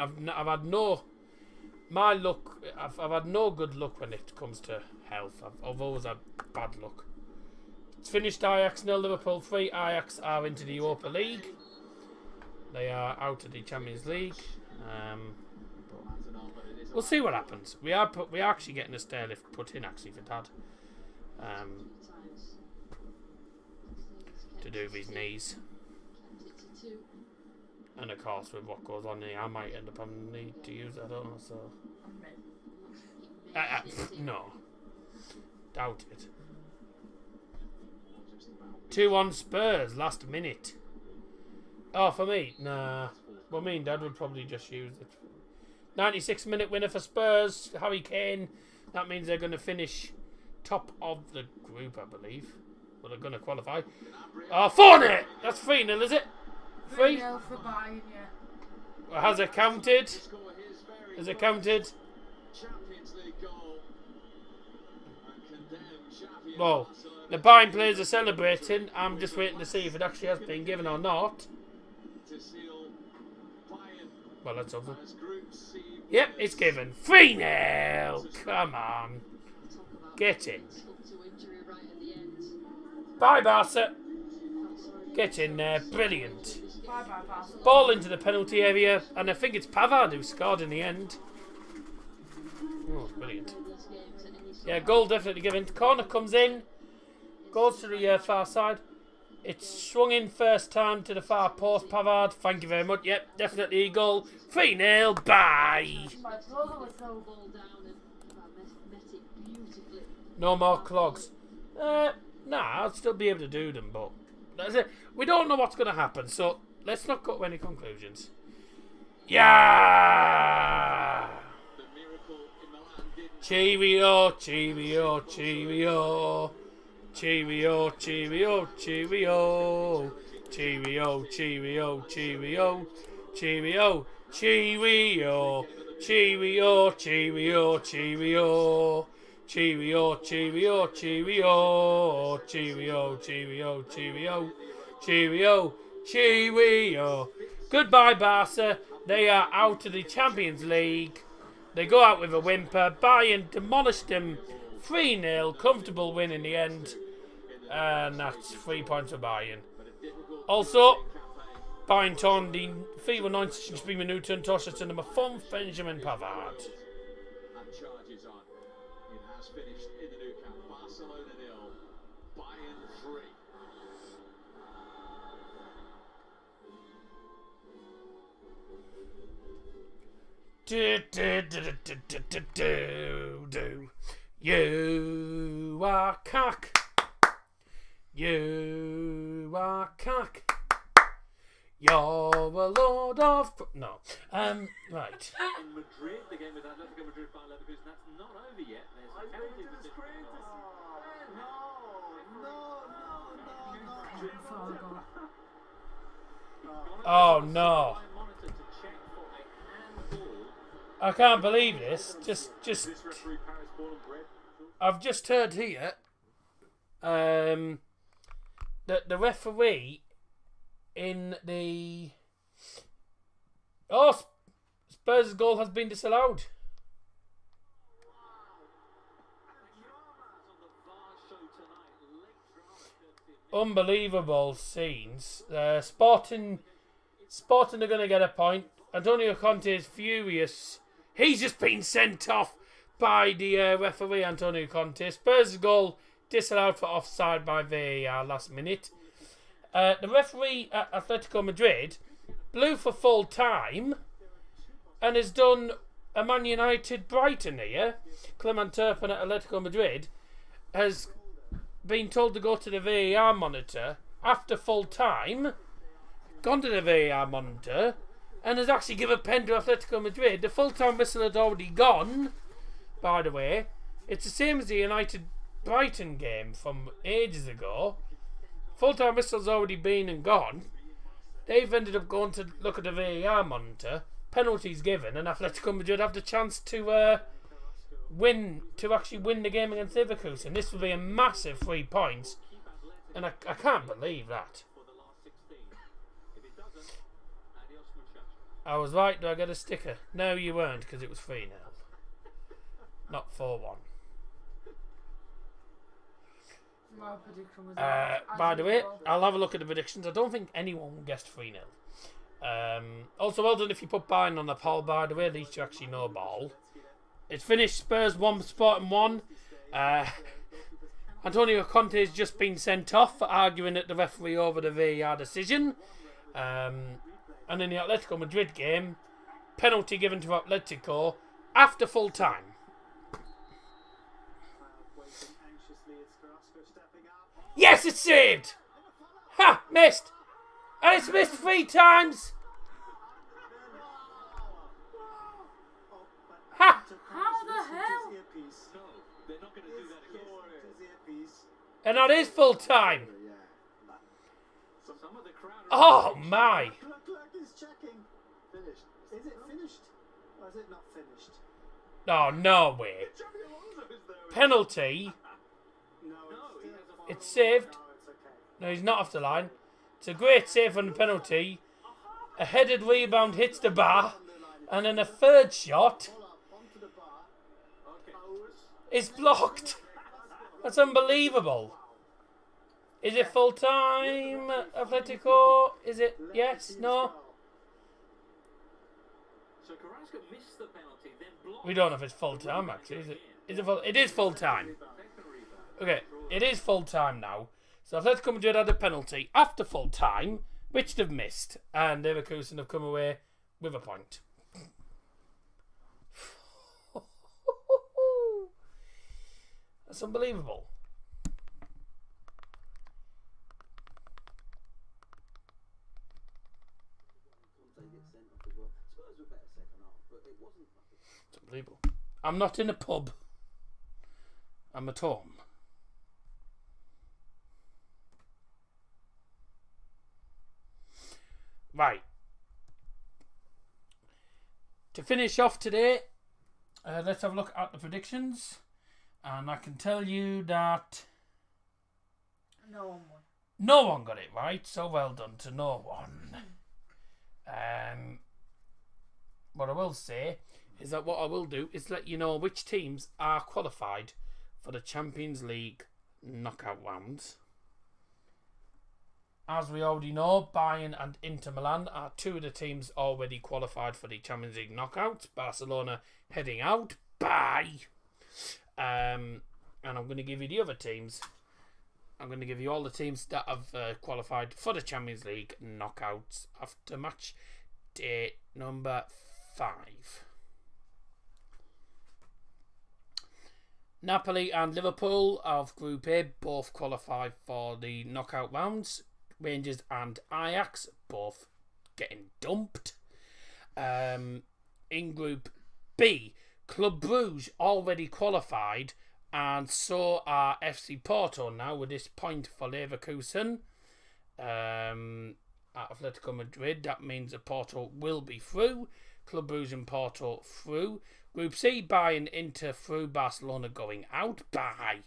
no good luck when it comes to health. I've always had bad luck. It's finished. Ajax 0, Liverpool 3. Ajax are into the Europa League. They are out of the Champions League. We'll see what happens. We are actually getting a stair lift put in actually for Dad. To do with his knees. And of course with what goes on here, I might end up having the need to use it, I don't know, so... no. Doubt it. 2-1 Spurs, last minute. Oh, for me? Nah. Well, me and Dad would probably just use it. 96-minute winner for Spurs, Harry Kane. That means they're going to finish top of the group, I believe. Well, they're going to qualify. Oh, 4-0! That's 3-0, is it? 3? 3-0 for Bayern, yeah. Well, has it counted? Has it counted? Well, the Bayern players are celebrating. I'm just waiting to see if it actually has been given or not. Well, let's hope. Yep, it's given. 3-0! Come on. Get in. Bye, Barca. Get in there. Brilliant. Bye-bye, Barca. Ball into the penalty area, and I think it's Pavard who scored in the end. Oh, brilliant. Yeah, goal definitely given. Corner comes in. Goes to the far side. It's swung in first time to the far post. Pavard, thank you very much. Yep, definitely a goal. 3-0. Bye. No more clogs. Nah, I'll still be able to do them, but that's it. We don't know what's going to happen, so let's not cut any conclusions. Yeah! Cheerio, cheerio, cheerio. Cheerio, cheerio, cheerio. Cheerio, cheerio, cheerio. Cheerio, cheerio. Cheerio, cheerio, cheerio. Cheerio, cheerio, cheerio. Cheerio, cheerio, cheerio. Cheerio, Cheerio. Goodbye, Barca. They are out of the Champions League. They go out with a whimper. Bayern demolished them 3-0. Comfortable win in the end. And that's 3 points for Bayern. Also, Bayern torn die 94. Spielminute Torschütze Nummer 5, Benjamin Pavard. And charges on. It has finished in the Nou Camp. Barcelona 0, Bayern 3. You are cock. You are cock. You're a lord of... No. Right. In Madrid, the game with Atletico Madrid by Leverkusen, that's not over yet. There's a penalty position. Oh, no. I can't believe this. I've just heard here that the referee in the Spurs' goal has been disallowed. Unbelievable scenes. Sporting are going to get a point. Antonio Conte is furious. He's just been sent off by the referee, Antonio Conte. Spurs' goal disallowed for offside by VAR last minute. The referee at Atletico Madrid blew for full time and has done a Man United Brighton here. Clement Turpin at Atletico Madrid has been told to go to the VAR monitor after full time, gone to the VAR monitor, and has actually given a pen to Atletico Madrid. The full time whistle had already gone, by the way. It's the same as the United Brighton game from ages ago. Full time whistle's already been and gone. They've ended up going to look at the VAR monitor. Penalties given, and Atletico Madrid have the chance to actually win the game against Leverkusen. This will be a massive 3 points, and I can't believe that. I was right. Do I get a sticker? No, you weren't, because it was 3-0, not 4-1. My prediction was By the way, I'll have a look at the predictions. I don't think anyone guessed 3-0. Also, well done if you put Bayern on the poll, by the way. At least you actually know ball. It's finished. Spurs 1, Sporting 1. Antonio Conte has just been sent off for arguing at the referee over the VAR decision. And in the Atletico Madrid game, penalty given to Atletico after full time. Yes, it's saved! Ha! Missed! And it's missed 3 times! Ha! How the hell? And that is full time. Oh my! Finished. Is it finished? Or is it not finished? Oh, no way. Penalty. It's saved. No, he's not off the line. It's a great save on the penalty. A headed rebound hits the bar. And then a third shot is blocked. That's unbelievable. Is it full time, Atletico? Is it? Yes? No? We don't know if it's full time, actually. Is it? Is it full? It is full time. Okay, it is full time now. So Atletico Madrid had a penalty after full time, which they've missed, and Leverkusen have come away with a point. That's unbelievable. It's unbelievable. I'm not in a pub. I'm at home. Right. To finish off today, let's have a look at the predictions. And I can tell you that No one won. No one got it right, so well done to no one. What I will say is that what I will do is let you know which teams are qualified for the Champions League knockout rounds. As we already know, Bayern and Inter Milan are two of the teams already qualified for the Champions League knockouts. Barcelona heading out. Bye! And I'm going to give you the other teams. I'm going to give you all the teams that have qualified for the Champions League knockouts after match day number 5. Napoli and Liverpool of Group A both qualify for the knockout rounds. Rangers and Ajax both getting dumped. In Group B, Club Brugge already qualified, and so are FC Porto now with this point for Leverkusen. Atletico Madrid, that means that Porto will be through. Club Brugge and Porto through. Group C, Bayern, Inter through, Barcelona going out. Bye.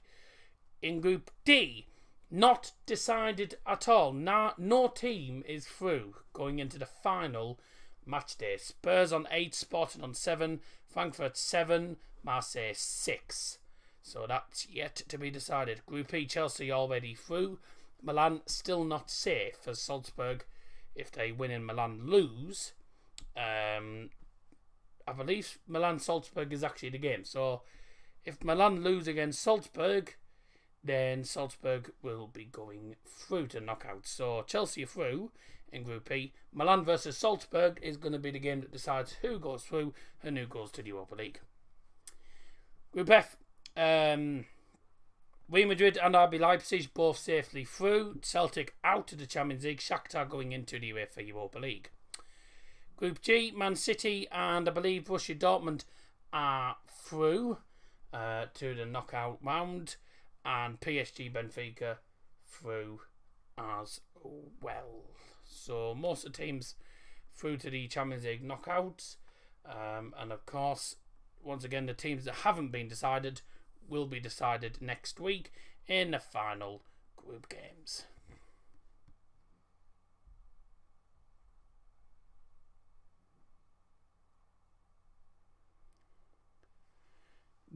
In Group D, not decided at all. No team is through going into the final match day. Spurs on 8, Sporting on 7, Frankfurt 7, Marseille 6. So that's yet to be decided. Group E, Chelsea already through. Milan still not safe, as Salzburg, if they win and Milan lose, I believe Milan-Salzburg is actually the game. So if Milan lose against Salzburg, then Salzburg will be going through to knockouts. So Chelsea are through in Group E. Milan versus Salzburg is going to be the game that decides who goes through and who goes to the Europa League. Group F, Real Madrid and RB Leipzig both safely through. Celtic out of the Champions League. Shakhtar going into the UEFA Europa League. Group G, Man City and I believe Borussia Dortmund are through to the knockout round, and PSG Benfica through as well. So most of the teams through to the Champions League knockouts, and of course, once again, the teams that haven't been decided will be decided next week in the final group games.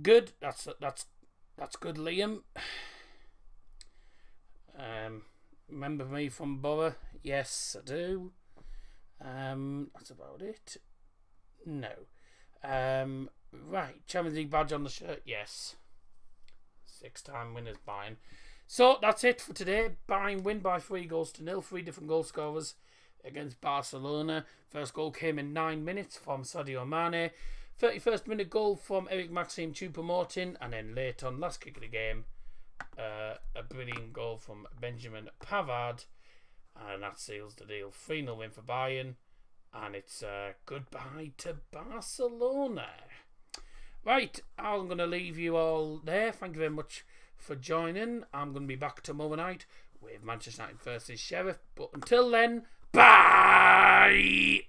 Good. That's good, Liam. Remember me from Borough? Yes, I do. That's about it. No. Right. Champions League badge on the shirt? Yes. 6-time winners, Bayern. So that's it for today. Bayern win by 3-0. 3 different goal scorers against Barcelona. First goal came in 9 minutes from Sadio Mane. 31st minute goal from Eric Maxim Choupo-Moting, and then late on, last kick of the game, a brilliant goal from Benjamin Pavard, and that seals the deal. 3-0 win for Bayern, and it's goodbye to Barcelona. Right, I'm going to leave you all there. Thank you very much for joining. I'm going to be back tomorrow night with Manchester United versus Sheriff, but until then, bye!